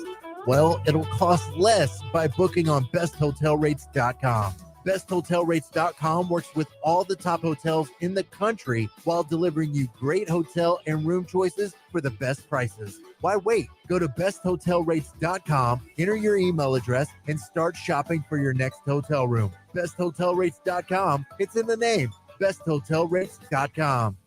Speaker 18: Well, it'll cost less by booking on besthotelrates.com. Besthotelrates.com works with all the top hotels in the country while delivering you great hotel and room choices for the best prices. Why wait? Go to besthotelrates.com, enter your email address, and start shopping for your next hotel room. Besthotelrates.com, it's in the name. Besthotelrates.com.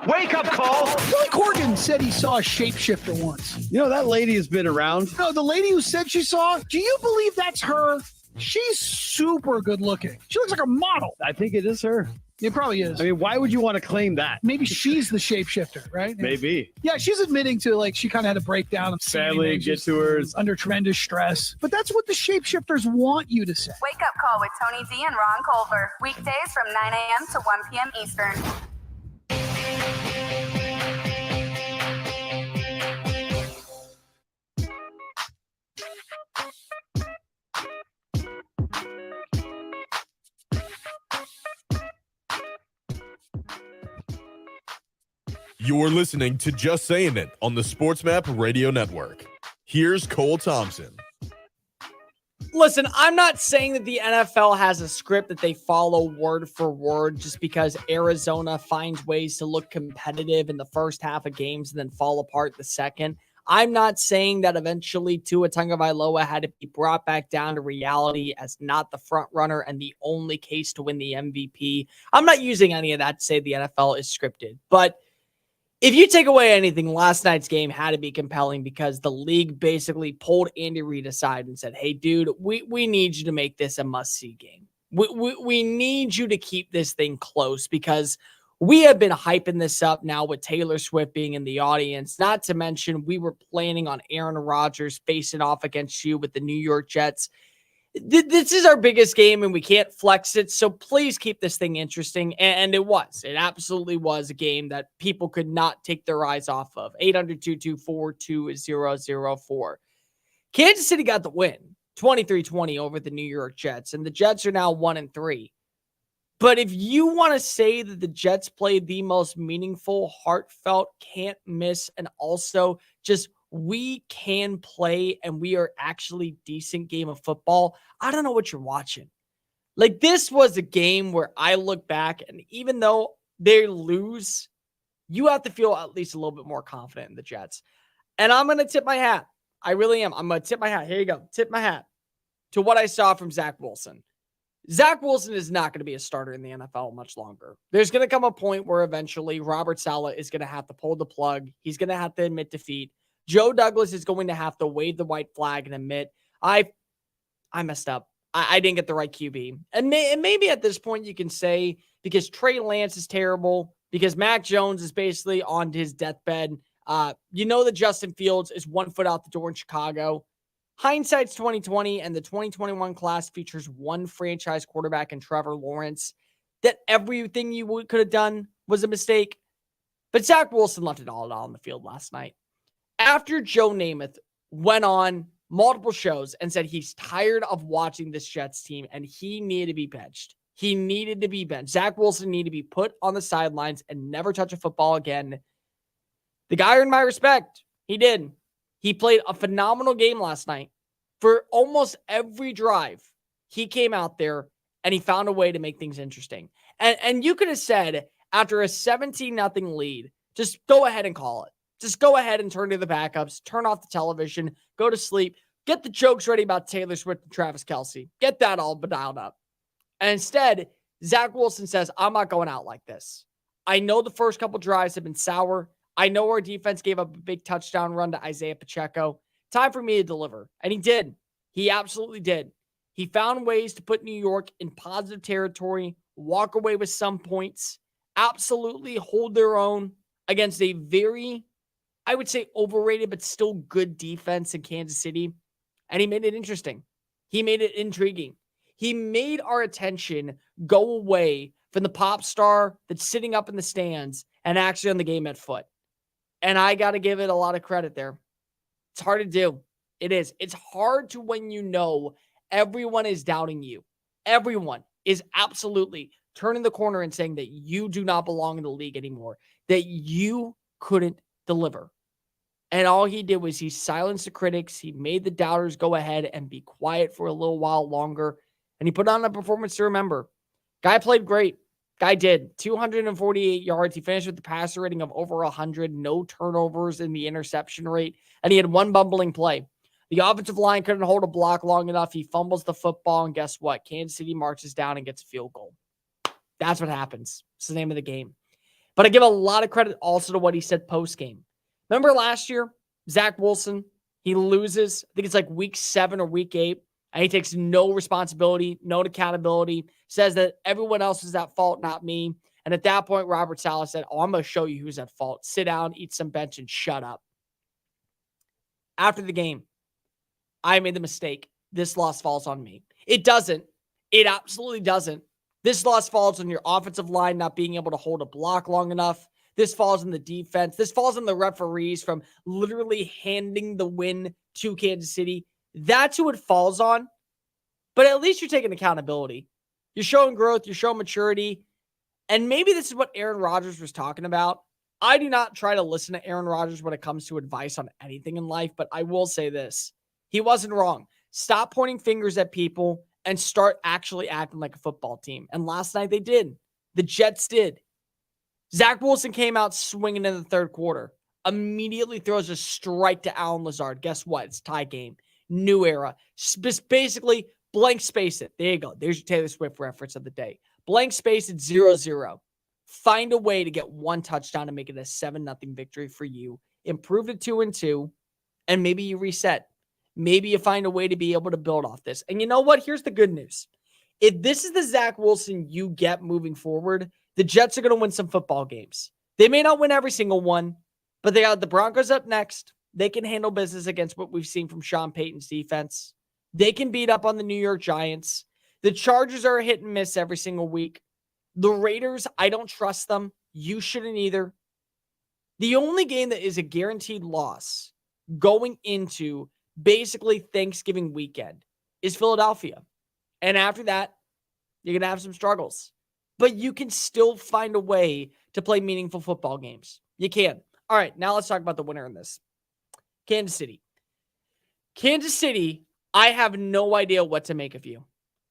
Speaker 20: Wake up call.
Speaker 17: Billy Corgan said he saw a shapeshifter once.
Speaker 20: You know, that lady has been around.
Speaker 17: No, the lady who said she saw, do you believe that's her? She's super good looking. She looks like a model.
Speaker 20: I think it is her.
Speaker 17: It probably is.
Speaker 20: I mean, why would you want to claim that?
Speaker 17: Maybe she's the shapeshifter, right?
Speaker 20: Maybe.
Speaker 17: Yeah, she's admitting to, like, she kind of had a breakdown of
Speaker 20: family, get to her
Speaker 17: under tremendous stress. But that's what the shapeshifters want you to say.
Speaker 6: Wake Up Call with Tony D and Ron Culver. Weekdays from 9 a.m. to 1 p.m. Eastern.
Speaker 11: You're listening to Just Saying It on the SportsMap Radio Network. Here's Cole Thompson.
Speaker 1: Listen, I'm not saying that the NFL has a script that they follow word for word just because Arizona finds ways to look competitive in the first half of games and then fall apart the second. I'm not saying that eventually Tua Tagovailoa had to be brought back down to reality as not the front runner and the only case to win the MVP. I'm not using any of that to say the NFL is scripted, but if you take away anything, last night's game had to be compelling because the league basically pulled Andy Reid aside and said, hey, dude, we need you to make this a must-see game. We need you to keep this thing close because we have been hyping this up now with Taylor Swift being in the audience. Not to mention, we were planning on Aaron Rodgers facing off against you with the New York Jets. This is our biggest game and we can't flex it. So please keep this thing interesting. And it was. It absolutely was a game that people could not take their eyes off of. 800-224-2004. Kansas City got the win. 23-20 over the New York Jets. And the Jets are now 1-3. But if you want to say that the Jets played the most meaningful, heartfelt, can't miss, and also just we can play and we are actually decent game of football, I don't know what you're watching. Like, this was a game where I look back and even though they lose, you have to feel at least a little bit more confident in the Jets. And I'm going to tip my hat. I really am. I'm going to tip my hat. Here you go. Tip my hat to what I saw from Zach Wilson. Zach Wilson is not going to be a starter in the NFL much longer. There's going to come a point where eventually Robert Saleh is going to have to pull the plug. He's going to have to admit defeat. Joe Douglas is going to have to wave the white flag and admit, I messed up. I didn't get the right QB. And maybe at this point you can say, because Trey Lance is terrible, because Mac Jones is basically on his deathbed, that Justin Fields is 1 foot out the door in Chicago. Hindsight's 2020, and the 2021 class features one franchise quarterback in Trevor Lawrence. That everything you could have done was a mistake. But Zach Wilson left it all out on the field last night. After Joe Namath went on multiple shows and said he's tired of watching this Jets team and he needed to be benched. He needed to be benched. Zach Wilson needed to be put on the sidelines and never touch a football again. The guy earned my respect. He did. He played a phenomenal game last night. For almost every drive, he came out there and he found a way to make things interesting. And you could have said, after a 17-0 lead, just go ahead and call it. Just go ahead and turn to the backups, turn off the television, go to sleep, get the jokes ready about Taylor Swift and Travis Kelce. Get that all dialed up. And instead, Zach Wilson says, I'm not going out like this. I know the first couple drives have been sour. I know our defense gave up a big touchdown run to Isaiah Pacheco. Time for me to deliver. And he did. He absolutely did. He found ways to put New York in positive territory, walk away with some points, absolutely hold their own against a very, I would say, overrated but still good defense in Kansas City. And he made it interesting. He made it intriguing. He made our attention go away from the pop star that's sitting up in the stands and actually on the game at foot. And I got to give it a lot of credit there. It's hard to do. It is. It's hard to when you know everyone is doubting you. Everyone is absolutely turning the corner and saying that you do not belong in the league anymore, that you couldn't deliver. And all he did was he silenced the critics. He made the doubters go ahead and be quiet for a little while longer. And he put on a performance to remember. Guy played great. Guy did. 248 yards. He finished with the passer rating of over 100. No turnovers in the interception rate. And he had one bumbling play. The offensive line couldn't hold a block long enough. He fumbles the football. And guess what? Kansas City marches down and gets a field goal. That's what happens. It's the name of the game. But I give a lot of credit also to what he said post-game. Remember last year, Zach Wilson, he loses, I think it's like week 7 or week 8, and he takes no responsibility, no accountability, says that everyone else is at fault, not me. And at that point, Robert Saleh said, I'm going to show you who's at fault. Sit down, eat some bench, and shut up. After the game, I made the mistake. This loss falls on me. It doesn't. It absolutely doesn't. This loss falls on your offensive line not being able to hold a block long enough. This falls on the defense. This falls on the referees from literally handing the win to Kansas City. That's who it falls on. But at least you're taking accountability. You're showing growth. You're showing maturity. And maybe this is what Aaron Rodgers was talking about. I do not try to listen to Aaron Rodgers when it comes to advice on anything in life, but I will say this. He wasn't wrong. Stop pointing fingers at people and start actually acting like a football team. And last night they did. The Jets did. Zach Wilson came out swinging in the third quarter. Immediately throws a strike to Allen Lazard. Guess what? It's tie game. New era. Basically, blank space it. There you go. There's your Taylor Swift reference of the day. Blank space it 0-0. Find a way to get one touchdown and make it a 7-0 victory for you. Improve to 2-2, and maybe you reset. Maybe you find a way to be able to build off this. And you know what? Here's the good news. If this is the Zach Wilson you get moving forward, the Jets are going to win some football games. They may not win every single one, but they got the Broncos up next. They can handle business against what we've seen from Sean Payton's defense. They can beat up on the New York Giants. The Chargers are a hit and miss every single week. The Raiders, I don't trust them. You shouldn't either. The only game that is a guaranteed loss going into basically Thanksgiving weekend is Philadelphia. And after that, you're going to have some struggles. But you can still find a way to play meaningful football games. You can. All right, now let's talk about the winner in this. Kansas City. Kansas City, I have no idea what to make of you.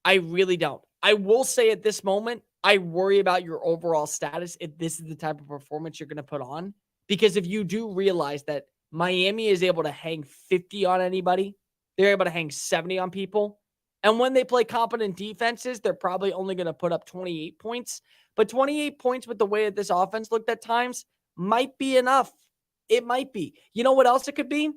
Speaker 1: I really don't. I will say at this moment, I worry about your overall status if this is the type of performance you're going to put on. Because if you do realize that Miami is able to hang 50 on anybody, they're able to hang 70 on people. And when they play competent defenses, they're probably only going to put up 28 points. But 28 points with the way that this offense looked at times might be enough. It might be. You know what else it could be?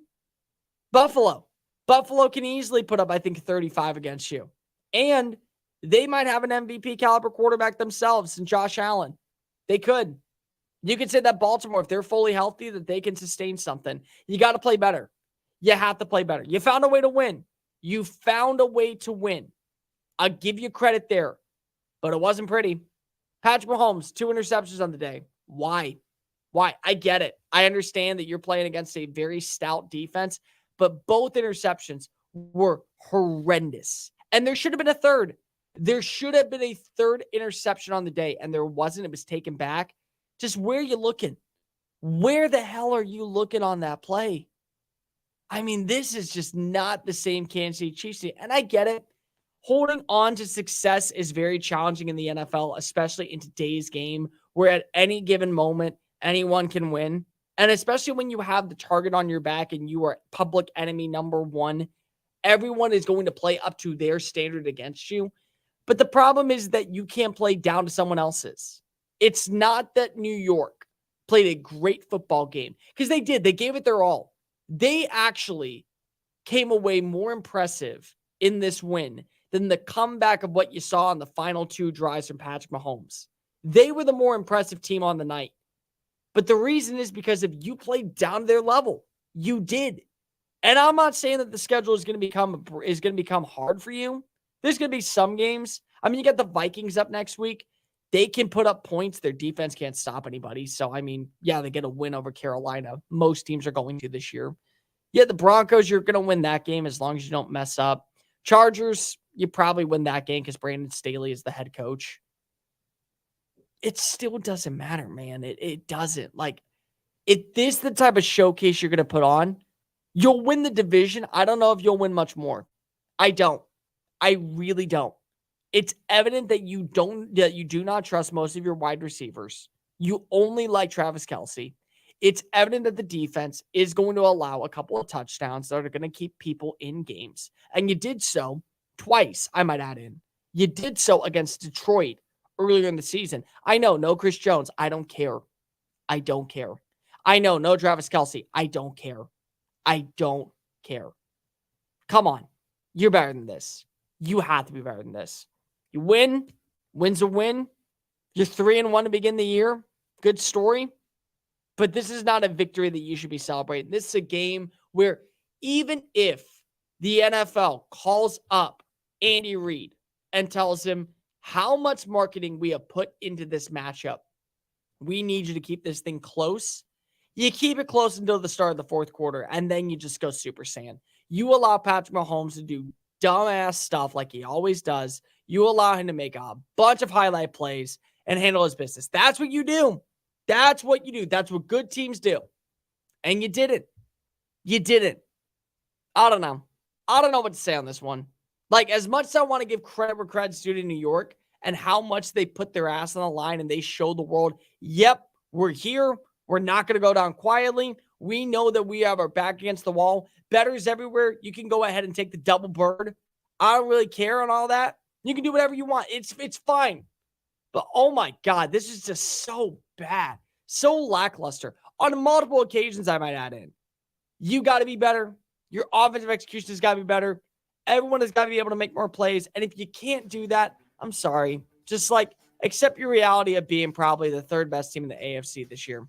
Speaker 1: Buffalo. Buffalo can easily put up, I think, 35 against you. And they might have an MVP caliber quarterback themselves in Josh Allen. They could. You could say that Baltimore, if they're fully healthy, that they can sustain something. You got to play better. You have to play better. You found a way to win. You found a way to win. I'll give you credit there. But it wasn't pretty. Patrick Mahomes, 2 interceptions on the day. Why? Why? I get it. I understand that you're playing against a very stout defense, but both interceptions were horrendous. And there should have been a third. There should have been a third interception on the day, and there wasn't. It was taken back. Just where are you looking? Where the hell are you looking on that play? I mean, this is just not the same Kansas City Chiefs team. And I get it. Holding on to success is very challenging in the NFL, especially in today's game, where at any given moment, anyone can win. And especially when you have the target on your back and you are public enemy number one, everyone is going to play up to their standard against you. But the problem is that you can't play down to someone else's. It's not that New York played a great football game, because they did. They gave it their all. They actually came away more impressive in this win than the comeback of what you saw on the final 2 drives from Patrick Mahomes. They were the more impressive team on the night. But the reason is because if you played down to their level, you did. And I'm not saying that the schedule is going to become hard for you. There's going to be some games. I mean, you got the Vikings up next week. They can put up points. Their defense can't stop anybody. So, I mean, yeah, they get a win over Carolina. Most teams are going to this year. Yeah, the Broncos, you're going to win that game as long as you don't mess up. Chargers, you probably win that game because Brandon Staley is the head coach. It still doesn't matter, man. It doesn't. Like, if this is the type of showcase you're going to put on, you'll win the division. I don't know if you'll win much more. I don't. I really don't. It's evident that you do not trust most of your wide receivers. You only like Travis Kelce. It's evident that the defense is going to allow a couple of touchdowns that are going to keep people in games. And you did so twice, I might add in. You did so against Detroit earlier in the season. I know, no Chris Jones. I don't care. I don't care. I know, no Travis Kelce. I don't care. I don't care. Come on. You're better than this. You have to be better than this. You win. Win's a win. You're 3-1 to begin the year. Good story. But this is not a victory that you should be celebrating. This is a game where even if the NFL calls up Andy Reid and tells him how much marketing we have put into this matchup, we need you to keep this thing close. You keep it close until the start of the fourth quarter, and then you just go Super Saiyan. You allow Patrick Mahomes to do dumbass stuff like he always does. You allow him to make a bunch of highlight plays and handle his business. That's what you do. That's what you do. That's what good teams do. And you didn't. You didn't. I don't know. I don't know what to say on this one. Like, as much as I want to give credit where credit's due to New York and how much they put their ass on the line and they showed the world, yep, we're here. We're not going to go down quietly. We know that we have our back against the wall. Bettors everywhere. You can go ahead and take the double bird. I don't really care on all that. You can do whatever you want. It's fine. But oh my God, this is just so bad. So lackluster. On multiple occasions, I might add in. You got to be better. Your offensive execution has got to be better. Everyone has got to be able to make more plays. And if you can't do that, I'm sorry. Just like accept your reality of being probably the third best team in the AFC this year.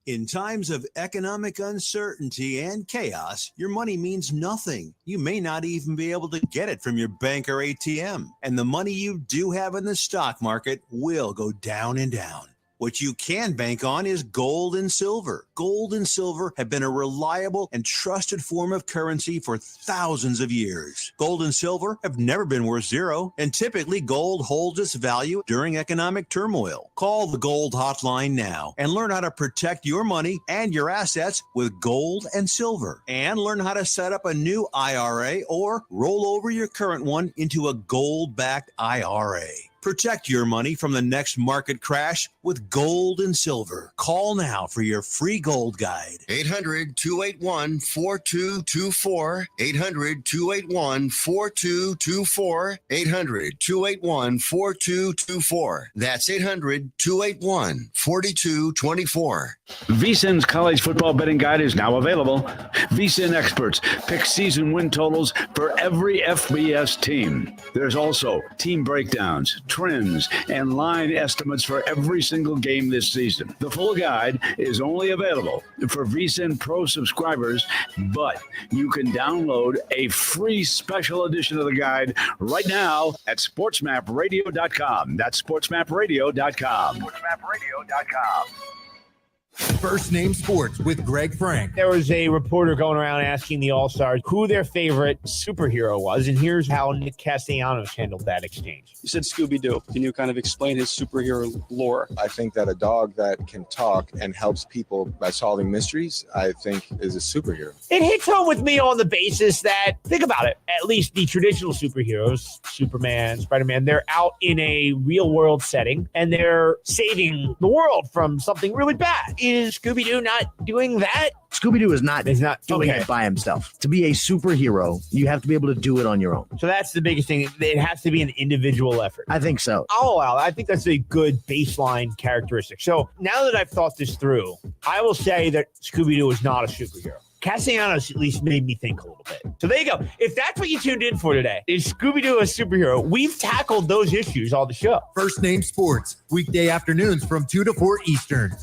Speaker 2: In times of economic uncertainty and chaos, your money means nothing. You may not even be able to get it from your bank or ATM. And the money you do have in the stock market will go down and down. What you can bank on is gold and silver. Gold and silver have been a reliable and trusted form of currency for thousands of years. Gold and silver have never been worth zero, and typically gold holds its value during economic turmoil. Call the Gold Hotline now and learn how to protect your money and your assets with gold and silver. And learn how to set up a new IRA or roll over your current one into a gold-backed IRA. Protect your money from the next market crash with gold and silver. Call now for your free gold guide.
Speaker 3: 800-281-4224. 800-281-4224. 800-281-4224. That's 800-281-4224.
Speaker 15: VSiN's college football betting guide is now available. VSiN experts pick season win totals for every FBS team. There's also team breakdowns, trends, and line estimates for every single game this season. The full guide is only available for VSiN Pro subscribers, but you can download a free special edition of the guide right now at sportsmapradio.com. That's sportsmapradio.com. sportsmapradio.com.
Speaker 18: First Name Sports with Greg Frank.
Speaker 5: There was a reporter going around asking the All-Stars who their favorite superhero was, and here's how Nick Castellanos handled that exchange.
Speaker 7: You said Scooby-Doo. Can you kind of explain his superhero lore?
Speaker 16: I think that a dog that can talk and helps people by solving mysteries, I think is a superhero.
Speaker 5: It hits home with me on the basis that, think about it, at least the traditional superheroes, Superman, Spider-Man, they're out in a real-world setting, and they're saving the world from something really bad. Is Scooby-Doo not doing that?
Speaker 19: Scooby-Doo is not doing it by himself. To be a superhero, you have to be able to do it on your own.
Speaker 5: So that's the biggest thing. It has to be an individual effort.
Speaker 19: I think so.
Speaker 5: Oh, well, I think that's a good baseline characteristic. So now that I've thought this through, I will say that Scooby-Doo is not a superhero. Castellanos at least made me think a little bit. So there you go. If that's what you tuned in for today, is Scooby-Doo a superhero? We've tackled those issues on the show.
Speaker 18: First Name Sports, weekday afternoons from 2 to 4 Eastern.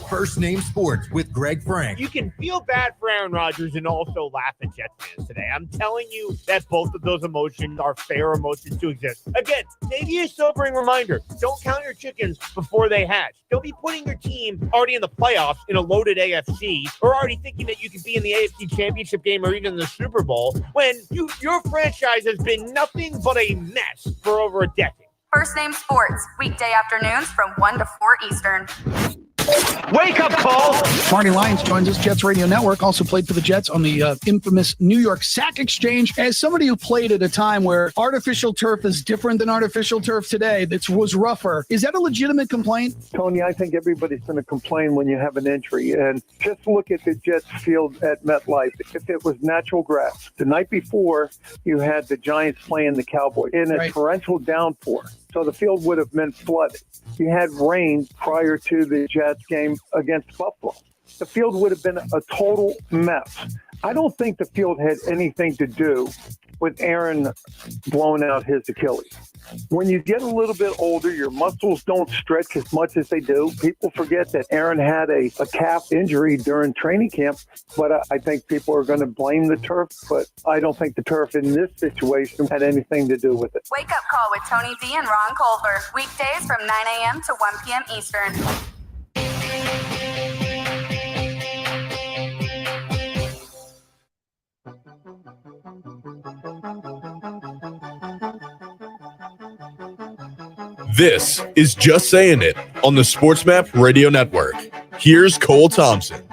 Speaker 18: First Name Sports with Greg Frank.
Speaker 5: You can feel bad for Aaron Rodgers and also laugh at Jets fans today. I'm telling you that both of those emotions are fair emotions to exist. Again, maybe a sobering reminder. Don't count your chickens before they hatch. Don't be putting your team already in the playoffs in a loaded AFC or already thinking that you could be in the AFC Championship game or even the Super Bowl when your franchise has been nothing but a mess for over a decade.
Speaker 6: First Name Sports, weekday afternoons from 1 to 4 Eastern.
Speaker 5: Wake up call!
Speaker 17: Marty Lyons joins us, Jets Radio Network, also played for the Jets on the infamous New York Sack Exchange. As somebody who played at a time where artificial turf is different than artificial turf today, that was rougher, is that a legitimate complaint?
Speaker 24: Tony, I think everybody's going to complain when you have an injury. And just look at the Jets field at MetLife. If it was natural grass, the night before, you had the Giants playing the Cowboys in a torrential downpour. So the field would have been flooded. You had rain prior to the Jets game against Buffalo. The field would have been a total mess. I don't think the field had anything to do with Aaron blowing out his Achilles. When you get a little bit older, your muscles don't stretch as much as they do. People forget that Aaron had a calf injury during training camp, but I think people are going to blame the turf, but I don't think the turf in this situation had anything to do with it.
Speaker 6: Wake Up Call with Tony V and Ron Culver. Weekdays from 9 a.m. to 1 p.m. Eastern.
Speaker 11: This is Just Saying It on the SportsMap Radio Network. Here's Cole Thompson.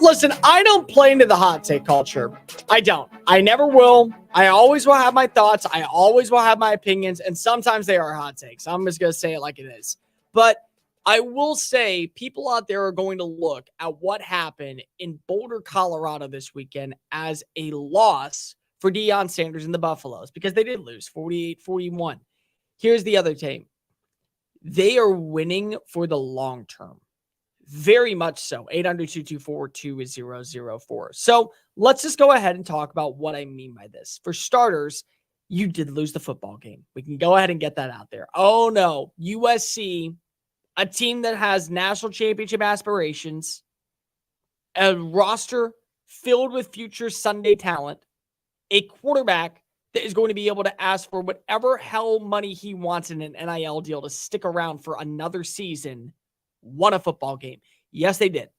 Speaker 1: Listen, I don't play into the hot take culture. I don't. I never will. I always will have my thoughts. I always will have my opinions, and sometimes they are hot takes. I'm just going to say it like it is. But I will say people out there are going to look at what happened in Boulder, Colorado this weekend as a loss for Deion Sanders and the Buffaloes because they did lose 48-41. Here's the other team. They are winning for the long term. Very much so. 800-224-2004. So let's just go ahead and talk about what I mean by this. For starters, you did lose the football game. We can go ahead and get that out there. Oh no, USC, a team that has national championship aspirations, a roster filled with future Sunday talent, a quarterback that is going to be able to ask for whatever hell money he wants in an NIL deal to stick around for another season, won a football game. Yes, they did.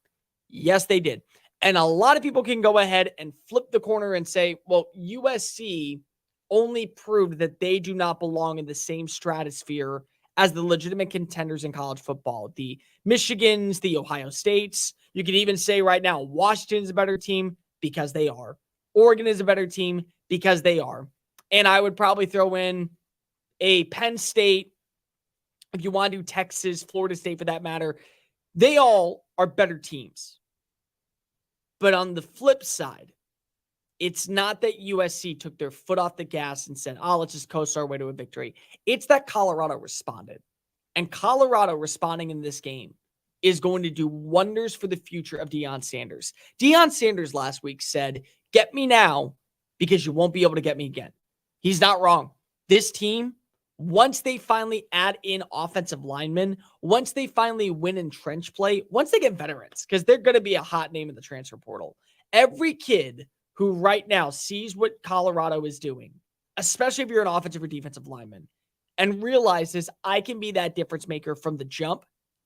Speaker 1: Yes, they did. And a lot of people can go ahead and flip the corner and say, well, USC only proved that they do not belong in the same stratosphere as the legitimate contenders in college football. The Michigans, the Ohio States. You can even say right now, Washington's a better team because they are. Oregon is a better team because they are. And I would probably throw in a Penn State, if you want to do Texas, Florida State for that matter. They all are better teams. But on the flip side, it's not that USC took their foot off the gas and said, oh, let's just coast our way to a victory. It's that Colorado responded. And Colorado responding in this game is going to do wonders for the future of Deion Sanders. Deion Sanders last week said, get me now because you won't be able to get me again. He's not wrong. This team, once they finally add in offensive linemen, once they finally win in trench play, once they get veterans, because they're going to be a hot name in the transfer portal. Every kid who right now sees what Colorado is doing, especially if you're an offensive or defensive lineman, and realizes I can be that difference maker from the jump,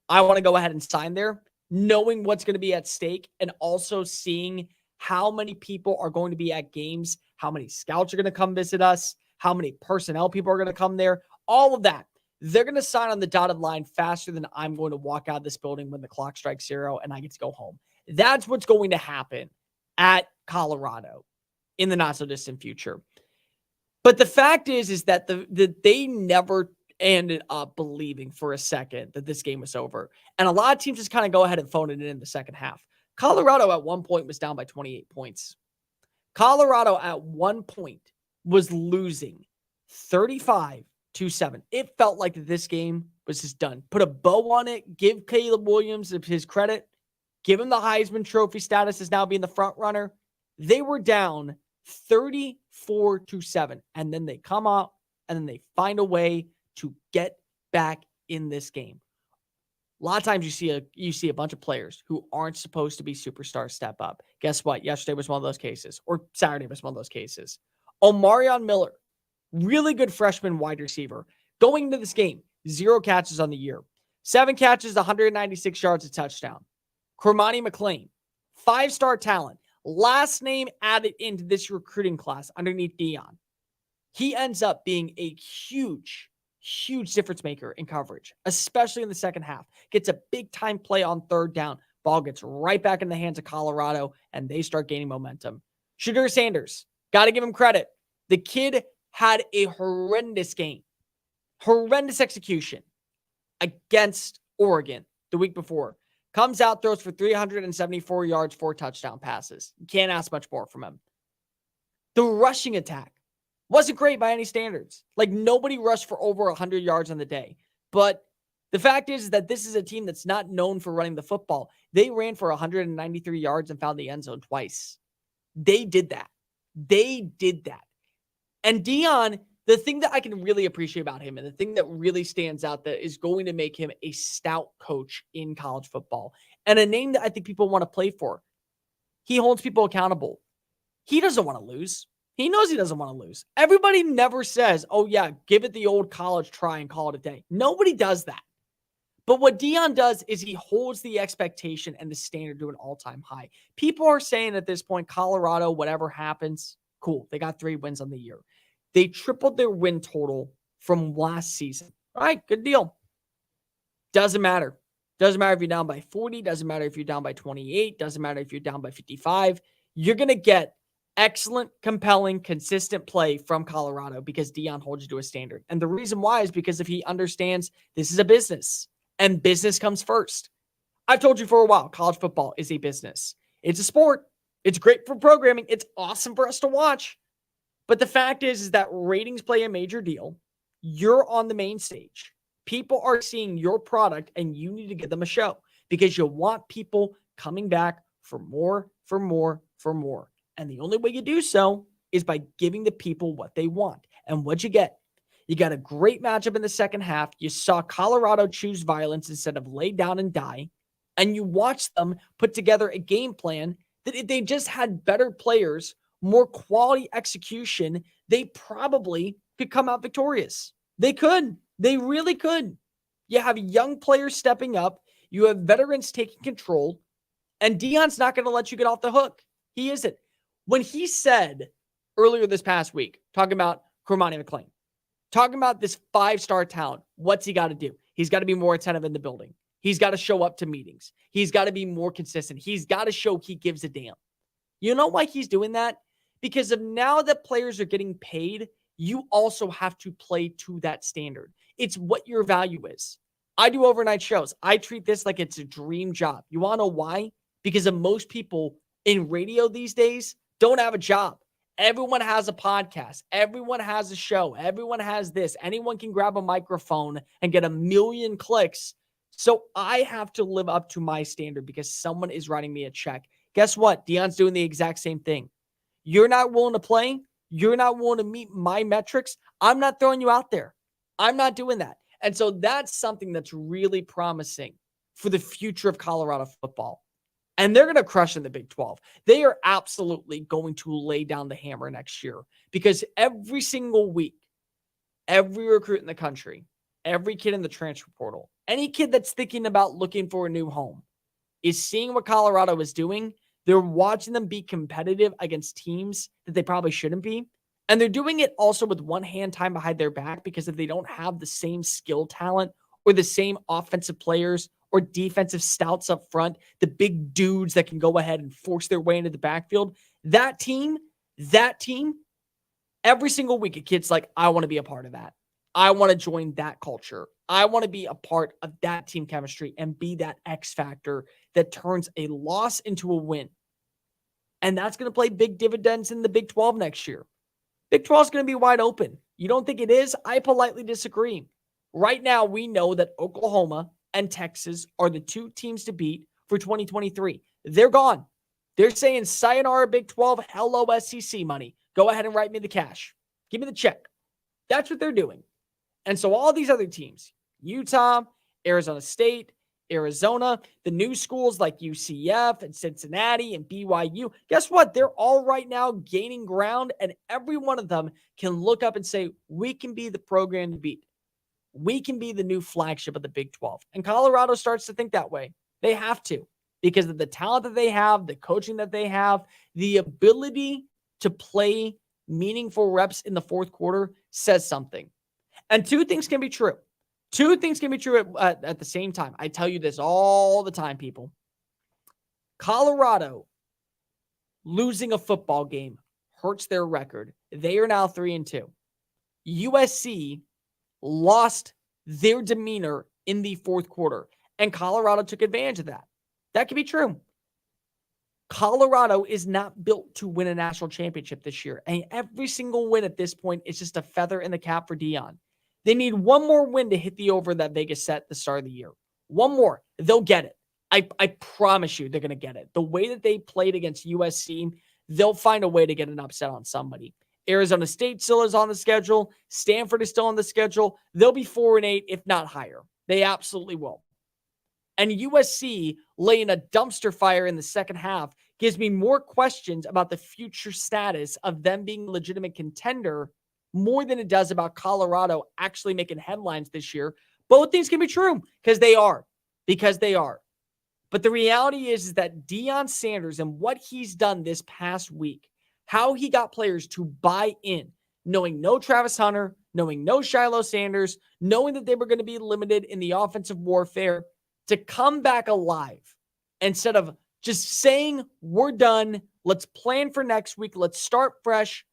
Speaker 1: I want to go ahead and sign there, knowing what's going to be at stake and also seeing how many people are going to be at games, how many scouts are going to come visit us, how many personnel people are going to come there, all of that. They're going to sign on the dotted line faster than I'm going to walk out of this building when the clock strikes 0 and I get to go home. That's what's going to happen at Colorado in the not so distant future. But the fact is that they never ended up believing for a second that this game was over. And a lot of teams just kind of go ahead and phone it in the second half. Colorado at one point was down by 28 points. Colorado at one point was losing 35-7. It felt like this game was just done. Put a bow on it. Give Caleb Williams his credit. Give him the Heisman Trophy status as now being the front runner. They were down 34-7. And then they come out and then they find a way to get back in this game. A lot of times you see a bunch of players who aren't supposed to be superstars step up. Guess what? Yesterday was one of those cases, or Saturday was one of those cases. Omarion Miller, really good freshman wide receiver, going into this game, 0 catches on the year, 7 catches, 196 yards, a touchdown. Cormani McLean, 5-star talent, last name added into this recruiting class underneath Deion. He ends up being a huge difference maker in coverage, especially in the second half. Gets a big time play on third down. Ball gets right back in the hands of Colorado, and they start gaining momentum. Shedeur Sanders, got to give him credit. The kid had a horrendous game, horrendous execution against Oregon the week before. Comes out, throws for 374 yards, 4 touchdown passes. You can't ask much more from him. The rushing attack wasn't great by any standards. Like, nobody rushed for over 100 yards on the day. But the fact is that this is a team that's not known for running the football. They ran for 193 yards and found the end zone twice. They did that. And Deion, the thing that I can really appreciate about him and the thing that really stands out that is going to make him a stout coach in college football and a name that I think people want to play for, he holds people accountable. He doesn't want to lose. He knows he doesn't want to lose. Everybody never says, oh yeah, give it the old college try and call it a day. Nobody does that. But what Deion does is he holds the expectation and the standard to an all-time high. People are saying at this point, Colorado, whatever happens, cool. They got 3 wins on the year. They tripled their win total from last season. All right, good deal. Doesn't matter. Doesn't matter if you're down by 40. Doesn't matter if you're down by 28. Doesn't matter if you're down by 55. You're going to get excellent, compelling, consistent play from Colorado because Deion holds you to a standard. And the reason why is because if he understands this is a business and business comes first. I've told you for a while, college football is a business. It's a sport. It's great for programming. It's awesome for us to watch. But the fact is that ratings play a major deal. You're on the main stage. People are seeing your product and you need to give them a show because you want people coming back for more, for more, for more. And the only way you do so is by giving the people what they want. And what'd you get? You got a great matchup in the second half. You saw Colorado choose violence instead of lay down and die. And you watched them put together a game plan that if they just had better players, more quality execution, they probably could come out victorious. They could. They really could. You have young players stepping up. You have veterans taking control. And Deion's not going to let you get off the hook. He isn't. When he said earlier this past week, talking about Cormani McClain, talking about this 5-star talent, what's he got to do? He's got to be more attentive in the building. He's got to show up to meetings. He's got to be more consistent. He's got to show he gives a damn. You know why he's doing that? Because of now that players are getting paid, you also have to play to that standard. It's what your value is. I do overnight shows. I treat this like it's a dream job. You want to know why? Because of most people in radio these days don't have a job. Everyone has a podcast. Everyone has a show. Everyone has this. Anyone can grab a microphone and get 1 million clicks. So I have to live up to my standard because someone is writing me a check. Guess what? Deion's doing the exact same thing. You're not willing to play. You're not willing to meet my metrics. I'm not throwing you out there. I'm not doing that. And so that's something that's really promising for the future of Colorado football. And they're going to crush in the Big 12. They are absolutely going to lay down the hammer next year because every single week, every recruit in the country, every kid in the transfer portal, any kid that's thinking about looking for a new home is seeing what Colorado is doing. They're watching them be competitive against teams that they probably shouldn't be. And they're doing it also with one hand tied behind their back because if they don't have the same skill talent or the same offensive players or defensive stouts up front, the big dudes that can go ahead and force their way into the backfield, that team, every single week, a kid's like, I want to be a part of that. I want to join that culture. I want to be a part of that team chemistry and be that X factor that turns a loss into a win. And that's going to play big dividends in the Big 12 next year. Big 12 is going to be wide open. You don't think it is? I politely disagree. Right now, we know that Oklahoma and Texas are the two teams to beat for 2023. They're gone. They're saying, sayonara Big 12, hello SEC money. Go ahead and write me the cash. Give me the check. That's what they're doing. And so all these other teams, Utah, Arizona State, Arizona, the new schools like UCF and Cincinnati and BYU, guess what? They're all right now gaining ground, and every one of them can look up and say, we can be the program to beat. We can be the new flagship of the Big 12. And Colorado starts to think that way. They have to because of the talent that they have, the coaching that they have, the ability to play meaningful reps in the fourth quarter says something. And two things can be true. Two things can be true at the same time. I tell you this all the time, people. Colorado losing a football game hurts their record. They are now 3-2. USC lost their demeanor in the fourth quarter, and Colorado took advantage of that. That could be true. Colorado is not built to win a national championship this year, and every single win at this point is just a feather in the cap for Deion. They need one more win to hit the over that Vegas set at the start of the year. One more. They'll get it. I promise you they're going to get it. The way that they played against USC, they'll find a way to get an upset on somebody. Arizona State still is on the schedule. Stanford is still on the schedule. They'll be 4-8, if not higher. They absolutely will. And USC laying a dumpster fire in the second half gives me more questions about the future status of them being a legitimate contender more than it does about Colorado actually making headlines this year. Both things can be true because they are. But the reality is that Deion Sanders and what he's done this past week, how he got players to buy in, knowing no Travis Hunter, knowing no Shiloh Sanders, knowing that they were going to be limited in the offensive warfare, to come back alive instead of just saying, we're done, let's plan for next week, let's start fresh.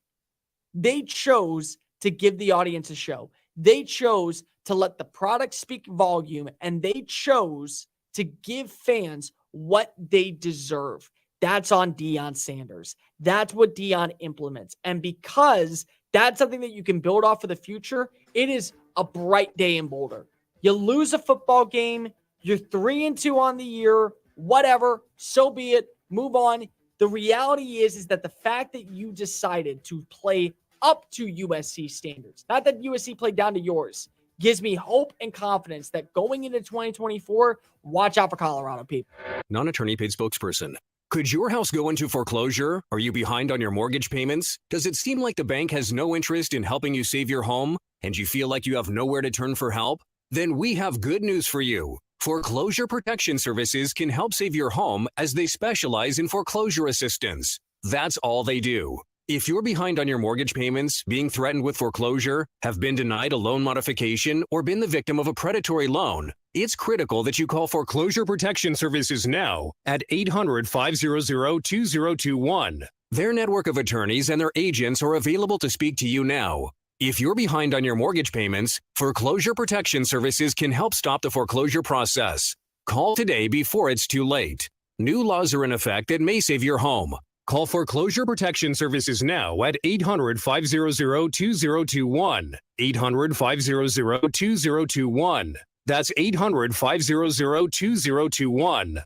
Speaker 1: They chose to give the audience a show. They chose to let the product speak volume, and they chose to give fans what they deserve. That's on Deion Sanders. That's what Deion implements. And because that's something that you can build off for the future, it is a bright day in Boulder. You lose a football game, you're 3-2 on the year, whatever, so be it, move on. The reality is that the fact that you decided to play up to USC standards, not that USC played down to yours, gives me hope and confidence that going into 2024, watch out for Colorado people.
Speaker 9: Non-attorney paid spokesperson. Could your house go into foreclosure? Are you behind on your mortgage payments? Does it seem like the bank has no interest in helping you save your home and you feel like you have nowhere to turn for help? Then we have good news for you. Foreclosure Protection Services can help save your home as they specialize in foreclosure assistance. That's all they do. If you're behind on your mortgage payments, being threatened with foreclosure, have been denied a loan modification, or been the victim of a predatory loan, it's critical that you call Foreclosure Protection Services now at 800-500-2021. Their network of attorneys and their agents are available to speak to you now. If you're behind on your mortgage payments, Foreclosure Protection Services can help stop the foreclosure process. Call today before it's too late. New laws are in effect that may save your home. Call Foreclosure Protection Services now at 800-500-2021. 800-500-2021. That's 800-500-2021.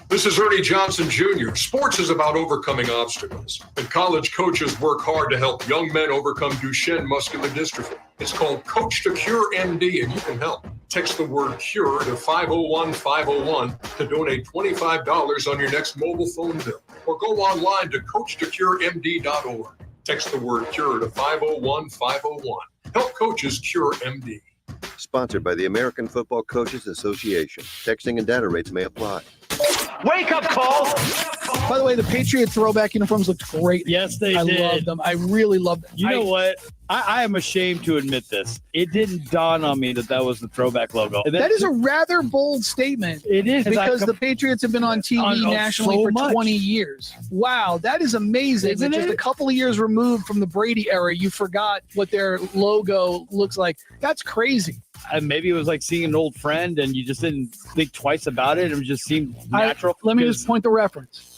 Speaker 10: This is Ernie Johnson Jr. Sports is about overcoming obstacles, and college coaches work hard to help young men overcome Duchenne muscular dystrophy. It's called Coach to Cure MD, and you can help. Text the word CURE to 501-501 to donate $25 on your next mobile phone bill, or go online to coachtocuremd.org. Text the word CURE to 501-501. Help coaches cure MD.
Speaker 22: Sponsored by the American Football Coaches Association. Texting and data rates may apply.
Speaker 17: Wake up call. By the way, the Patriot throwback uniforms looked great.
Speaker 20: Yes, they
Speaker 17: I
Speaker 20: did.
Speaker 17: love them. I really love them.
Speaker 20: You know what? I am ashamed to admit this. It didn't dawn on me that was the throwback logo.
Speaker 17: That is a rather bold statement.
Speaker 20: It is.
Speaker 17: Because the Patriots have been on TV nationally
Speaker 20: so
Speaker 17: for
Speaker 20: much.
Speaker 17: 20 years. Wow, that is amazing.
Speaker 20: Isn't
Speaker 17: That just
Speaker 20: it?
Speaker 17: a couple of years removed from the Brady era, you forgot what their logo looks like. That's crazy.
Speaker 20: Maybe it was like seeing an old friend and you just didn't think twice about it. It just seemed natural.
Speaker 17: Let me just point the reference.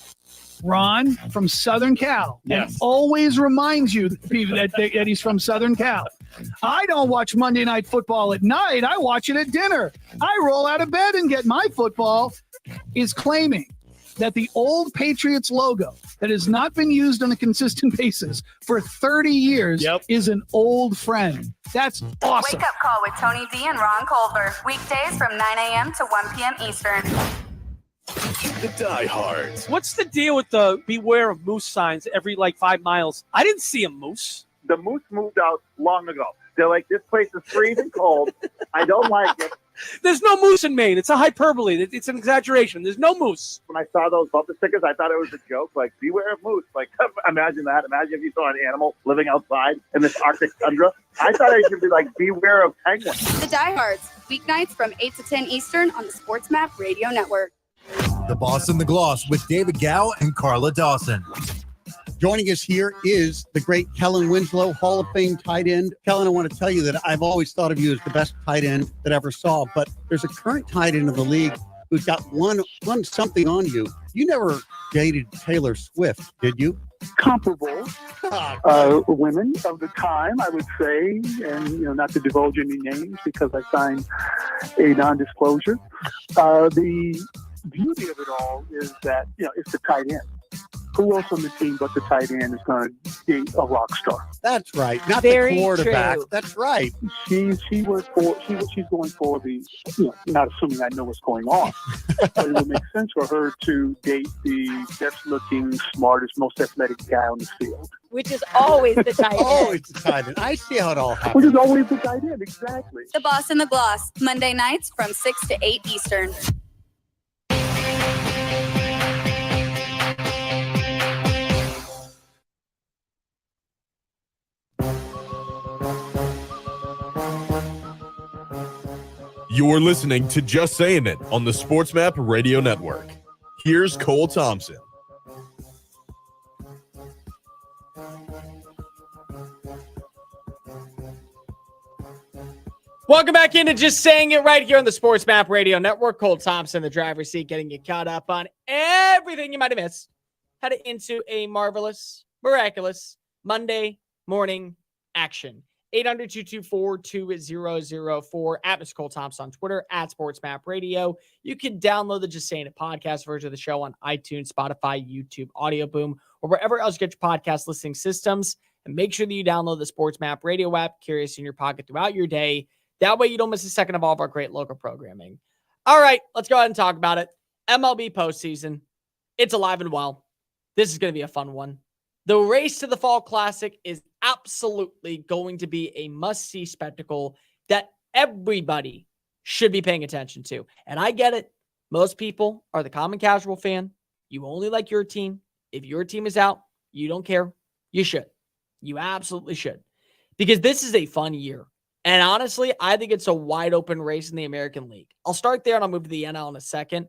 Speaker 17: Ron from Southern Cal.
Speaker 20: Yes.
Speaker 17: And always reminds you that he's from Southern Cal. I don't watch Monday Night Football at night. I watch it at dinner. I roll out of bed and get my football. Is claiming that the old Patriots logo that has not been used on a consistent basis for 30 years is an old friend. That's awesome.
Speaker 6: Wake up call with Tony V and Ron Culver. Weekdays from 9 a.m. to 1 p.m. Eastern.
Speaker 11: The diehards.
Speaker 23: What's the deal with the beware of moose signs every 5 miles? I didn't see a moose.
Speaker 25: The moose moved out long ago. They're like, this place is freezing cold. I don't like it.
Speaker 23: There's no moose in Maine. It's a hyperbole. It's an exaggeration. There's no moose.
Speaker 25: When I saw those bumper stickers, I thought it was a joke. Like, beware of moose. Like, imagine that. Imagine if you saw an animal living outside in this Arctic tundra. I thought it should be like, beware of penguins.
Speaker 6: The Diehards, weeknights from 8 to 10 Eastern on the Sports Map Radio Network.
Speaker 18: The Boss and the Gloss with David Gow and Carla Dawson.
Speaker 26: Joining us here is the great Kellen Winslow, Hall of Fame tight end. Kellen, I want to tell you that I've always thought of you as the best tight end that I ever saw, but there's a current tight end of the league who's got one something on you. You never dated Taylor Swift, did you?
Speaker 24: Comparable women of the time, I would say, and not to divulge any names because I signed a non-disclosure. The beauty of it all is that it's the tight end. Who else on the team but the tight end is going to be a rock star?
Speaker 26: That's right. Not
Speaker 24: Very
Speaker 26: the quarterback.
Speaker 24: true.
Speaker 26: That's right. She's
Speaker 24: She's going for the, not assuming I know what's going on, but it would make sense for her to date the best looking, smartest, most athletic guy on the field.
Speaker 27: Which is always the tight end.
Speaker 26: Always the tight end. I see how it all happens.
Speaker 24: Which is always the tight end, exactly.
Speaker 6: The Boss and the Gloss, Monday nights from 6 to 8 Eastern.
Speaker 11: You're listening to Just Saying It on the SportsMap Radio Network. Here's Cole Thompson.
Speaker 1: Welcome back into Just Saying It right here on the Sports Map Radio Network. Cole Thompson, the driver's seat, getting you caught up on everything you might have missed. Headed into a marvelous, miraculous Monday morning action. 800-224-2004 at Mr. Cole Thompson on Twitter, at Sports Map Radio. You can download the Just Saying It podcast version of the show on iTunes, Spotify, YouTube, Audio Boom, or wherever else you get your podcast listening systems. And make sure that you download the Sports Map Radio app, Curious in your pocket throughout your day. That way you don't miss a second of all of our great local programming. All right, let's go ahead and talk about it. MLB postseason. It's alive and well. This is going to be a fun one. The race to the Fall Classic is absolutely going to be a must-see spectacle that everybody should be paying attention to. And I get it. Most people are the common casual fan. You only like your team. If your team is out, you don't care. You should. You absolutely should. Because this is a fun year. And honestly, I think it's a wide open race in the American League. I'll start there and I'll move to the NL in a second.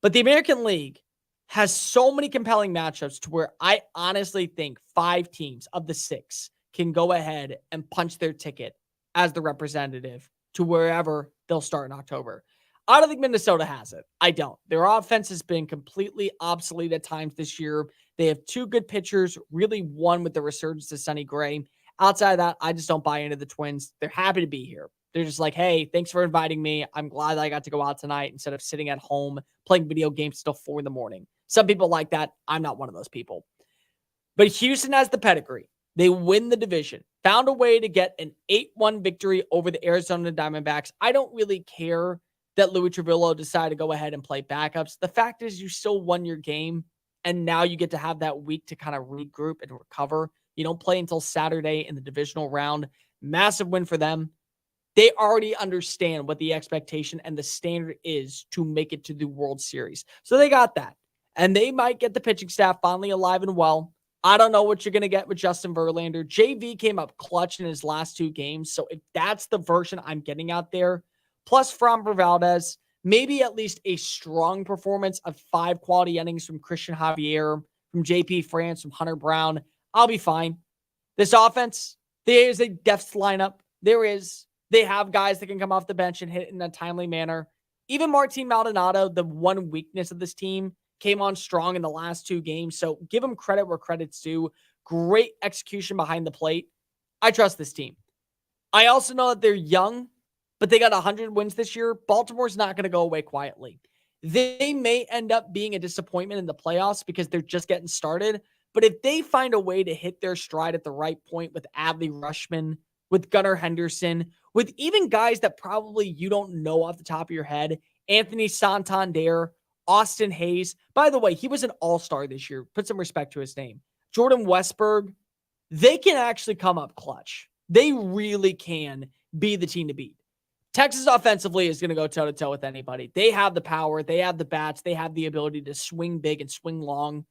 Speaker 1: But the American League has so many compelling matchups to where I honestly think 5 teams of the 6 can go ahead and punch their ticket as the representative to wherever they'll start in October. I don't think Minnesota has it. I don't. Their offense has been completely obsolete at times this year. They have 2 good pitchers, really one with the resurgence of Sonny Gray. Outside of that, I just don't buy into the Twins. They're happy to be here. They're just like, hey, thanks for inviting me. I'm glad that I got to go out tonight instead of sitting at home playing video games till 4 a.m. Some people like that. I'm not one of those people. But Houston has the pedigree. They win the division. Found a way to get an 8-1 victory over the Arizona Diamondbacks. I don't really care that Louis Trevillo decided to go ahead and play backups. The fact is you still won your game, and now you get to have that week to kind of regroup and recover. You don't play until Saturday in the divisional round. Massive win for them. They already understand what the expectation and the standard is to make it to the World Series. So they got that. And they might get the pitching staff finally alive and well. I don't know what you're going to get with Justin Verlander. JV came up clutch in his last 2 games. So if that's the version I'm getting out there, plus Framber Valdez, maybe at least a strong performance of 5 quality innings from Christian Javier, from JP France, from Hunter Brown, I'll be fine. This offense, there is a depth lineup. They have guys that can come off the bench and hit in a timely manner. Even Martin Maldonado, the one weakness of this team, came on strong in the last 2 games. So give him credit where credit's due. Great execution behind the plate. I trust this team. I also know that they're young, but they got 100 wins this year. Baltimore's not going to go away quietly. They may end up being a disappointment in the playoffs because they're just getting started. But if they find a way to hit their stride at the right point with Adley Rutschman, with Gunnar Henderson, with even guys that probably you don't know off the top of your head, Anthony Santander, Austin Hayes. By the way, he was an all-star this year. Put some respect to his name. Jordan Westberg. They can actually come up clutch. They really can be the team to beat. Texas offensively is going to go toe-to-toe with anybody. They have the power. They have the bats. They have the ability to swing big and swing long.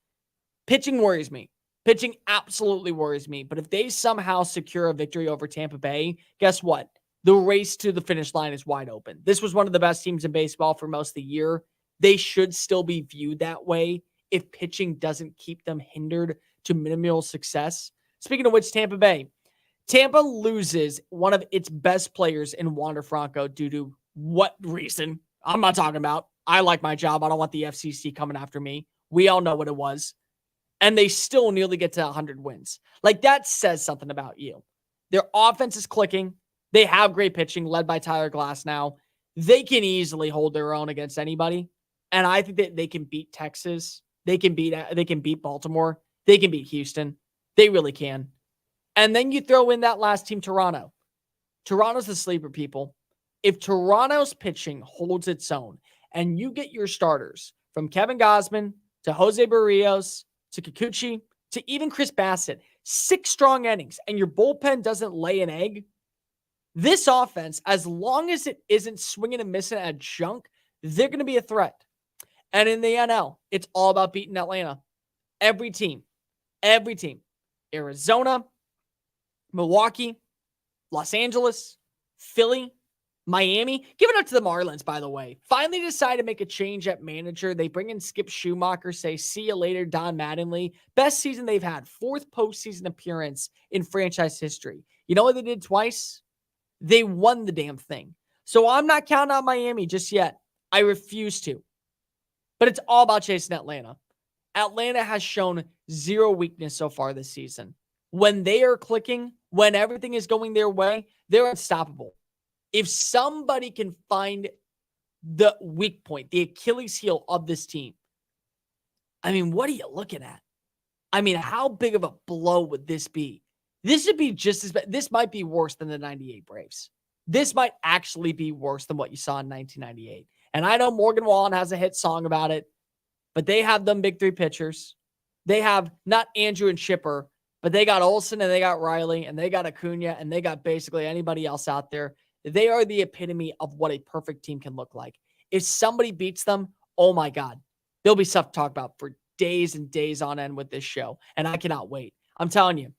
Speaker 1: Pitching worries me. Pitching absolutely worries me. But if they somehow secure a victory over Tampa Bay, guess what? The race to the finish line is wide open. This was one of the best teams in baseball for most of the year. They should still be viewed that way if pitching doesn't keep them hindered to minimal success. Speaking of which, Tampa Bay. Tampa loses one of its best players in Wander Franco due to what reason? I'm not talking about. I like my job. I don't want the FCC coming after me. We all know what it was. And they still nearly get to 100 wins. Like, that says something about you. Their offense is clicking. They have great pitching led by Tyler Glass now. They can easily hold their own against anybody. And I think that they can beat Texas. They can beat Baltimore. They can beat Houston. They really can. And then you throw in that last team, Toronto. Toronto's the sleeper, people. If Toronto's pitching holds its own and you get your starters from Kevin Gausman to Jose Barrios to Kikuchi to even Chris Bassett, 6 strong innings, and your bullpen doesn't lay an egg, this offense, as long as it isn't swinging and missing at junk, they're going to be a threat. And in the NL, it's all about beating Atlanta. Every team. Arizona, Milwaukee, Los Angeles, Philly, Miami, give it up to the Marlins, by the way. Finally decided to make a change at manager. They bring in Skip Schumacher, say, see you later, Don Mattingly. Best season they've had. 4th postseason appearance in franchise history. You know what they did twice? They won the damn thing. So I'm not counting on Miami just yet. I refuse to. But it's all about chasing Atlanta. Atlanta has shown zero weakness so far this season. When they are clicking, when everything is going their way, they're unstoppable. If somebody can find the weak point, the Achilles heel of this team, I mean, what are you looking at? I mean, how big of a blow would this be? This would be just as bad. This might be worse than the 98 Braves. This might actually be worse than what you saw in 1998. And I know Morgan Wallen has a hit song about it, but they have them big 3 pitchers. They have not Andrew and Chipper, but they got Olsen and they got Riley and they got Acuna and they got basically anybody else out there. They are the epitome of what a perfect team can look like. If somebody beats them, oh my God, there'll be stuff to talk about for days and days on end with this show. And I cannot wait. I'm telling you,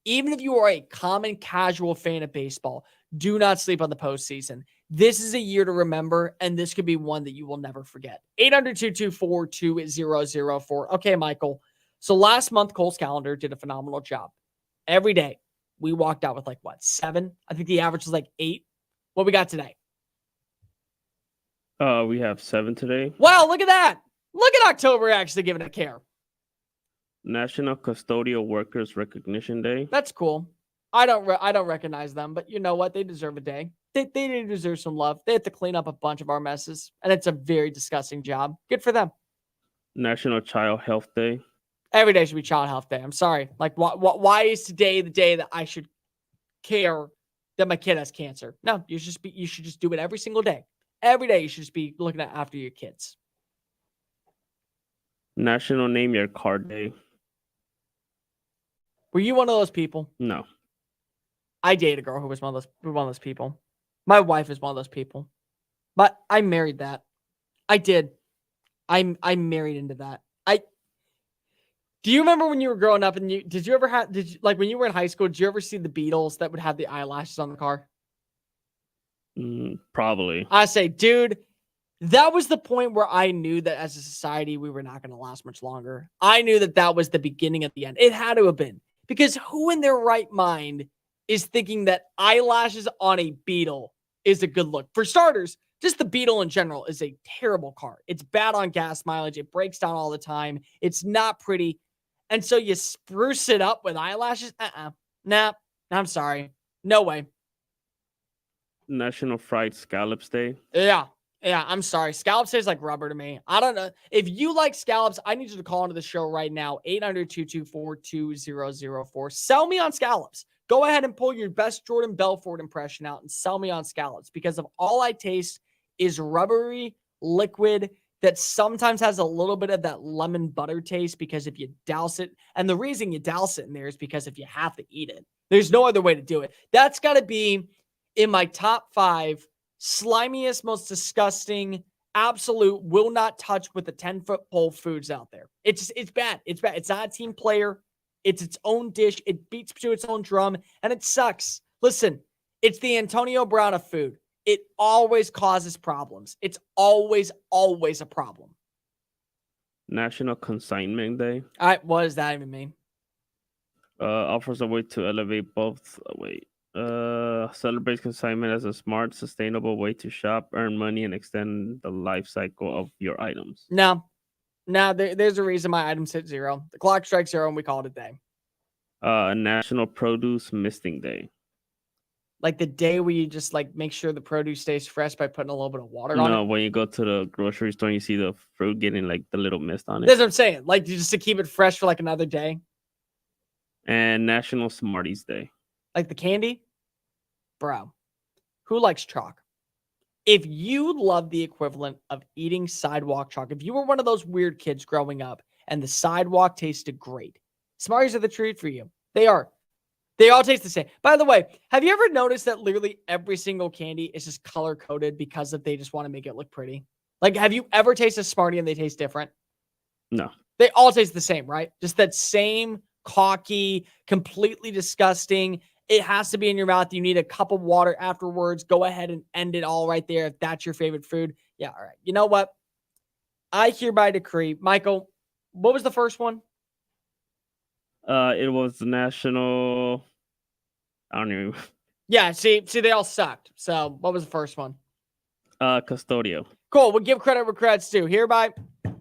Speaker 1: even if you are a common casual fan of baseball, do not sleep on the postseason. This is a year to remember, and this could be one that you will never forget. 800-224-2004. Okay, Michael. So last month, Cole's calendar did a phenomenal job. Every day, we walked out with 7? I think the average was 8. What we got today?
Speaker 2: We have 7 today.
Speaker 1: Wow, look at that. Look at October actually giving it care.
Speaker 2: National Custodial Workers Recognition Day.
Speaker 1: That's cool. I don't recognize them, but you know what? They deserve a day. They deserve some love. They have to clean up a bunch of our messes, and it's a very disgusting job. Good for them.
Speaker 2: National Child Health Day.
Speaker 1: Every day should be Child Health Day. I'm sorry. Why is today the day that I should care that my kid has cancer? No, you should just do it every single day. Every day you should just be looking after your kids.
Speaker 2: National Name Your Car Day.
Speaker 1: Were you one of those people?
Speaker 2: No.
Speaker 1: I dated a girl who was one of those people. My wife is one of those people. But I married that. I did. I married into that. Do you remember when you were growing up and when you were in high school, did you ever see the Beatles that would have the eyelashes on the car?
Speaker 2: Probably.
Speaker 1: I say, dude, that was the point where I knew that as a society, we were not going to last much longer. I knew that was the beginning of the end. It had to have been. Because who in their right mind is thinking that eyelashes on a Beetle is a good look? For starters, just the Beetle in general is a terrible car. It's bad on gas mileage. It breaks down all the time. It's not pretty. And so you spruce it up with eyelashes? Nah, I'm sorry. No way.
Speaker 2: National Fried Scallops Day.
Speaker 1: Yeah, I'm sorry. Scallops taste like rubber to me. I don't know. If you like scallops, I need you to call into the show right now. 800-224-2004. Sell me on scallops. Go ahead and pull your best Jordan Belfort impression out and sell me on scallops, because of all I taste is rubbery liquid that sometimes has a little bit of that lemon butter taste, because if you douse it, and the reason you douse it in there is because if you have to eat it, there's no other way to do it. That's got to be in my top 5 slimiest, most disgusting, absolute, will not touch with a 10-foot pole foods out there. It's bad. It's bad. It's not a team player. It's its own dish. It beats to its own drum, and it sucks. Listen, it's the Antonio Brown of food. It always causes problems. It's always a problem.
Speaker 2: National Consignment Day.
Speaker 1: All right, what does that even mean?
Speaker 2: Offers a way to elevate celebrates consignment as a smart, sustainable way to shop, earn money, and extend the life cycle of your items.
Speaker 1: No, there's a reason my items hit 0. The clock strikes 0 and we call it a day.
Speaker 2: National Produce Misting Day.
Speaker 1: Like the day where you just make sure the produce stays fresh by putting a little bit of water on it?
Speaker 2: No, when you go to the grocery store and you see the fruit getting the little mist on it.
Speaker 1: That's what I'm saying. Just to keep it fresh for another day.
Speaker 2: And National Smarties Day.
Speaker 1: Like the candy? Bro, who likes chalk? If you love the equivalent of eating sidewalk chalk, if you were one of those weird kids growing up and the sidewalk tasted great, Smarties are the treat for you. They are. They all taste the same. By the way, have you ever noticed that literally every single candy is just color-coded because they just want to make it look pretty? Have you ever tasted a Smartie and they taste different?
Speaker 2: No.
Speaker 1: They all taste the same, right? Just that same cocky, completely disgusting, It has to be in your mouth. You need a cup of water afterwards. Go ahead and end it all right there if that's your favorite food. Yeah, all right. You know what? I hereby decree. Michael, what was the first one?
Speaker 2: It was the national. I don't even.
Speaker 1: Yeah, see, they all sucked. So what was the first one?
Speaker 2: Custodio.
Speaker 1: Cool. We'll give credit where credit's due. Hereby,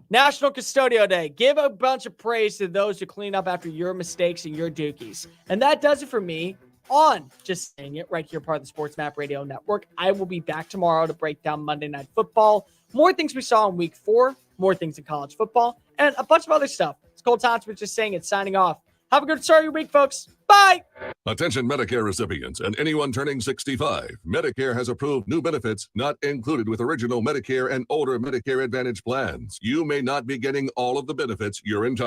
Speaker 1: National Custodio Day. Give a bunch of praise to those who clean up after your mistakes and your dookies. And that does it for me on Just Saying It right here, part of the Sports Map Radio Network. I will be back tomorrow to break down Monday Night Football. More things we saw in week 4, more things in college football, and a bunch of other stuff. It's Cole Thompson with Just Saying It, signing off. Have a good start of your week, folks. Bye.
Speaker 3: Attention Medicare recipients and anyone turning 65. Medicare has approved new benefits not included with original Medicare and older Medicare Advantage plans. You may not be getting all of the benefits you're entitled